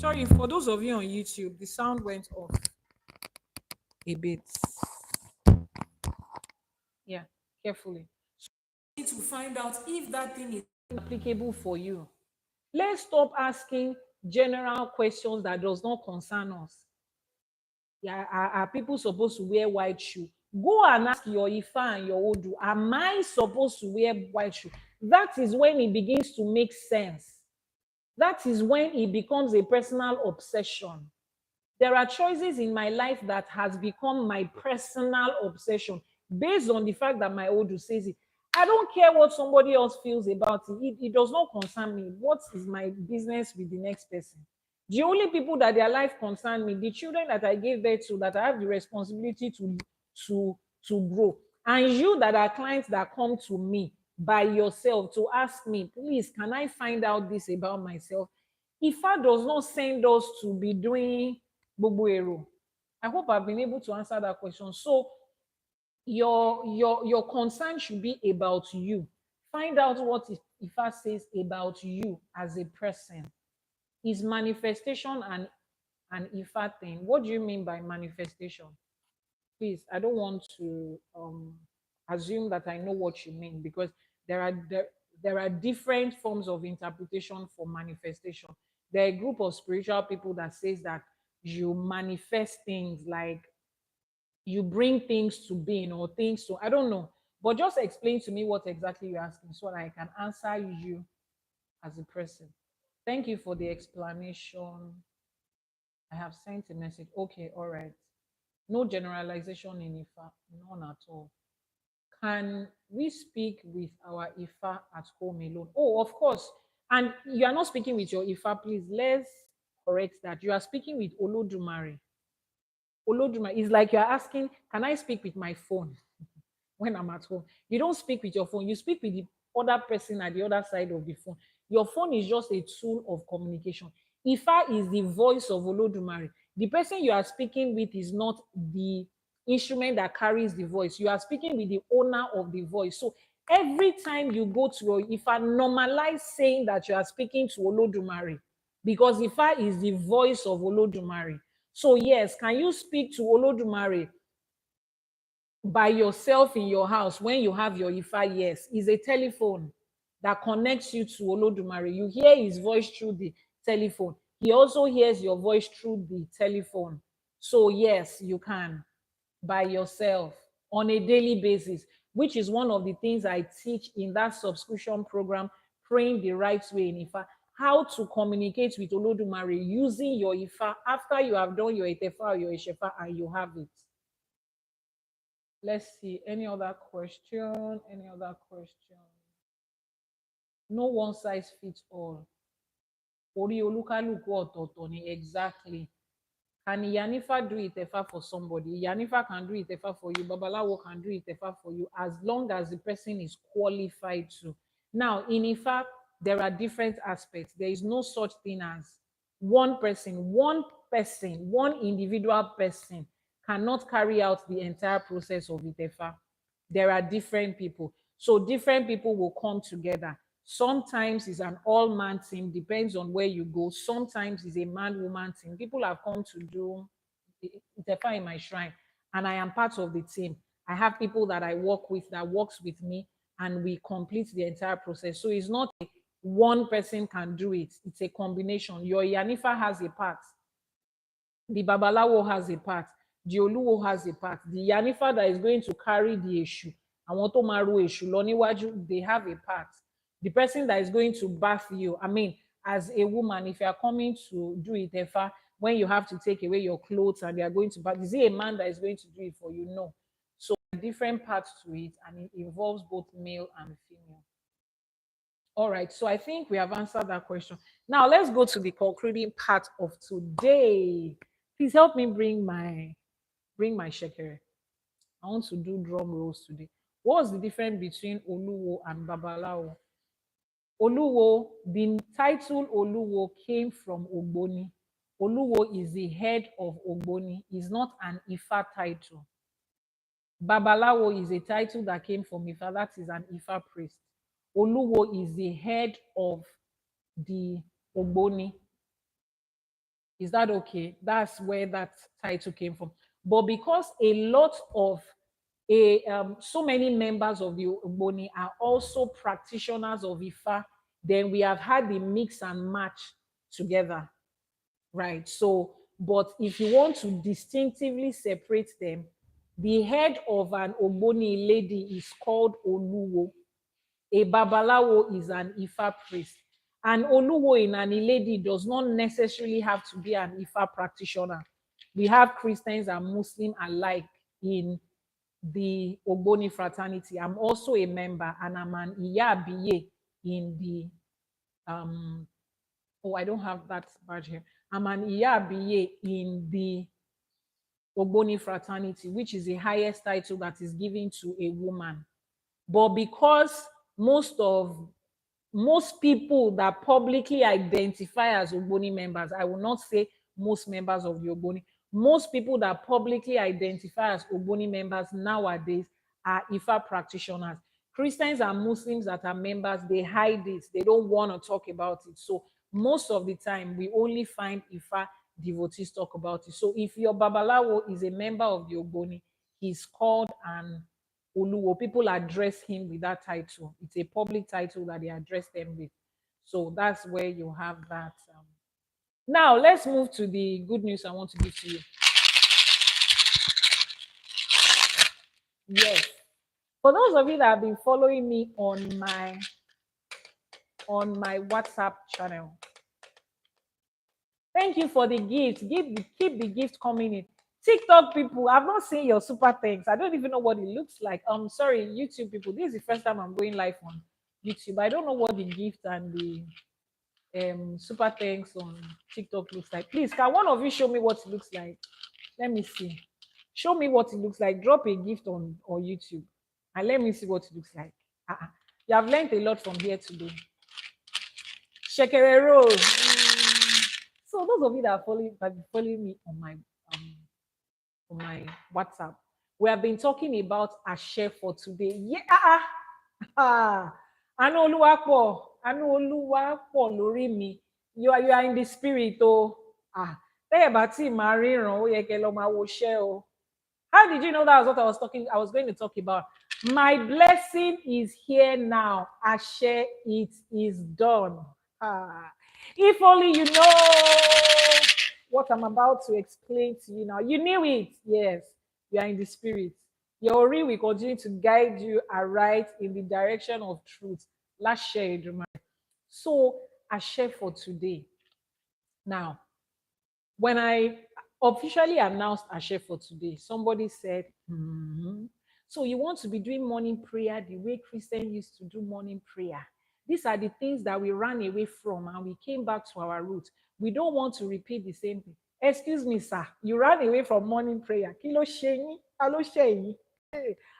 Sorry, for those of you on YouTube, the sound went off a bit. Yeah, carefully. Need to find out if that thing is applicable for you. Let's stop asking general questions that does not concern us. Yeah, are people supposed to wear white shoe? Go and ask your Ifa and your Odu, am I supposed to wear white shoe? That is when it begins to make sense. That is when it becomes a personal obsession. There are choices in my life that has become my personal obsession based on the fact that my Odu says it. I don't care what somebody else feels about it. It does not concern me. What is my business with the next person? The only people that their life concern me, the children that I gave birth to, that I have the responsibility to to grow, and you that are clients that come to me by yourself to ask me, please, can I find out this about myself? Ifa does not send us to be doing gbogbo ero. I hope I've been able to answer that question. So your concern should be about you. Find out what Ifa says about you as a person. Is manifestation an Ifa thing? What do you mean by manifestation? Please, I don't want to assume that I know what you mean, because there are different forms of interpretation for manifestation. There are a group of spiritual people that says that you manifest things, like you bring things to being or things to, I don't know. But just explain to me what exactly you're asking so that I can answer you as a person. Thank you for the explanation. I have sent a message. Okay, all right. No generalization in Ifa, none at all. Can we speak with our Ifa at home alone? Oh, of course. And you are not speaking with your Ifa, please. Let's correct that. You are speaking with Olodumare. Olodumare is like you are asking, can I speak with my phone when I'm at home? You don't speak with your phone. You speak with the other person at the other side of the phone. Your phone is just a tool of communication. Ifa is the voice of Olodumare. The person you are speaking with is not the instrument that carries the voice. You are speaking with the owner of the voice. So every time you go to your Ifa, normalize saying that you are speaking to Olodumare, because Ifa is the voice of Olodumare. So yes, can you speak to Olodumare by yourself in your house when you have your Ifa? Yes, is a telephone that connects you to Olodumare. You hear his voice through the telephone. He also hears your voice through the telephone. So yes, you can by yourself on a daily basis, which is one of the things I teach in that subscription program, Praying the Right Way in Ifa. How to communicate with Olodumare using your Ifa after you have done your Itefa or your Ishefa and you have it. Let's see. Any other question? Any other question? No one size fits all. Orí olúkálùkù ọ̀tọ̀ọ̀tọ̀ ni, exactly. Can Yanifa do Itefa for somebody? Yanifa can do Itefa for you. Babalawo can do Itefa for you, as long as the person is qualified to. Now, in Ifa, there are different aspects. There is no such thing as one individual person cannot carry out the entire process of Itefa. There are different people. So different people will come together. Sometimes it's an all-man team, depends on where you go. Sometimes it's a man-woman team. People have come to do Itefa in my shrine, and I am part of the team. I have people that I work with that works with me, and we complete the entire process. So it's not one person can do it. It's a combination. Your Yanifa has a part. The Babalawo has a part. The Oluwo has a part. The Yanifa that is going to carry the issue, àwọn tó máa ro èṣù lọ níwájú, they have a part. The person that is going to bath you, I mean, as a woman, if you are coming to do it, Itefa, when you have to take away your clothes and they are going to bath, is it a man that is going to do it for you? No. So different parts to it, and it involves both male and female. All right, so I think we have answered that question. Now let's go to the concluding part of today. Please help me bring my shekere. I want to do drum rolls today. What's the difference between Oluwo and Babalawo? Oluwo, the title Oluwo came from Ogboni. Oluwo is the head of Ogboni. It's not an Ifa title. Babalawo is a title that came from Ifa. That is an Ifa priest. Oluwo is the head of the Ogboni. Is that okay? That's where that title came from. But because a lot of so many members of the Ogboni are also practitioners of Ifa, then we have had the mix and match together, right? So, but if you want to distinctively separate them, the head of an Ogboni lady is called Oluwo. A Babalawo is an Ifa priest. An Oluwo in an Iledi does not necessarily have to be an Ifa practitioner. We have Christians and Muslims alike in the Ogboni fraternity. I'm also a member, and I'm an Iyabiye in the oh, I don't have that badge here. I'm an Iyabiye in the Ogboni fraternity, which is the highest title that is given to a woman. But because most people that publicly identify as Ogboni members, I will not say most members of the Ogboni, most people that publicly identify as Ogboni members nowadays are Ifa practitioners. Christians and Muslims that are members, they hide it. They don't want to talk about it. So most of the time, we only find Ifa devotees talk about it. So if your Babalawo is a member of the Ogboni, he's called an Oluwo. People address him with that title. It's a public title that they address them with. So that's where you have that. Now, let's move to the good news I want to give to you. Yes. For those of you that have been following me on my WhatsApp channel, thank you for the gift. Keep the gift coming in. TikTok people, I've not seen your super thanks. I don't even know what it looks like. Sorry, YouTube people. This is the first time I'm going live on YouTube. I don't know what the gift and the super thanks on TikTok looks like. Please, can one of you show me what it looks like? Let me see. Show me what it looks like. Drop a gift on YouTube and let me see what it looks like. You have learned a lot from here today. Shekere roll. So those of you that are following me on my WhatsApp, we have been talking about a share for today. Yeah. Anu Oluwapo lórí mi. You are in the spirit, oh. Tẹ́yẹ̀ bá tí máa ríran, ó yẹ kẹ́ lọ máa wo share, oh. How did you know that was what I was going to talk about? My blessing is here now. Ashe, it is done. If only you know what I'm about to explain to you now. You knew it. Yes, you are in the spirit. Your Ori will continue to guide you aright in the direction of truth. Last share, so Ashe for today. Now, when I officially announced Ashe for today, somebody said, so you want to be doing morning prayer the way Christians used to do morning prayer. These are the things that we ran away from and we came back to our roots. We don't want to repeat the same thing. Excuse me, sir. You ran away from morning prayer. Kilo sheyi, alo sheyi.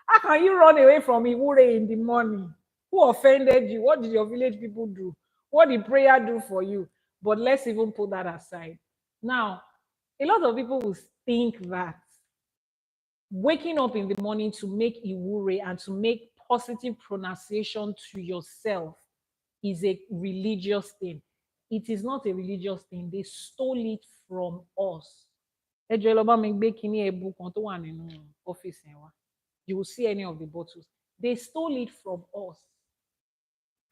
How can you run away from Iwure in the morning? Who offended you? What did your village people do? What did prayer do for you? But let's even put that aside. Now, a lot of people will think that waking up in the morning to make Iwure and to make positive pronunciation to yourself is a religious thing. It is not a religious thing. They stole it from us. You will see any of the bottles. They stole it from us.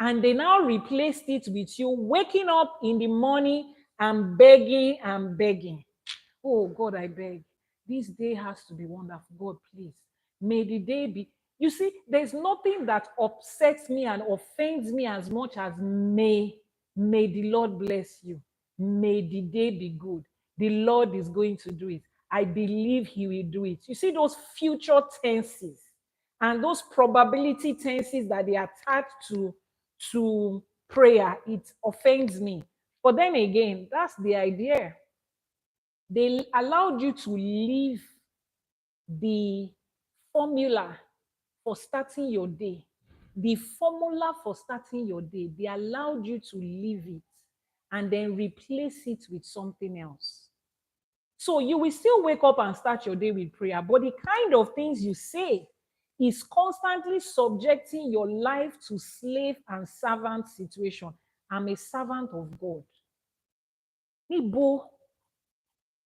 And they now replaced it with you waking up in the morning and begging and begging. Oh, God, I beg. This day has to be wonderful. God, please. May the day be. You see, there's nothing that upsets me and offends me as much as may the Lord bless you. May the day be good. The Lord is going to do it. I believe he will do it. You see those future tenses and those probability tenses that they attach to prayer, it offends me. But then again, that's the idea. They allowed you to leave the formula for starting your day. The formula for starting your day, they allowed you to leave it and then replace it with something else. So you will still wake up and start your day with prayer, but the kind of things you say is constantly subjecting your life to slave and servant situation. I'm a servant of God. Nibo,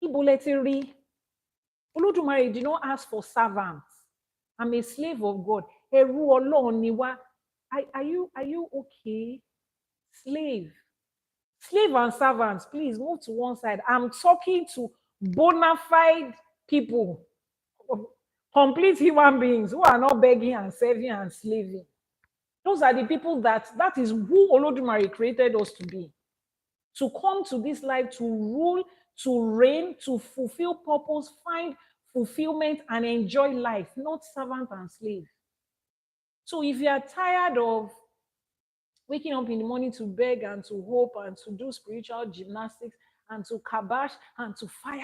Iboletiri. Olodumare did not ask for servants. I'm a slave of God. Eru Ọlọ́run ni wá. Are you okay? Slave. Slave and servants, please move to one side. I'm talking to bona fide people, complete human beings who are not begging and serving and slaving. Those are the people that is who Olodumare created us to be. To come to this life, to rule, to reign, to fulfill purpose, find fulfillment, and enjoy life, not servant and slave. So if you are tired of waking up in the morning to beg and to hope and to do spiritual gymnastics and to kabash and to fire,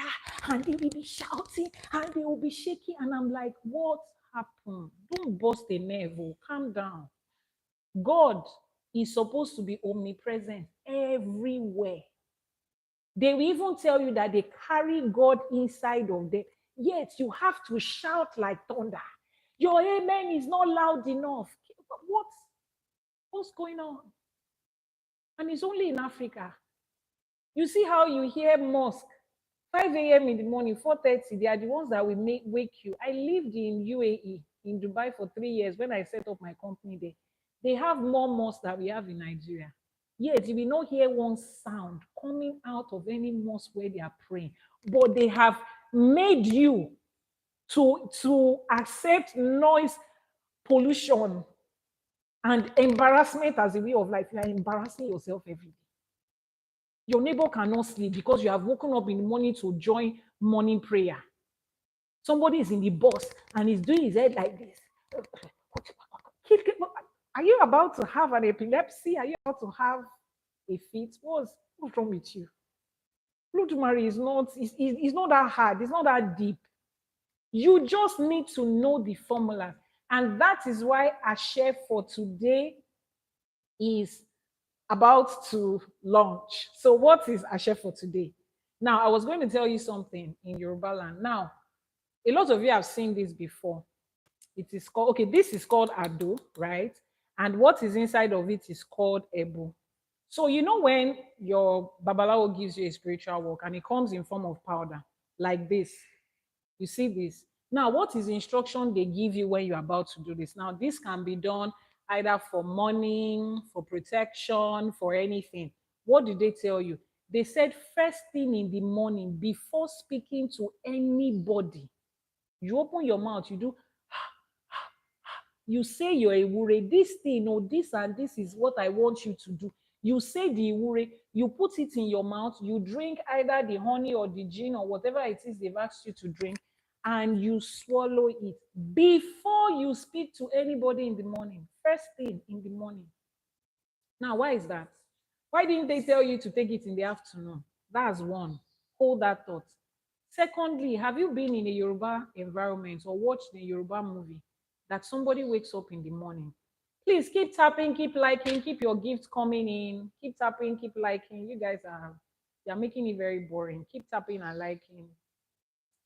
and they will be shouting and they will be shaking, and I'm like, what happened? Don't burst a nerve. Oh, calm down. God is supposed to be omnipresent everywhere. They will even tell you that they carry God inside of them. Yet you have to shout like thunder. Your amen is not loud enough. What's going on? And it's only in Africa. You see how you hear mosque 5 a.m. in the morning, 4:30. They are the ones that will wake you. I lived in UAE, in Dubai for 3 years when I set up my company there. They have more mosques than we have in Nigeria. Yet you will not hear one sound coming out of any mosque where they are praying. But they have made you to accept noise, pollution, and embarrassment as a way of life. You are embarrassing yourself every day. Your neighbor cannot sleep because you have woken up in the morning to join morning prayer. Somebody is in the bus and he's doing his head like this. Are you about to have an epilepsy? Are you about to have a fit? What's wrong with you? Olodumare is not that hard. It's not that deep. You just need to know the formula. And that is why our share for today is about to launch. So what is Ashe for today? Now, I was going to tell you something in Yoruba land. Now, a lot of you have seen this before. It is called, okay, this is called Ado, right? And what is inside of it is called Ebu. So you know when your Babalawo gives you a spiritual work and it comes in form of powder, like this. You see this? Now, what is the instruction they give you when you're about to do this? Now, this can be done either for money, for protection, for anything. What did they tell you? They said first thing in the morning, before speaking to anybody, you open your mouth, you do, you say you're a wure, this thing, or this and this is what I want you to do. You say the wure, you put it in your mouth, you drink either the honey or the gin or whatever it is they've asked you to drink, and you swallow it before you speak to anybody in the morning. First thing in the morning. Now, why is that? Why didn't they tell you to take it in the afternoon? That's one. Hold that thought. Secondly, have you been in a Yoruba environment or watched a Yoruba movie that somebody wakes up in the morning? Please keep tapping, keep liking, keep your gifts coming in. Keep tapping, keep liking. You guys you're making it very boring. Keep tapping and liking.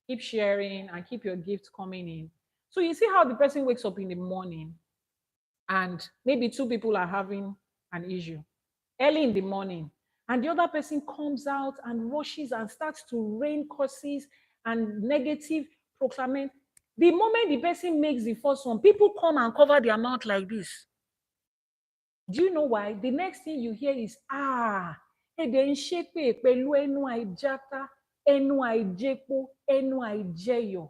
Keep sharing and keep your gifts coming in. So you see how the person wakes up in the morning and maybe two people are having an issue early in the morning, and the other person comes out and rushes and starts to rain curses and negative proclamation. The moment the person makes the first one, people come and cover their mouth like this. Do you know why? The next thing you hear is, èdè ń ṣépè pẹ̀lú ẹnu àìjáta, ẹnu àìjẹpo, ẹnu àìjẹyọ̀.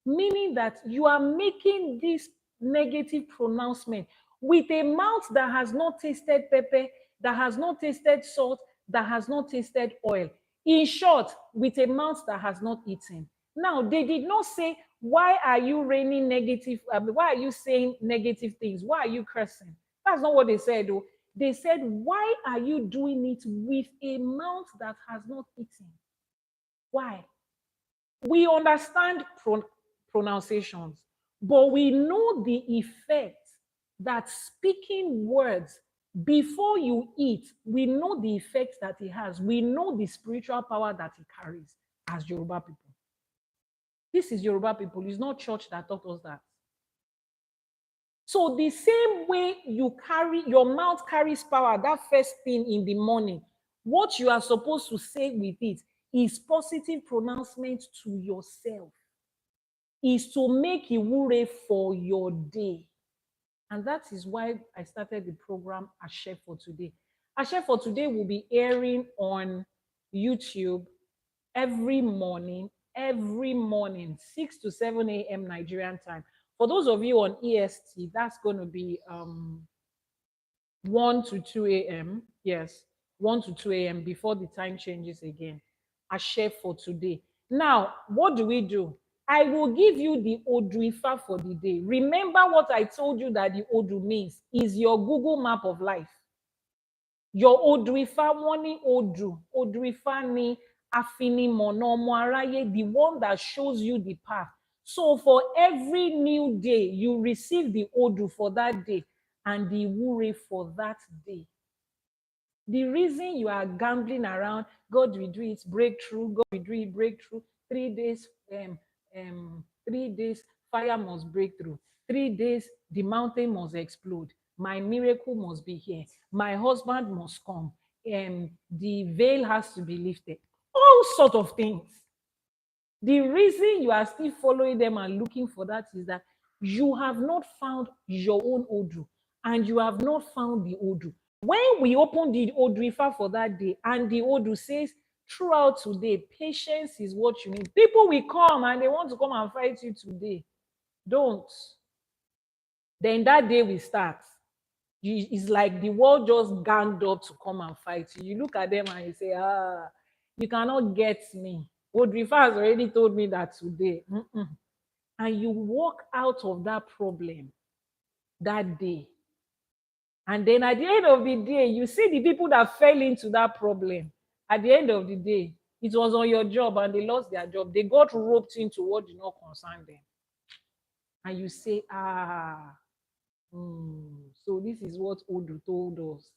Meaning that you are making this negative pronouncement with a mouth that has not tasted pepper, that has not tasted salt, that has not tasted oil. In short, with a mouth that has not eaten. Now, they did not say, why are you raining negative? Why are you saying negative things? Why are you cursing? That's not what they said, though. They said, why are you doing it with a mouth that has not eaten? Why? We understand pronunciations, but we know the effect that speaking words before you eat, we know the effect that it has. We know the spiritual power that it carries as Yoruba people. This is Yoruba people. It's not church that taught us that. So the same way you carry, your mouth carries power, that first thing in the morning, what you are supposed to say with it is positive pronouncement to yourself, is to make Iwure for your day. And that is why I started the program Ashe for Today. Ashe for Today will be airing on YouTube every morning, 6 to 7 a.m. Nigerian time. For those of you on EST, that's going to be 1 to 2 a.m. Yes, 1 to 2 a.m. before the time changes again. Ashe for today. Now, what do we do? I will give you the Oduifa for the day. Remember what I told you that the Odu means is your Google map of life. Your Oduifa, one Odu. Oduifa ni afinimọ̀nà ọmọ aráyé, the one that shows you the path. So for every new day, you receive the Odu for that day and the Wure for that day. The reason you are gambling around, God will do it, breakthrough, God will do it, breakthrough, 3 days, 3 days, fire must break through. 3 days, the mountain must explode. My miracle must be here. My husband must come. The veil has to be lifted. All sort of things. The reason you are still following them and looking for that is that you have not found your own Odu and you have not found the Odu. When we open the Oduifa for that day and the Odu says, throughout today, patience is what you need. People will come and they want to come and fight you today. Don't. Then that day will start. It's like the world just ganged up to come and fight you. You look at them and you say, you cannot get me. Oduifa has already told me that today. And you walk out of that problem that day. And then at the end of the day, you see the people that fell into that problem. At the end of the day, it was on your job and they lost their job. They got roped into what did not concern them. And you say, so this is what Odu told us.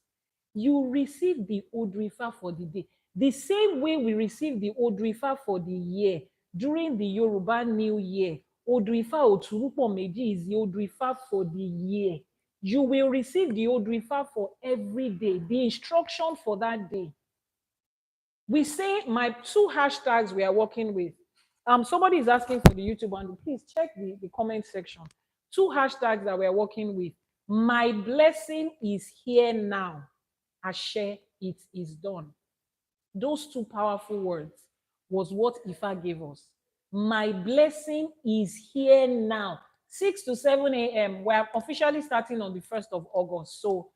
You receive the Oduifa for the day. The same way we receive the Oduifa for the year during the Yoruba New Year. Oduifa Oturupo Meji is the Oduifa for the year. You will receive the Oduifa for every day, the instruction for that day. We say my 2 hashtags we are working with. Somebody is asking for the YouTube and please check the comment section. 2 hashtags that we are working with. My blessing is here now. Ashe, it is done. Those 2 powerful words was what Ifa gave us. My blessing is here now. 6 to 7 a.m. We're officially starting on the 1st of August. So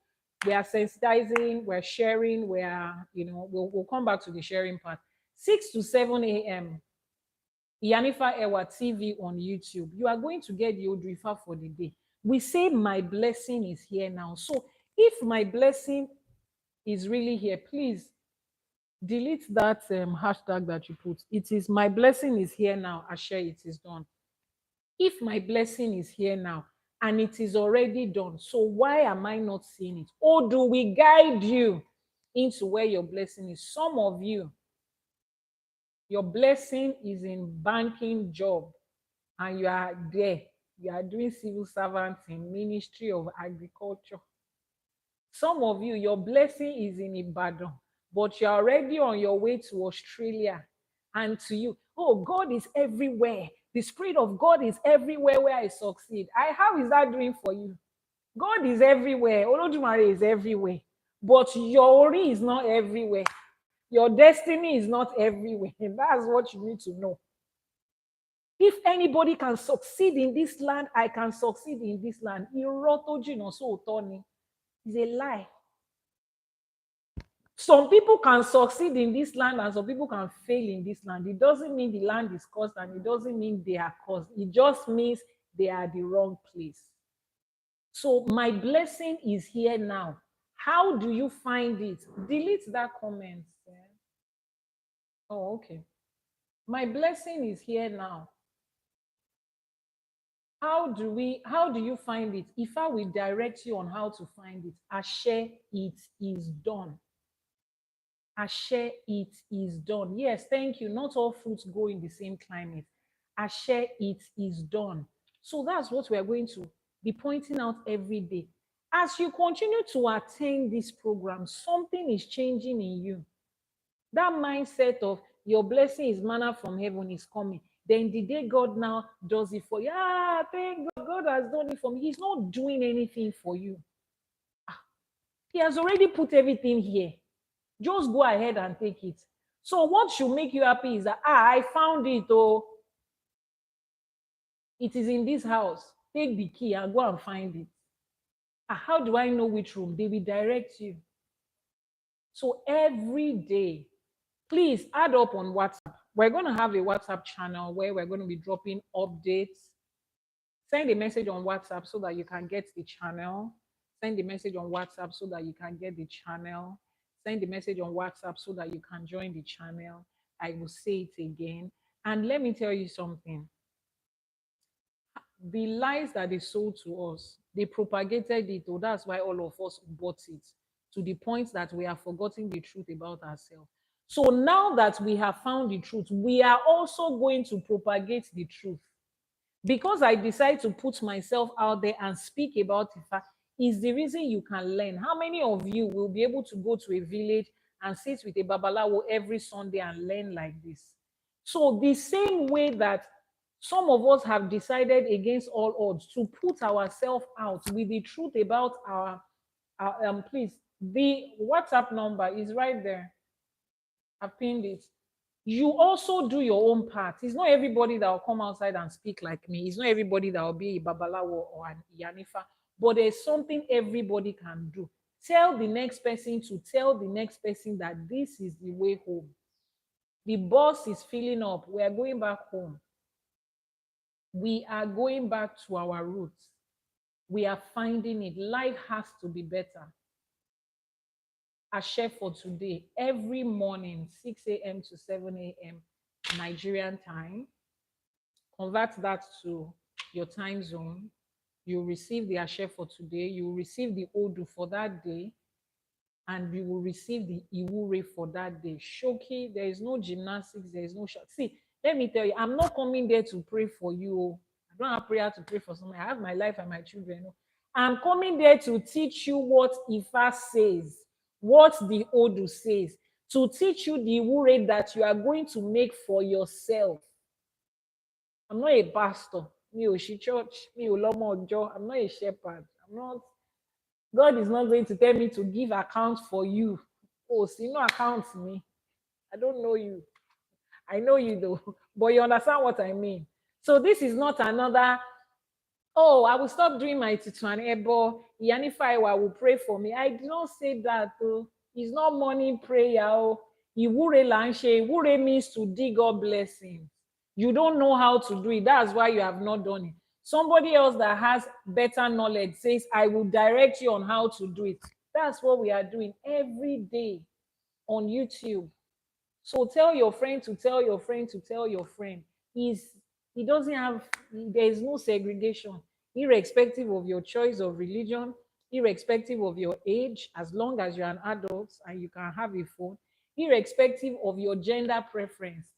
we are sensitizing, we're sharing, we'll come back to the sharing part. 6 to 7 a.m. Yanifa Ewa TV on YouTube. You are going to get the Oduifa for the day. We say my blessing is here now. So if my blessing is really here, please delete that hashtag that you put. It is my blessing is here now. Ashe, it is done. If my blessing is here now and it is already done, so why am I not seeing it? Or do we guide you into where your blessing is? Some of you, your blessing is in banking job and you are there. You are doing civil servants in Ministry of Agriculture. Some of you, your blessing is in Ibadan, but you're already on your way to Australia. And to you, oh, God is everywhere. The Spirit of God is everywhere where I succeed. How is that doing for you? God is everywhere. Olodumare is everywhere. But your Ori is not everywhere. Your destiny is not everywhere. That's what you need to know. If anybody can succeed in this land, I can succeed in this land. It's a lie. Some people can succeed in this land and some people can fail in this land. It doesn't mean the land is cursed and it doesn't mean they are cursed. It just means they are the wrong place. So my blessing is here now. How do you find it? Delete that comment. Oh, okay. My blessing is here now. How do you find it? If I will direct you on how to find it, Ashe, it is done. Ashe, it is done. Yes, thank you. Not all fruits grow in the same climate. Ashe, it is done. So that's what we are going to be pointing out every day. As you continue to attend this program, something is changing in you. That mindset of your blessing is manna from heaven is coming. Then the day God now does it for you, thank God, God has done it for me. He's not doing anything for you. He has already put everything here. Just go ahead and take it. So what should make you happy is that I found it. Oh, it is in this house. Take the key and go and find it. How do I know which room? They will direct you. So every day, please add up on WhatsApp. We're going to have a WhatsApp channel where we're going to be dropping updates. Send a message on WhatsApp so that you can get the channel. Send a message on WhatsApp so that you can get the channel. Send a message on WhatsApp so that you can join the channel. I will say it again. And let me tell you something. The lies that they sold to us, they propagated it. Oh, that's why all of us bought it to the point that we are forgetting the truth about ourselves. So now that we have found the truth, we are also going to propagate the truth. Because I decide to put myself out there and speak about Ifa is the reason you can learn. How many of you will be able to go to a village and sit with a babalawo every Sunday and learn like this? So the same way that some of us have decided against all odds to put ourselves out with the truth about our please, the WhatsApp number is right there. I've pinned it. You also do your own part. It's not everybody that will come outside and speak like me. It's not everybody that will be a babalawo or an Yanifa. But there's something everybody can do. Tell the next person to tell the next person that this is the way home. The bus is filling up. We are going back home. We are going back to our roots. We are finding it. Life has to be better. A share for today, every morning, 6 a.m. to 7 a.m. Nigerian time. Convert that to your time zone. You receive the Ashe for today. You will receive the Odu for that day. And you will receive the Iwure for that day. Shoki, there is no gymnastics, there is no shot. See, let me tell you, I'm not coming there to pray for you. I don't have prayer to pray for someone. I have my life and my children. I'm coming there to teach you what Ifa says, what the Odu says, to teach you the Iwure that you are going to make for yourself. I'm not a pastor. Me ò ṣí church. Me ò lọ́mọ ọjọ́. I'm not a shepherd. I'm not. God is not going to tell me to give account for you. Oh, see, no account me. I don't know you. I know you though, but you understand what I mean. So this is not another. Oh, I will stop doing my Tituan Ebo. Yanifaiwa will pray for me. I did not say that. Oh. It's not morning prayer. Oh. Iwure lanshe. Iwure means to dig up blessings. You don't know how to do it. That's why you have not done it. Somebody else that has better knowledge says, I will direct you on how to do it. That's what we are doing every day on YouTube. So tell your friend to tell your friend to tell your friend. He doesn't have, there is no segregation, irrespective of your choice of religion, irrespective of your age, as long as you're an adult and you can have a phone, irrespective of your gender preference.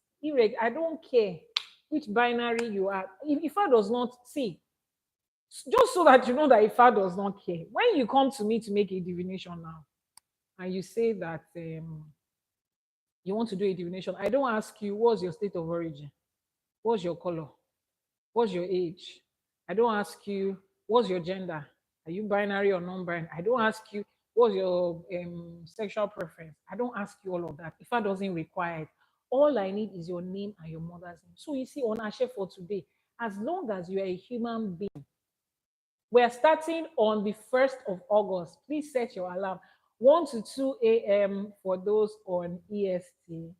I don't care which binary you are. If Ifa does not see, just so that you know that Ifa does not care. When you come to me to make a divination now, and you say that you want to do a divination, I don't ask you what's your state of origin, what's your color, what's your age. I don't ask you what's your gender. Are you binary or non-binary? I don't ask you what's your sexual preference. I don't ask you all of that. Ifa doesn't require it. All I need is your name and your mother's name. So you see, on Ashe for today, as long as you are a human being, we're starting on the 1st of August. Please set your alarm. 1 to 2 a.m. for those on EST.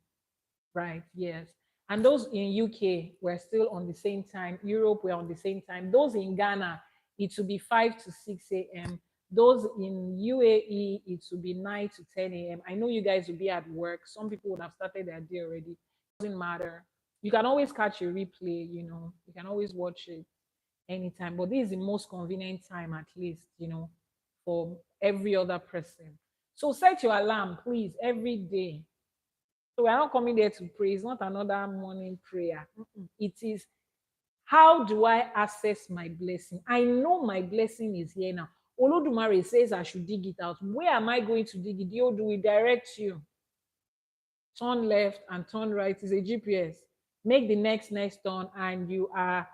Right, yes. And those in UK, we're still on the same time. Europe, we're on the same time. Those in Ghana, it will be 5 to 6 a.m. Those in UAE, it will be 9 to 10 a.m. I know you guys will be at work. Some people would have started their day already. It doesn't matter. You can always catch a replay, you can always watch it anytime. But this is the most convenient time, at least, for every other person. So set your alarm, please, every day. So we're not coming there to pray. It's not another morning prayer. It is, how do I access my blessing? I know my blessing is here now. Olodumare says I should dig it out. Where am I going to dig it? Do we direct you? turn left and turn right. Is a GPS. Make the next turn, and you are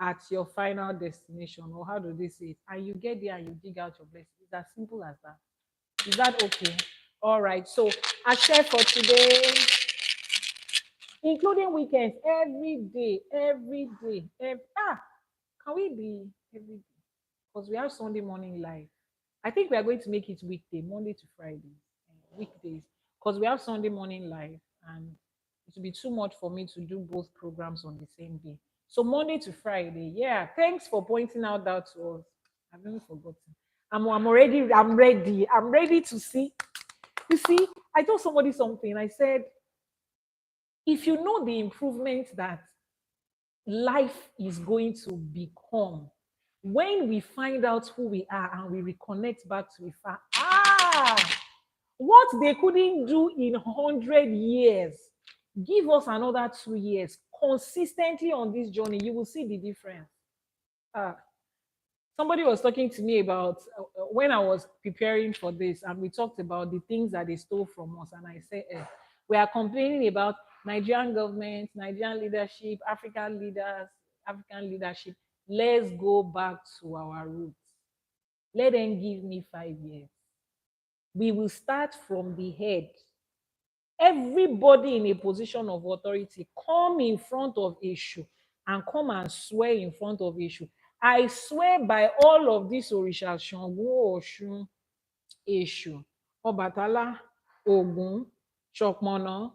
at your final destination. Or how do they say it? And you get there and you dig out your blessing. It's as simple as that. Is that okay? All right. So I share for today, including weekends, every day, every day. Can we be every day? Because we have Sunday morning live. I think we are going to make it weekday, Monday to Friday, weekdays, because we have Sunday morning live, and it will be too much for me to do both programs on the same day. So Monday to Friday, yeah. Thanks for pointing out that to us. I've even forgotten. I'm ready to see. You see, I told somebody something. I said, if you know the improvement that life is going to become when we find out who we are and we reconnect back to Ifa. What they couldn't do in 100 years, give us another 2 years consistently on this journey, you will see the difference. Ah, somebody was talking to me about when I was preparing for this, and we talked about the things that they stole from us. And I said, we are complaining about Nigerian government, Nigerian leadership, African leaders, African leadership. Let's go back to our roots. Let them give me 5 years. We will start from the head. Everybody in a position of authority come in front of issue and come and swear in front of issue. I swear by all of these Orisha Shango, Oshun, Eshu, Obatala, Ogun, Shokmono,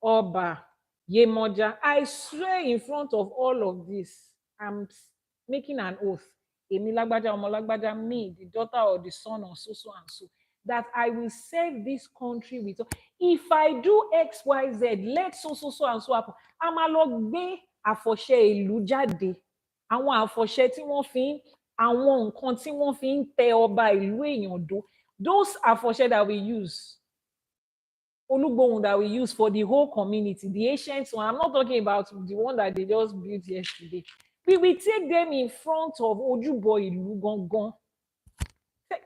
Oba, Yemoja. I swear in front of all of this, I'm making an oath. Emi Lagbaja, Omo Lagbaja, me, the daughter or the son of so so and so, that I will serve this country with. If I do X, Y, Z, let so so so and so happen. A máa lọ gbé àfọ̀ṣẹ ìlú jáde. Àwọn àfọ̀ṣẹ tí wọ́n fi ń, àwọn nǹkan tí wọ́n fi ń tẹ ọba ìlú èèyàn dó. Those àfọ̀ṣẹ that we use, Olúgbòhùn that we use for the whole community, the ancient one. I'm not talking about the one that they just built yesterday. We will take them in front of Ojúbọ ìlú gangan.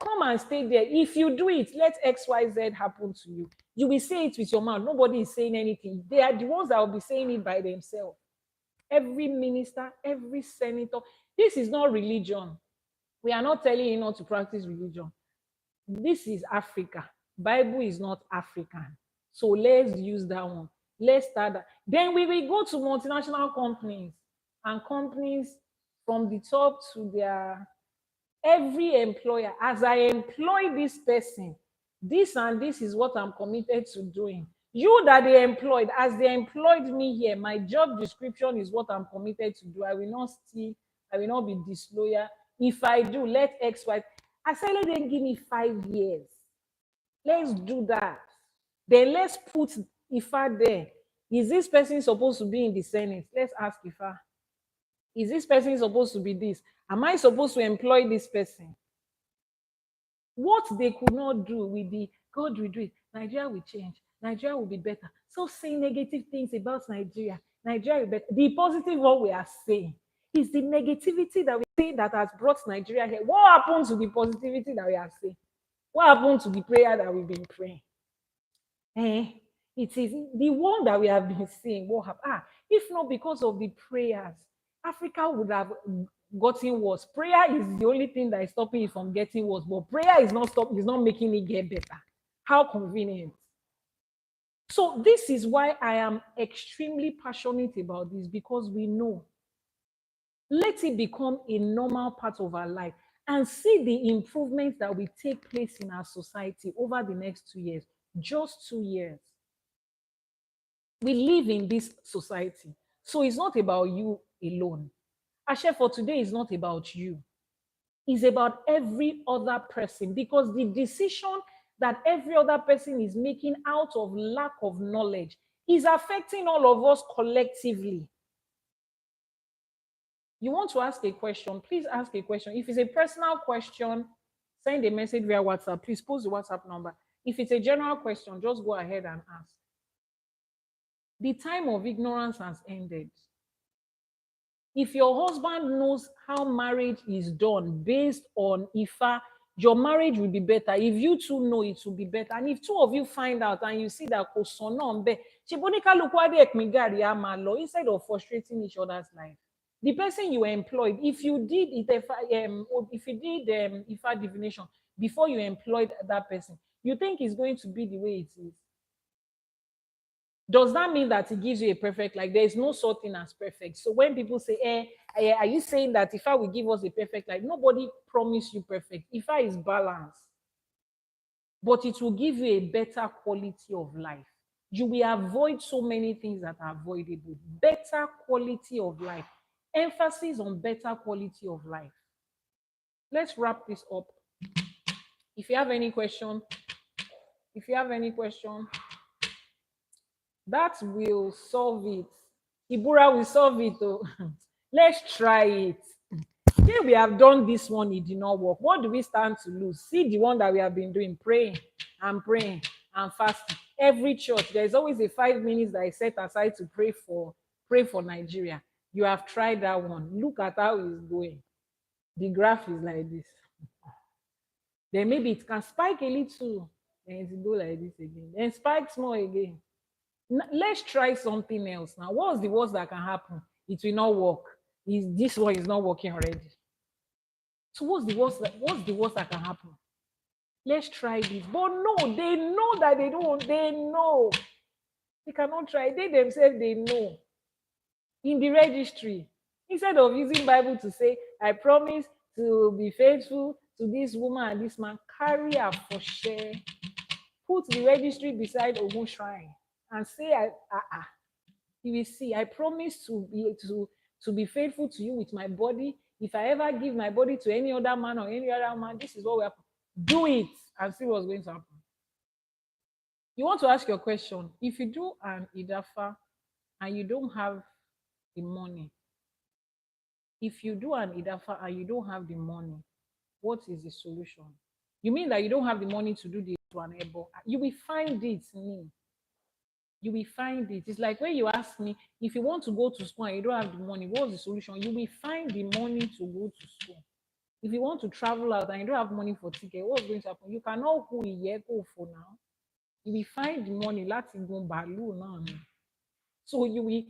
Come and stay there. If you do it, let XYZ happen to you. You will say it with your mouth. Nobody is saying anything. They are the ones that will be saying it by themselves. Every minister, every senator. This is not religion. We are not telling you not to practice religion. This is Africa. Bible is not African. So let's use that one. Let's start that. Then we will go to multinational companies, and companies from the top to their every employer. As I employ this person, this and this is what I'm committed to doing. You that they employed, as they employed me here, my job description is what I'm committed to do. I will not steal. I will not be disloyal. If I do, let X, Y. I said, let them give me 5 years. Let's do that. Then let's put Ifa there. Is this person supposed to be in the Senate? Let's ask Ifa. Is this person supposed to be this? Am I supposed to employ this person? What they could not do with the God will do it. Nigeria will change. Nigeria will be better. So saying negative things about Nigeria. Nigeria will be better. The positive what we are saying is the negativity that we say that has brought Nigeria here. What happened to the positivity that we are saying? What happened to the prayer that we've been praying? It is the one that we have been saying. What happened? If not because of the prayers, Africa would have gotten worse. Prayer is the only thing that is stopping it from getting worse. But prayer is not stopping, it's not making it get better. How convenient. So this is why I am extremely passionate about this, because we know. Let it become a normal part of our life and see the improvements that will take place in our society over the next 2 years. Just 2 years. We live in this society. So it's not about you alone. Ashe for today is not about you. It's about every other person, because the decision that every other person is making out of lack of knowledge is affecting all of us collectively. You want to ask a question, please ask a question. If it's a personal question, send a message via WhatsApp. Please post the WhatsApp number. If it's a general question, just go ahead and ask. The time of ignorance has ended. If your husband knows how marriage is done based on Ifa, your marriage will be better. If you two know, it will be better. And if two of you find out and you see that instead of frustrating each other's life, the person you employed, if you did it, if you did Ifa divination before you employed that person, you think it's going to be the way it is? Does that mean that it gives you a perfect life? There is no such thing as perfect. So when people say, are you saying that Ifa will give us a perfect life? Nobody promised you perfect. Ifa is balanced, but it will give you a better quality of life. You will avoid so many things that are avoidable. Better quality of life. Emphasis on better quality of life. Let's wrap this up. If you have any question, if you have any question, that will solve it. Ibura will solve it. Oh. Let's try it. Here we have done this one, it did not work. What do we stand to lose? See the one that we have been doing, praying and fasting. Every church, there's always a 5 minutes that I set aside to pray for Nigeria. You have tried that one. Look at how it's going. The graph is like this. Then maybe it can spike a little, and it go like this again. Then spike small again. Let's try something else now. What's the worst that can happen? It will not work. This one is not working already. So what's the worst that can happen? Let's try this. But no, they know that they don't. They know. They cannot try. They themselves, they know. In the registry, instead of using Bible to say, I promise to be faithful to this woman and this man, carry her for share. Put the registry beside Ogun Shrine and say, you will see, I promise to be faithful to you with my body. If I ever give my body to any other man or any other man, this is what will happen. Do it and see what's going to happen. You want to ask your question. If you do an Idafa and you don't have the money, if you do an Idafa and you don't have the money, what is the solution? You mean that you don't have the money to do the one ebo? You will find it, me. You will find it. It's like when you ask me, if you want to go to school and you don't have the money, what's the solution? You will find the money to go to school. If you want to travel out and you don't have money for ticket, what's going to happen? You cannot who go for now. You will find the money. Let's go balu now. So you will.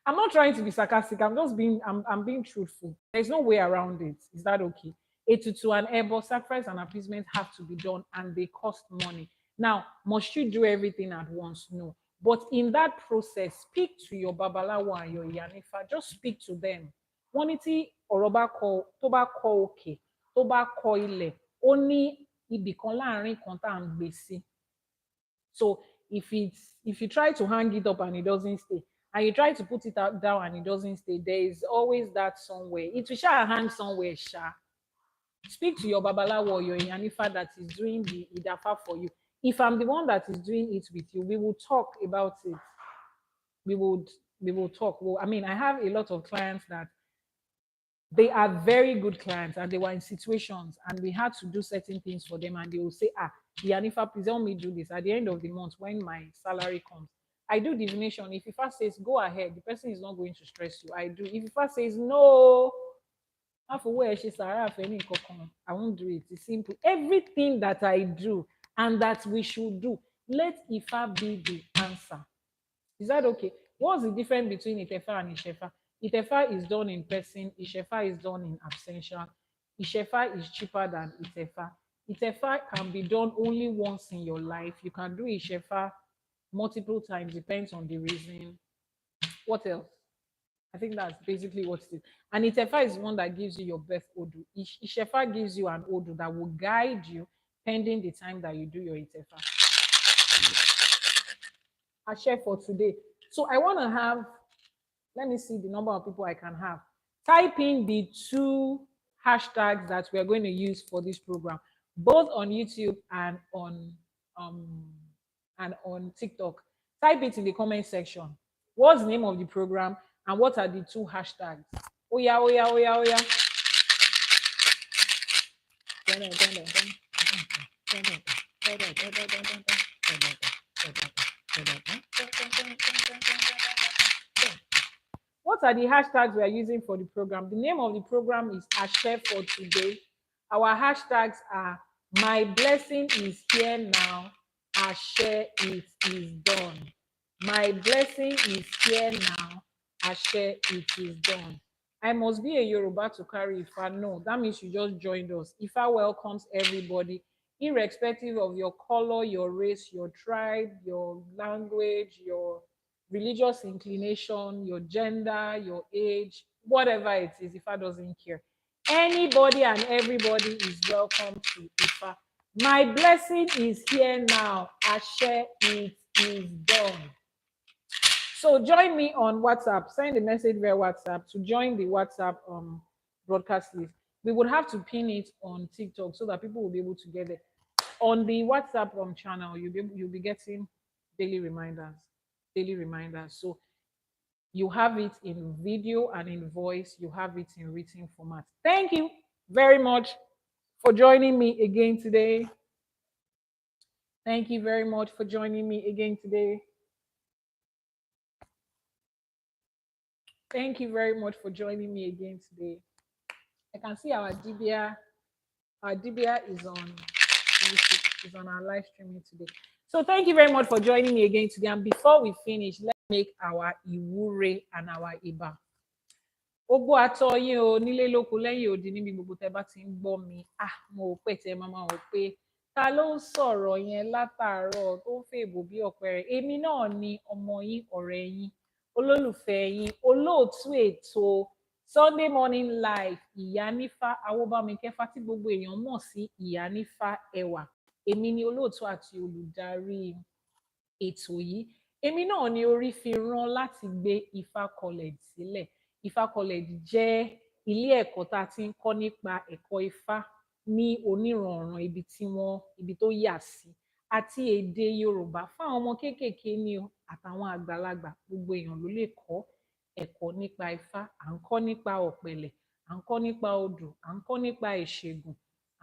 I'm not trying to be sarcastic. I'm being truthful. There's no way around it. Is that okay? A and ebo, sacrifice and appeasement have to be done and they cost money. Now, must you do everything at once? No. But in that process, speak to your babalawo and your yanifa. Just speak to them. Waniti oroba ko toba ko okay, toba ko ile. Only ibìkan láàrin kan tá à ń gbé sí. So if you try to hang it up and it doesn't stay, and you try to put it out down and it doesn't stay, there is always that somewhere. It will shall hang somewhere, sha. Speak to your babalawo or your yanifa that is doing the idafa for you. If I'm the one that is doing it with you, we will talk about it. We will talk. Well, I mean, I have a lot of clients that they are very good clients and they were in situations and we had to do certain things for them and they will say, Yanifa, please help me do this. At the end of the month, when my salary comes, I do divination. If Ifa says go ahead, the person is not going to stress you. I do. If Ifa says no, I won't do it. It's simple. Everything that I do and that we should do, let Ifa be the answer. Is that okay? What's the difference between Itefa and Ishefa? Itefa is done in person, Ishefa is done in absentia. Ishefa is cheaper than Itefa. Itefa can be done only once in your life. You can do Ishefa multiple times, depends on the reason. What else? I think that's basically what it is. And Itefa is one that gives you your birth Odu. Ishefa gives you an Odu that will guide you pending the time that you do your Itefa. I share for today. So I want to have, let me see the number of people I can have. Type in the 2 hashtags that we're going to use for this program, both on YouTube and on TikTok. Type it in the comment section. What's the name of the program and what are the 2 hashtags? Oh yeah, oh yeah, oh yeah, oh yeah. What are the hashtags we are using for the program? The name of the program is Ashe for Today. Our hashtags are my blessing is here now, Ashe it is done. My blessing is here now, Ashe it is done. I must be a Yoruba to carry Ifa. No, that means you just joined us. Ifa welcomes everybody, irrespective of your color, your race, your tribe, your language, your religious inclination, your gender, your age, whatever it is. Ifa doesn't care. Anybody and everybody is welcome to Ifa. My blessing is here now. Ashe it is done. So join me on WhatsApp. Send a message via WhatsApp to join the WhatsApp broadcast list. We would have to pin it on TikTok so that people will be able to get it. On the WhatsApp channel, you'll be getting daily reminders. Daily reminders. So you have it in video and in voice. You have it in written format. Thank you very much for joining me again today. Thank you very much for joining me again today. Thank you very much for joining me again today. I can see our Dibia. Our Dibia is on YouTube, is on our live streaming today. So thank you very much for joining me again today. And before we finish, let's make our Iwure and our Iba. Gbogbo àtọ yín o nílé lóko lẹ́yìn odi níbi gbogbo tẹ́ bá ti ń gbọ́ mi. Mo ò pè tẹ́ máa wò pé ta ló ń sọ̀rọ̀ yẹn látàárọ̀ tó ń fèbò bí ọ̀pẹ̀rẹ̀. Èmi náà ni ọmọ yín, ọ̀rẹ́ yín, olólùfẹ́ yín, olóòtú ètò Sunday Morning Live Ìyá Nífá Awóbámikẹ́fà tí gbogbo èèyàn mọ̀ sí Ìyá Nífá Ẹwà. Èmi ni olóòtú àti olùdarí ètò yìí. Èmi náà ni orí fi rán láti gbé Ifa College sílẹ̀. Ifa College jẹ́ ilé ẹ̀kọ́ tá a ti ń kọ́ nípa ẹ̀kọ́ Ifá ní oníranran ibi tó yà sí àti èdè Yorùbá fún àwọn ọmọ kéékèèké ni o àtàwọn àgbàlagbà. Gbogbo èèyàn ló lè kọ́ ẹ̀kọ́ nípa Ifá. À ń kọ́ nípa ọ̀pẹ̀lẹ̀, à ń kọ́ nípa odù, à ń kọ́ nípa ìṣègùn,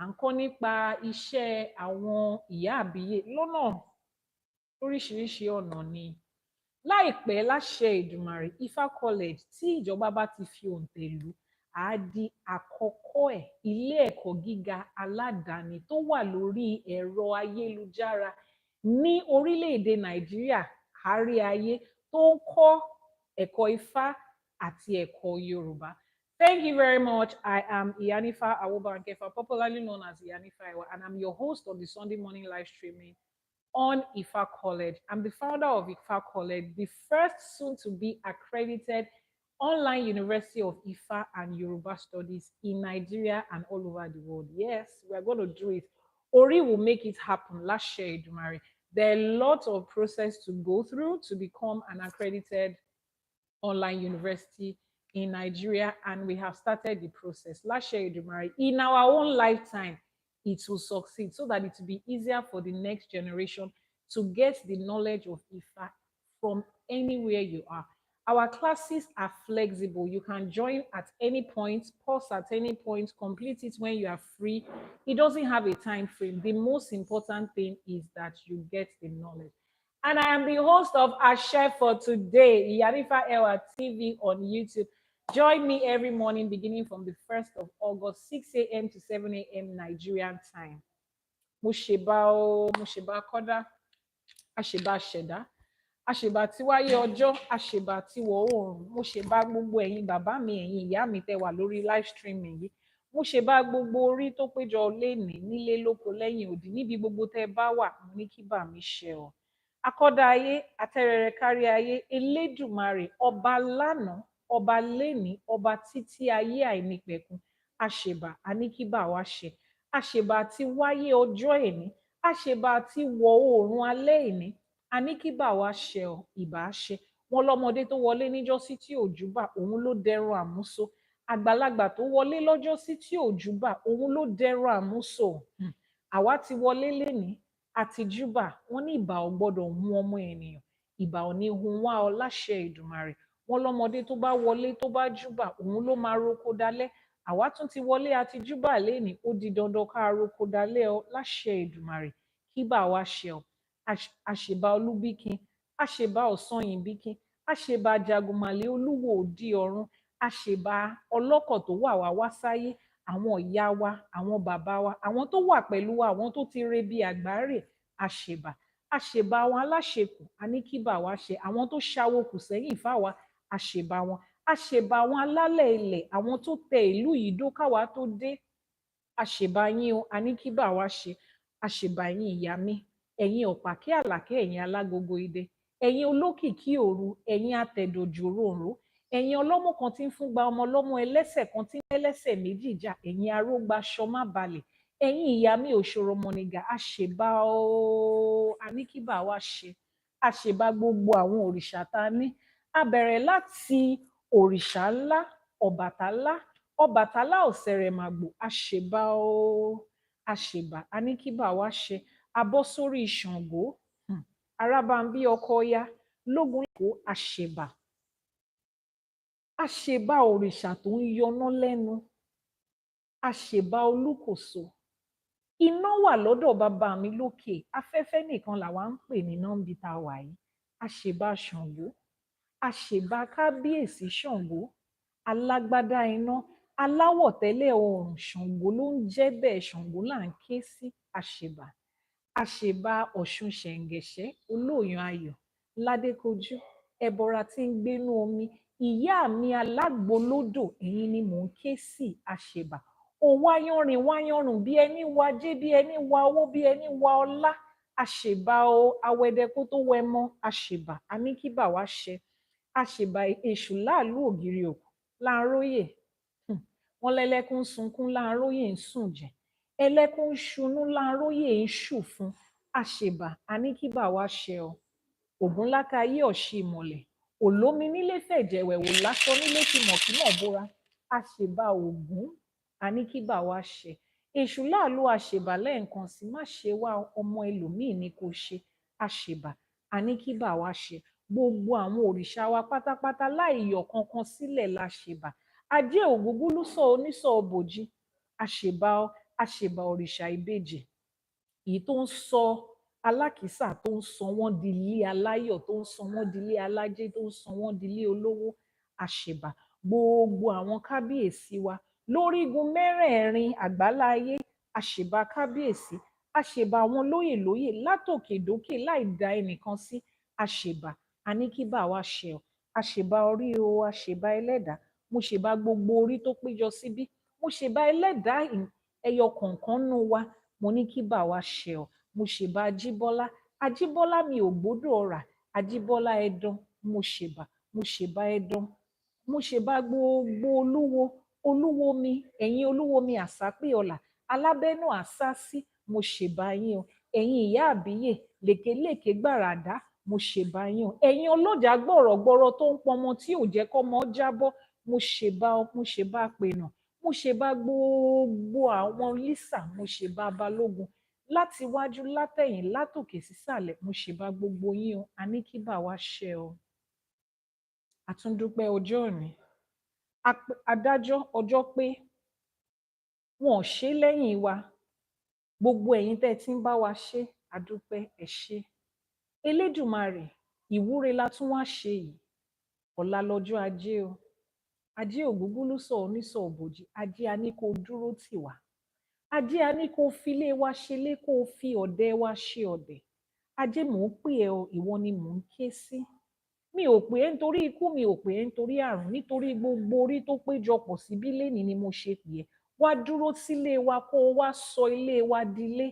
à ń kọ́ nípa iṣẹ́ àwọn ìyá àbíyè lọ́nà oríṣiríṣi ọ̀nà ni. Láìpẹ́ láṣẹ Èdùmàrè, Ifa College tí ìjọba bá ti fi òǹtẹ̀ lù á di àkọ́kọ́ ilé ẹ̀kọ́ gíga aládàáni tó wà lórí ẹ̀rọ ayélujára ní orílẹ̀-èdè Nàìjíríà kárí ayé tó ń kọ́ ẹ̀kọ́ Ifá àti ẹ̀kọ́ Yorùbá. Thank you very much. I am Iyanifa Awobankefa, popularly known as Iyanifa Ewa, and I'm your host of the Sunday morning live streaming on Ifa College. I'm the founder of Ifa College, the first soon to be accredited online university of Ifa and Yoruba studies in Nigeria and all over the world. Yes, we're going to do it. Ori will make it happen. Last share, Dumari. There are lots of process to go through to become an accredited online university in Nigeria, and we have started the process. Last year, Dumari, in our own lifetime, it will succeed so that it will be easier for the next generation to get the knowledge of Ifa from anywhere you are. Our classes are flexible. You can join at any point, pause at any point, complete it when you are free. It doesn't have a time frame. The most important thing is that you get the knowledge. And I am the host of Ashe for today, Iyanifa Ewa TV on YouTube. Join me every morning beginning from the 1st of August, 6 a.m. to 7 a.m. Nigerian time. Musheba Koda, Asheba Sheda, Asheba Tiwaye Ojo, Asheba Tiwo Oorun. Mo ṣe bá gbogbo ẹ̀yin bàbá mi, ẹ̀yin ìyá mi tẹ́ wà lórí live streaming yìí. Mo ṣe bá gbogbo orí tó péjọ lénìí nílé lóko lẹ́yìn odi níbi gbogbo tẹ́ bá wà, mo ní kí bà mí ṣe o. Akọ́dá ayé, atẹ́rẹrẹ kárí ayé, Elédùmarè, ọba lánàá, ọba lénìí, ọba títí ayé àìnípẹ̀kun. Àṣèbà àníkíbà wá ṣe. Àṣèbà tí wáyé ọjọ́ ẹ̀ní, àṣèbà tí wọ oòrùn alẹ́ ẹ̀ní. Àníkíbà wá ṣe ọ, ìbá ṣe. Wọ́n lọ́mọdé tó wọlé níjọ́sí tí òjúbà, òun ló dẹrùn àmúso. Àgbàlagbà tó wọlé lọ́jọ́sí tí òjúbà, òun ló dẹrùn àmúso. Àwa ti wọlé lénìí àti júbà, wọ́n ní ìbà ò gbọ́dọ̀ hun ọmọ ènìyàn, ìbà ò ní hun wá ọ láṣẹ Èdùmàrè. Wọ́n lọ́mọdé tó bá wọlé tó bá júbà, òun ló máa roko dalẹ́. Àwa tún ti wọlé àti júbà lénìí, ó di dandan ká roko dalẹ́ ọ láṣẹ Èdùmàrè. Kíbà wá ṣe ọ. Àṣèbà Olúbíkin, àṣèbà Ọ̀sanyìnbíkin, àṣèbà Jagunmàlè Olúwo òdi ọ̀run, àṣèbà ọlọ́kọ̀ tó wà wá sáyé, àwọn ìyá wa, àwọn bàbá wa, àwọn tó wà pẹ̀lú wa, àwọn tó ti re bí àgbáre, àṣèbà. Àṣèbà àwọn aláṣekù, a ní kí bà wá ṣe. Àwọn tó ṣawo kù sẹ́yìn fáwa, àṣèbà wọn. Àṣèbà àwọn alálẹ̀ ilẹ̀, àwọn tó tẹ ìlú yìí dó káwa tó dé. Àṣèbà yín o, a ní kí bà wá ṣe. Àṣèbà yín ìyá mi, ẹ̀yin ọ̀pàkí àlàkẹ́, ẹ̀yin alágogo idẹ, ẹ̀yin olókìkí òru, ẹ̀yin atẹ̀dọ̀jòròǹró, ẹ̀yin ọlọ́mú kan tí ń fún gba ọmọ ọlọ́mú ẹlẹ́sẹ̀ kan tí ń ẹlẹ́sẹ̀ méjì jà, ẹ̀yin arógbaṣọ má balẹ̀, ẹ̀yin ìyá mi òṣòro mọ̀nìgà, àṣèbà o, a ní kí bà wá ṣe. Àṣèbà gbogbo àwọn òrìṣà tá a ní. A bẹ̀rẹ̀ láti òrìṣà ńlá, Ọbàtálá, Ọbàtálá Ọ̀sẹ̀rẹ̀màgbò, àṣèbà o, àṣèbà, a ní kí bà wá ṣe. A bọ́ sórí Ṣàngó, Arábàmbí ọkọ Ọya, lógun lẹ́kọ̀ọ́, àṣèbà. Àṣèbà òrìṣà tó ń yọná lẹ́nu, àṣèbà Olúkòso. Iná wà lọ́dọ̀ bàbá mi lókè, afẹ́fẹ́ nìkan làwa ń pè ní iná níbi tá a wà yìí. Àṣèbà Ṣàngó, àṣèbà kábíyèsí Ṣàngó, alágbádá iná, aláwọ̀ tẹ́lẹ̀ oòrùn, Ṣàngó ló ń jẹ́ bẹ́ẹ̀, Ṣàngó là ń ké sí, àṣèbà. Àṣèbà Ọ̀ṣun Ṣẹ̀ǹgẹ̀ṣẹ́, olóòyàn ayọ̀, ládékojú, ẹbọra tí ń gbénú omi, ìyá mi alágbolódò, ẹ̀yin ni mò ń ké sí, àṣèbà. Òun wáyánrin wáyánrùn bí ẹni wajé, bí ẹni wa owó, bí ẹni wa ọlá, àṣèbà o, awẹdẹ kó tó wẹ mọ́, àṣèbà, a ní kí bà wá ṣe. Àṣèbà èṣù láàlú ògiri òkú, láàróyè, wọn lẹ́lẹ́kún sunkún, láàróyè ń sùn jẹ, ẹlẹ́kún ṣunú, láàróyè ń ṣù fún, àṣèbà, a ní kí bà wá ṣe o. Ògúnlákayé ọ̀ṣì ìmọ̀lẹ̀, òlómi nílé fẹ̀jẹ̀wẹ̀wò, láṣọ nílé fi mọ̀kímọ̀ bóra, àṣèbà Ògún, a ní kí bà wá ṣe. Èṣù láàlú àṣèbà lẹ́ẹ̀kan sí, má ṣe wá ọmọ ẹlòmíì ni kò ṣe, àṣèbà, a ní kí bà wá ṣe. Gbogbo àwọn òrìṣà wa pátápátá láì yọ kankan sílẹ̀ láṣèbà. Ajé Ògúngúlùsọ onísọ bòjì, àṣèbà o, àṣèbà òrìṣà ìbejì, èyí tó ń sọ alákìísà, tó ń sọ wọ́n di ilé aláyọ̀, tó ń sọ wọ́n di ilé alájẹ, tó ń sọ wọ́n di ilé olówó, àṣèbà. Gbogbo àwọn kábíyèsí wa lórígun mẹ́rẹ̀ẹ̀rin àgbáláyé, àṣèbà kábíyèsí, àṣèbà àwọn lóyè lóyè látòkè dókè láì dá ẹnìkan sí, àṣèbà, a ní kí bà wá ṣe o. Àṣèbà orí o, àṣèbà ẹlẹ́dàá, mo ṣèbà gbogbo orí tó péjọ síbí, mo ṣèbà ẹlẹ́dàá ẹyọ kọ̀ọ̀kan nú wa, mo ní kí bà wá ṣe o. Mo ṣèbà Ajíbọ́lá, Ajíbọ́lá mi ò gbódò ọ̀rà, Ajíbọ́lá Ẹdán, mo ṣèbà, mo ṣèbà Ẹdán, mo ṣèbà gbogbo olúwo, olúwo mi, ẹ̀yin olúwo mi àsápè ọlà, alábẹ́nú àsásí, mo ṣèbà yín o. Ẹ̀yin ìyá àbíyè, lèkélèké gbàràdá, mo ṣèbà yín o. Ẹ̀yin ọlọ́jà gbọ̀rọ̀gbọ̀rọ̀ tó ń pọnmọ tí ò jẹ́ kọ́mọ jábọ́, mo ṣèbà o, mo ṣèbà Pènà, mo ṣèbà gbogbo àwọn lísà, mo ṣèbà Balógun, láti wájú látẹ̀yìn látòkè sísàlẹ̀, mo ṣèbà gbogbo yín o, a ní kí bà wá ṣe o. Àtúndúpẹ́ ọjọ́ òní, adájọ́ ọjọ́ pé wọn ò ṣe lẹ́yìn wa, gbogbo ẹ̀yin tẹ́ ẹ ti ń bá wa ṣe, àdúpẹ́, ẹ ṣé. Elédùmarè, ìwúre la tún wá ṣe yìí, ọ̀la lọ́jọ́ ajé o, ajé Ògúngúlùsọ onísọ òbòjì, ajé a ní kó dúró tì wá, ajé a ní kó filé wa ṣelé, kó fi ọ̀dẹ̀ wa ṣe ọ̀dẹ̀, ajé mò ń pè ẹ́ o, ìwọ ni mò ń ké sí. Mi ò pè é nítorí ikú, mi ò pè é nítorí àrùn, nítorí gbogbo orí tó péjọpọ̀ síbí lénìí ni mo ṣe pè é. Wá dúró sílé wa, kó o wá sọ ilé wa dilé,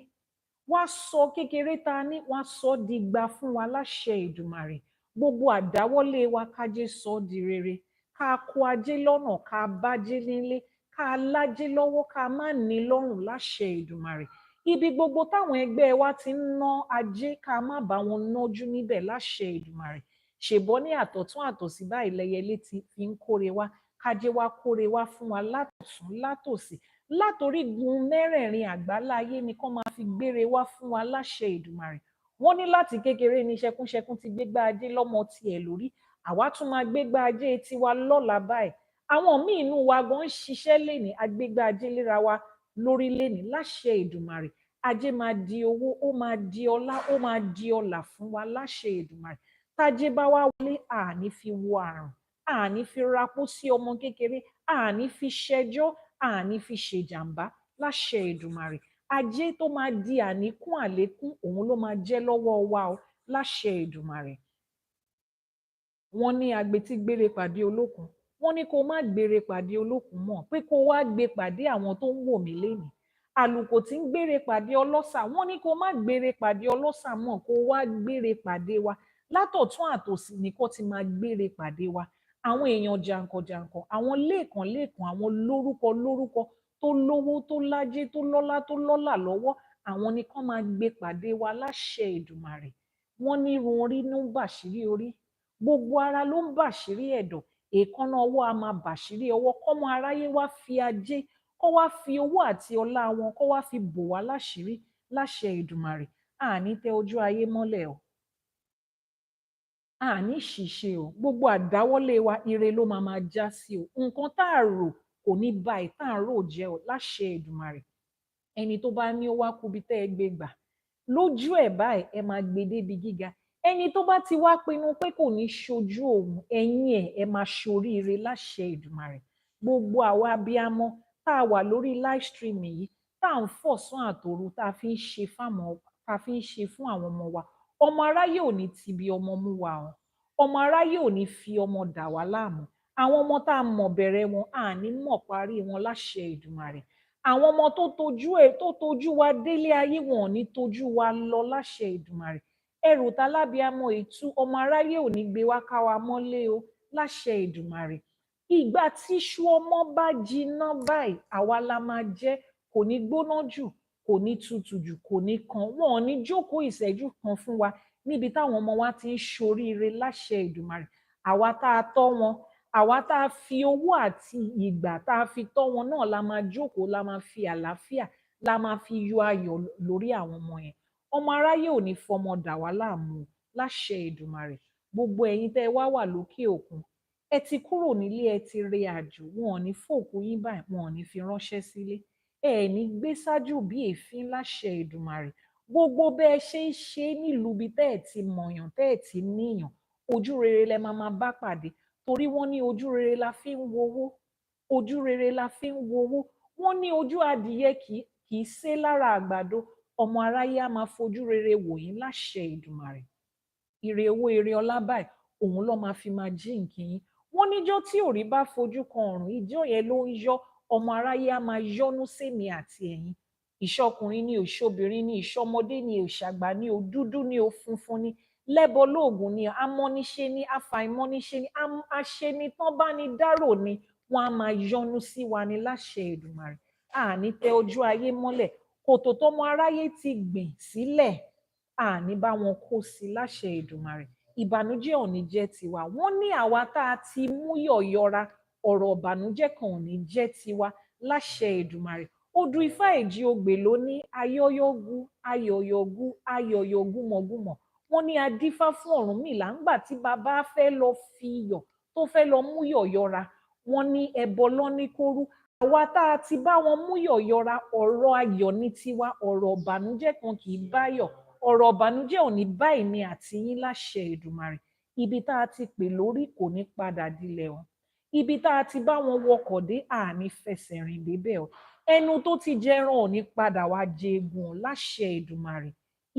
wá sọ kékeré ta ní, wá sọ digba fún wa láṣẹ Èdùmàrè. Gbogbo àdáwọ́lé wa kájé sọ di rere, ká kó ajé lọ́nà, ká bájé nílé, ká lájé lọ́wọ́, ká má ní lọ́rùn láṣẹ Èdùmàrè. Ibi gbogbo táwọn ẹgbẹ́ wa ti ń ná ajé, ká má bá wọn nájú níbẹ̀ láṣẹ Èdùmàrè. Ṣèbọ́ ní àtọ̀tún àtòsí báyìí lẹyẹlé ti fi ń kóre wá, kájé wá kóre wá fún wa látọ̀tún látòsí, látorígun mẹ́rẹ̀ẹ̀rin àgbáláyé ni kán máa fi gbére wá fún wa láṣẹ Èdùmàrè. Wọ́n ní láti kékeré ni ṣẹkúnṣẹkún ti gbégbá ajé lọ́mọ tiẹ̀ lórí, àwa tún máa gbégbá ajé tiwa lọ́la báyìí. Àwọn míì inú wa gan ń ṣiṣẹ́ lénìí, agbégbá ajé léra wa lórí lénìí láṣẹ Èdùmàrè. Ajé máa di owó, ó máa di ọlá, ó máa di ọlà fún wa láṣẹ Èdùmàrè. Tájé bá wá wọlé, àní fi wo àrùn, àní fi rapó sí ọmọ kékeré, àní fi ṣẹjọ́, àní fi ṣèjàmbá láṣẹ Èdùmàrè. Ajé tó máa di àníkún àlékún òun ló máa jẹ́ lọ́wọ́ wa o láṣẹ Èdùmàrè. Wọ́n ní agbetí gbére pàdé olókun, wọ́n ní kó má gbére pàdé olókun mọ́, pé kó wá gbé pàdé àwọn tó ń wò mí lénìí. Àlùkò tí ń gbére pàdé ọlọ́ṣà, wọ́n ní kó má gbére pàdé ọlọ́ṣà mọ́, kó wá gbére pàdé wa. Látọ̀tún àtòsì ni kó ti máa gbére pàdé wa. Àwọn èèyàn jàǹkànjàǹkàn, àwọn lẹ́ẹ̀kan lẹ́ẹ̀kan, àwọn lórúkọ lórúkọ tó lówó tó lájé tó lọ́lá tó lọ́là lọ́wọ́, àwọn ni kán máa gbé pàdé wa láṣẹ Èdùmàrè. Wọ́n ní irun orí ló ń bàṣírí orí, gbogbo ara ló ń bàṣírí ẹ̀dọ̀, èékánná ọwọ́ a máa bàṣírí ọwọ́, kọ́mọ aráyé wá fi ajé, kó wá fi owó àti ọlá wọn kó wá fi bò wá láṣìírí láṣẹ Èdùmàrè. Àní tẹ ojú ayé mọ́lẹ̀ o, àní ṣìṣe o, gbogbo àdáwọ́lé wa ire ló máa máa já sí o. Nǹkan tá a rò kò ní ba ìtàn rò jẹ́ o láṣẹ Èdùmàrè. Ẹni tó bá ní ó wá kubi tẹ́ ẹ gbé gbà, lójú ẹ̀ báyìí ẹ máa gbé débi gíga. Ẹni tó bá ti wá pinnu pé kò ní ṣojú òun, ẹ̀yin ẹ máa ṣoríire láṣẹ Èdùmàrè. Gbogbo àwa abiyamọ tá a wà lórí live stream yìí, tá à ń fọ̀sán àtòru tá a fi ń ṣe fáwọn, tá a fi ń ṣe fún àwọn ọmọ wa, ọmọ aráyé ò ní tibi ọmọ mú wa o, ọmọ aráyé ò ní fi ọmọ dà wá láàmú. Àwọn ọmọ tá a mọ̀ bẹ̀rẹ̀ wọn àní mọ̀ parí wọn láṣẹ Èdùmàrè. Àwọn ọmọ tó tojú wa délé ayé wọn ò ní tojú wa lọ láṣẹ Èdùmàrè. Ẹrù tálábíàmọ ìtú ọmọ aráyé ò ní gbé wá ká wa mọ́lé o láṣẹ Èdùmàrè. Ìgbà tíṣu ọmọ bá jiná báyìí àwa la máa jẹ, kò ní gbóná jù, kò ní tutù jù, kò ní kan, wọn ò ní jókòó ìṣẹ́jú kan fún wa níbi táwọn ọmọ wa ti ń ṣoríire láṣẹ Èdùmàrè. Àwa tá a tọ́ wọn, àwa tá a fi owó àti ìgbà tá a fi tọ́ wọn náà la máa jókòó, la máa fi àlàáfíà, la máa fi yọ ayọ̀ lórí àwọn ọmọ yẹn. Ọmọ aráyé ò ní fọmọ dà wá láàmú láṣẹ Èdùmàrè. Gbogbo ẹ̀yin tẹ́ ẹ wá wà lókè òkun, ẹ ti kúrò nílé, ẹ ti re àjò, wọn ò ní fòkú yín báyìí, wọn ò ní fi ránṣẹ́ sílé. Ẹ ní gbé sájú bí èéfín láṣẹ Èdùmàrè. Gbogbo bẹ́ẹ̀ ṣe ń ṣe nílùú bí tẹ́ ẹ ti mọ̀yàn, tẹ́ ẹ ti níyàn, ojú rere lẹ máa máa bá pàdé. Torí wọ́n ní ojú rere la fi ń wowó, ojú rere la fi ń wowó. Wọ́n ní ojú adìyẹ kì í sé lára àgbàdo. Ọmọ aráyé á máa fojú rere wò yín láṣẹ Èdùmàrè. Ire owó ire ọlá báyìí òun ló máa fi máa jíǹkí yín. Wọ́n níjọ́ tí òrí bá fojú kan ọ̀run, ìjọ́ yẹn ló ń yọ́. Ọmọ aráyé á máa yọ́nú sémi àti ẹ̀yin. Ìṣọkùnrin ni, ìṣobìnrin ni, ìṣọmọdé ni, ìṣàgbà ni, òdúdú ni, òfunfun ni, lẹ́bọ lóògùn ni, amọ́niṣe ni, afàìmọ́niṣe ni, aṣeni tán bá ní dárò ni, wọ́n á máa yọ́nú sí wa ní láṣẹ Èdùmàrè. Àní tẹ ojú ayé mọ́lẹ̀, kòtò tọmọ aráyé ti gbìn sílẹ̀, àní bá wọn kó sí láṣẹ Èdùmàrè. Ìbànújẹ́ ò ní jẹ́ tiwa. Wọ́n ní àwa tá a ti mú yọ̀yọra, ọ̀rọ̀ ìbànújẹ́ kan ò ní jẹ́ tiwa láṣẹ Èdùmàrè. Odù Ifá Èjì Ogbè ló ní ayọyọgu ayọyọgu ayọyọgúmọgúmọ. Wọ́n ní adífá fún Ọ̀rúnmìlà ńgbà tí bàbá fẹ́ lọ fi iyọ̀ tó fẹ́ lọ mú yọ̀yọra. Wọ́n ní ẹbọ lọ ní kóru. Àwa tá a ti bá wọn mú yọ̀yọra, ọ̀rọ̀ ayọ̀ ní tiwa, ọ̀rọ̀ ìbànújẹ́ kan kì í báyọ̀, ọ̀rọ̀ ìbànújẹ́ ò ní bá èmi àti yín láṣẹ Èdùmàrè. Ibi tá a ti pè lórí kò ní padà dilẹ̀ o. Ibi tá a ti bá wọn wọkọ̀ dé àní fẹsẹ̀ rìn débẹ̀ o. Ẹnu tó ti jẹran ò ní padà wá jẹ egun o láṣẹ Èdùmàrè.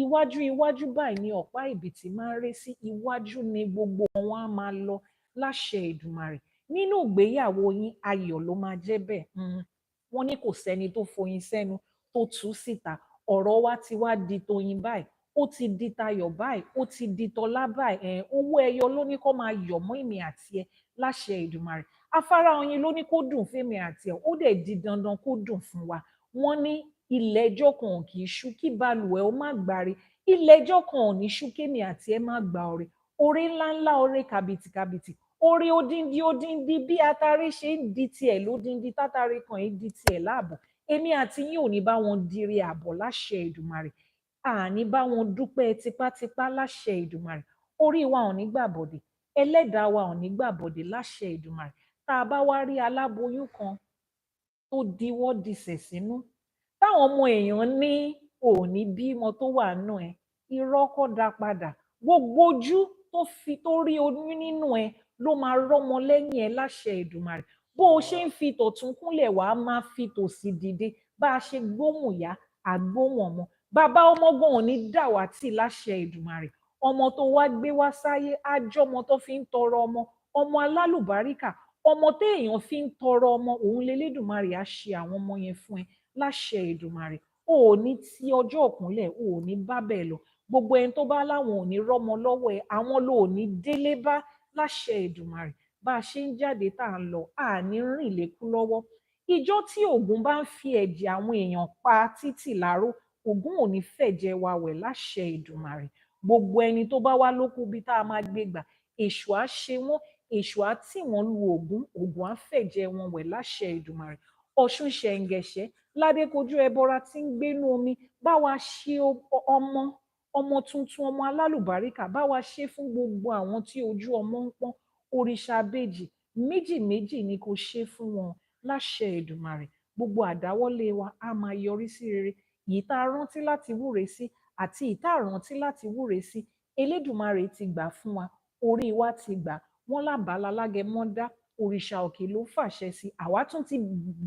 Iwájú iwájú báyìí ni ọ̀pá ìbìtì máa ń ré sí, iwájú ni gbogbo wọn á máa lọ láṣẹ Èdùmàrè. Nínú ìgbéyàwó yín ayọ̀ ló máa jẹ́ bẹ́ẹ̀. Wọ́n ní kò sẹ́ni tó foyin sẹ́nu tó tú síta. Ọ̀rọ̀ wa ti wá di toyin báyìí, ó ti di tayọ̀ báyìí, ó ti di tọlá báyìí. Owó ẹyọ ló ní kó máa yọ̀ mọ́ èmi àti ẹ láṣẹ Èdùmàrè. Afárá oyin ló ní kó dùn fẹ́mi àti ẹ, ó dẹ̀ di dandan kó dùn fún wa. Wọ́n ní ilẹ̀ ẹjọ́ kan ò kì í ṣú kí balùwẹ̀ ó má gbàre. Ilẹ̀ ẹjọ́ kan ò ní ṣú kémi àti ẹ má gba ọrẹ. Oore ńláńlá, oore kàbìtìkàbìtì, oore odindi odindi bí atare ṣe ń di tiẹ̀ lódindi, tátare kan yìí di tiẹ̀ láàbọ̀. Èmi àti yín ò ní bá wọn dire àbọ̀ láṣẹ Èdùmàrè. Àní bá wọn dúpẹ́ tipátipá láṣẹ Èdùmàrè. Orí wa ò ní gbàbọ̀dè, ẹlẹ́dàá wa ò ní gbàbọ̀dè láṣẹ Èdùmàrè. Tá a bá wá rí aláboyún kan tó diwọ́ disẹ̀ sínú, táwọn ọmọ èèyàn ní òní bímọ tó wà nù ẹ, irọ́ kọ́ dá padà. Gbogbo ojú tó rí oyún nínú ẹ ló máa rọ́mọ lẹ́yìn ẹ láṣẹ Èdùmàrè. bó o ṣe ń fi tọ̀tún kúnlẹ̀ wàá máa fi tòsì dìde bá a ṣe gbóhùn ìyá àgbóhùn ọmọ bàbá ọmọ gan ò ní dàwátì láṣẹ Èdùmàrè ọmọ tó wá gbé wá sáyé ájọmọ tó fi ń tọrọ ọmọ ọmọ alálùbáríkà ọmọ téèyàn fi ń tọrọ ọmọ òun lélẹ́dùmarè á ṣe àwọn ọmọ yẹn fún ẹ láṣẹ Èdùmàrè o ò ní tí ọjọ́ òkúnlẹ̀ o ò ní bá bẹ́ẹ̀ lọ gbogbo ẹni tó bá láwọn ò ní rọ́mọ lọ́wọ́ ẹ àwọn ló ò ní délé bá láṣẹ Èdùmàrè bá a ṣe ń jáde tá à ń lọ àní rìn lékú lọ́wọ́ ìjọ tí Ògún bá ń fi ẹ̀jẹ̀ àwọn èèyàn pa títì láró Ògún ò ní fẹ̀jẹ̀ wa wẹ̀ láṣẹ Èdùmàrè gbogbo ẹni tó bá wá lókù bí tá a máa gbé gbà èṣù á ṣe wọn èṣù á tì wọn lu Ògún Ògún á fẹ̀jẹ̀ wọn wẹ̀ láṣẹ Èdùmàrè Ọ̀ṣun ṣẹ̀ǹgẹ̀ṣẹ̀ ládékojú ẹbọra tí ń gbénú omi bá wa ṣe ọmọ ọmọ tuntun ọmọ alálùbáríkà bá wa ṣe fún gbogbo àwọn tí ojú ọmọ ń pọ́n òrìṣà bèjì méjì méjì ni kò ṣe fún wọn láṣẹ Èdùmàrè gbogbo àdáwọ́lé wa á máa yọrí sí rere yìí tá a rántí láti wúre sí àti yìí tá a rántí láti wúre sí Elédùmarè ti gbà fún wa orí wa ti gbà wọn lábàálá lágẹmọ dá òrìṣà òkè ló fàṣẹ sí àwa tún ti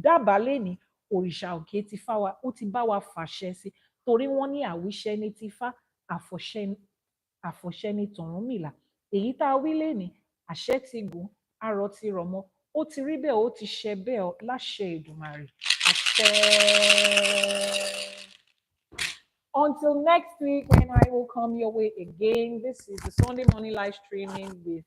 dábàá lẹni òrìṣà òkè ti fá wa ó ti bá wa fàṣẹ sí torí wọn ní àwíṣẹ ní tifá àfọ̀ṣẹ ní tọ̀rúnmìlà èyí tá a wí lẹni àṣẹ ti gùn arọ ti rọ̀ mọ́ ó ti rí bẹ́ẹ̀ ó ti ṣe bẹ́ẹ̀ láṣẹ Èdùmàrè àṣẹ. Until next week when I will come your way again, this is the Sunday morning live streaming with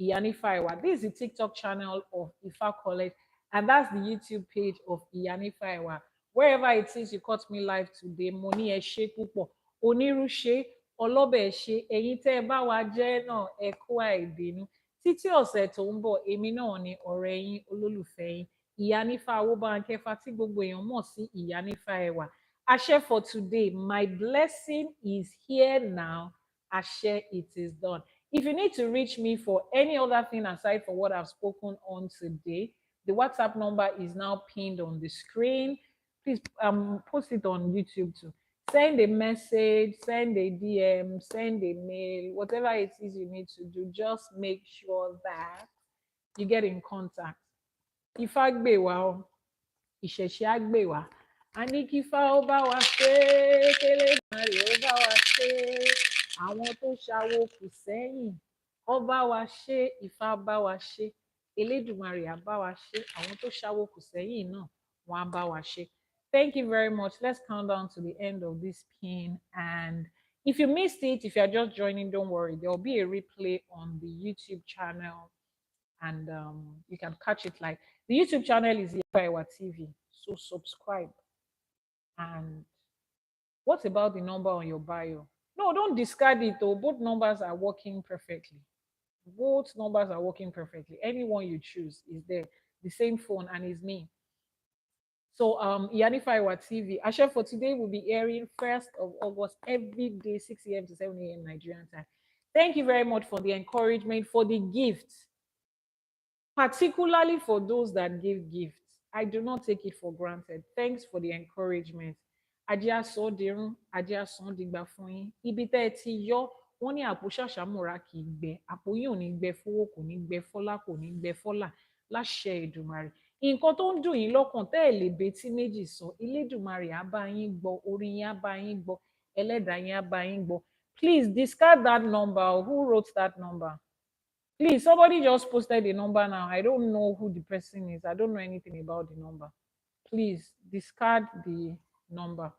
Iyanifaiwa. This is the TikTok channel of Ifa College, and that's the YouTube page of Iyanifaiwa. Wherever it is you caught me live today, mo ní ẹ ṣé púpọ̀, onírú ṣé, ọlọ́bẹ̀ ṣé, ẹ̀yin tẹ́ ẹ bá wa jẹ́ náà ẹ kú àìbínú. Títí ọ̀sẹ̀ tó ń bọ̀, èmi náà ni ọ̀rẹ́ yín, olólùfẹ́ yín, Iyanifa Owóbánkẹ́fà tí gbogbo èèyàn mọ̀ sí Iyanifaiwa. Ashe for today, my blessing is here now. Ashe, it is done. If you need to reach me for any other thing aside from what I've spoken on today, the WhatsApp number is now pinned on the screen. Please post it on YouTube too. Send a message, send a DM, send a mail, whatever it is you need to do. Just make sure that you get in contact. Ifá gbè wá o, ìṣẹ̀ṣe á gbè wá. A ní kí Ifá ó bá wa ṣe é, k'Elédùmarè ó bá wa ṣe é. Àwọn tó ṣawo kù sẹ́yìn, ó bá wa ṣe, Ifá bá wa ṣe, Elédùmarè á bá wa ṣe. Àwọn tó ṣawo kù sẹ́yìn náà, wọ́n á bá wa ṣe. Thank you very much. Let's count down to the end of this pin. And if you missed it, if you're just joining, don't worry. There will be a replay on the YouTube channel, and you can catch it live. The YouTube channel is Ifa TV, so subscribe. And what about the number on your bio? No, don't discard it though. Both numbers are working perfectly. Both numbers are working perfectly. Anyone you choose is there. The same phone, and it's me. So Iyanifaiwa TV. Ashe for today will be airing 1st of August every day, 6 a.m. to 7 a.m. Nigerian time. Thank you very much for the encouragement, for the gifts, particularly for those that give gifts. I do not take it for granted. Thanks for the encouragement. Ajé aṣọ dirun, ajé aṣọ dìgbà fún yín. Ibi tẹ́ ẹ ti yọ, wọ́n ní àpò ṣàṣàmúra kì í gbẹ. Àpò yín ò ní gbẹ fowó, kò ní gbẹ fọ́lá, kò ní gbẹ fọ́là. Láṣẹ Èdùmàrè. Nǹkan tó ń dùn yín lọ́kàn tẹ́ ẹ lè betí méjì sọ, Elédùmarè á bá yín gbọ́, orí yín á bá yín gbọ́, ẹlẹ́dàá yín á bá yín gbọ́. Please discard that number. Who wrote that number? Please, somebody just posted the number now. I don't know who the person is. I don't know anything about the number. Please discard the number.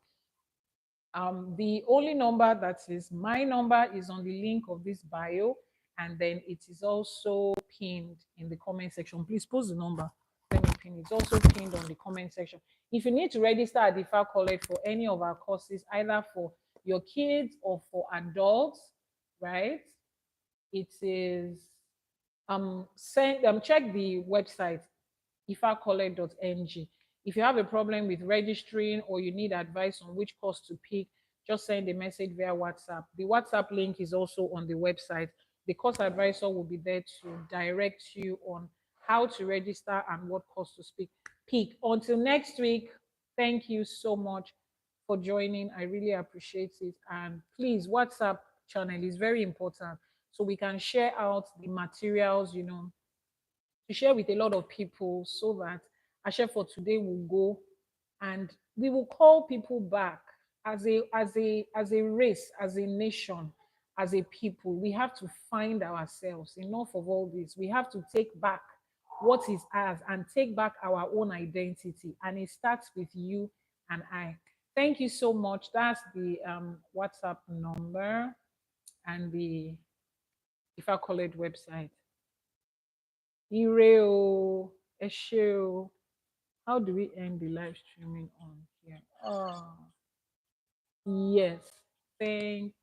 The only number that is my number is on the link of this bio, and then it is also pinned in the comment section. Please post the number. Let me pin it. It's also pinned on the comment section. If you need to register at the Ifa College for any of our courses, either for your kids or for adults, right? It is check the website ifacollege.ng. If you have a problem with registering or you need advice on which course to pick, just send a message via WhatsApp. The WhatsApp link is also on the website. The course advisor will be there to direct you on how to register and what course to pick. Until next week, thank you so much for joining. I really appreciate it. And please, WhatsApp channel is very important so we can share out the materials, to share with a lot of people so that Ashe for today will go and we will call people back as a race, as a nation, as a people. We have to find ourselves. Enough of all this. We have to take back what is ours and take back our own identity. And it starts with you and I. Thank you so much. That's the WhatsApp number and the Ifa College website. Ire o, ẹ ṣé o. How do we end the live streaming on here? Oh, yes. Thank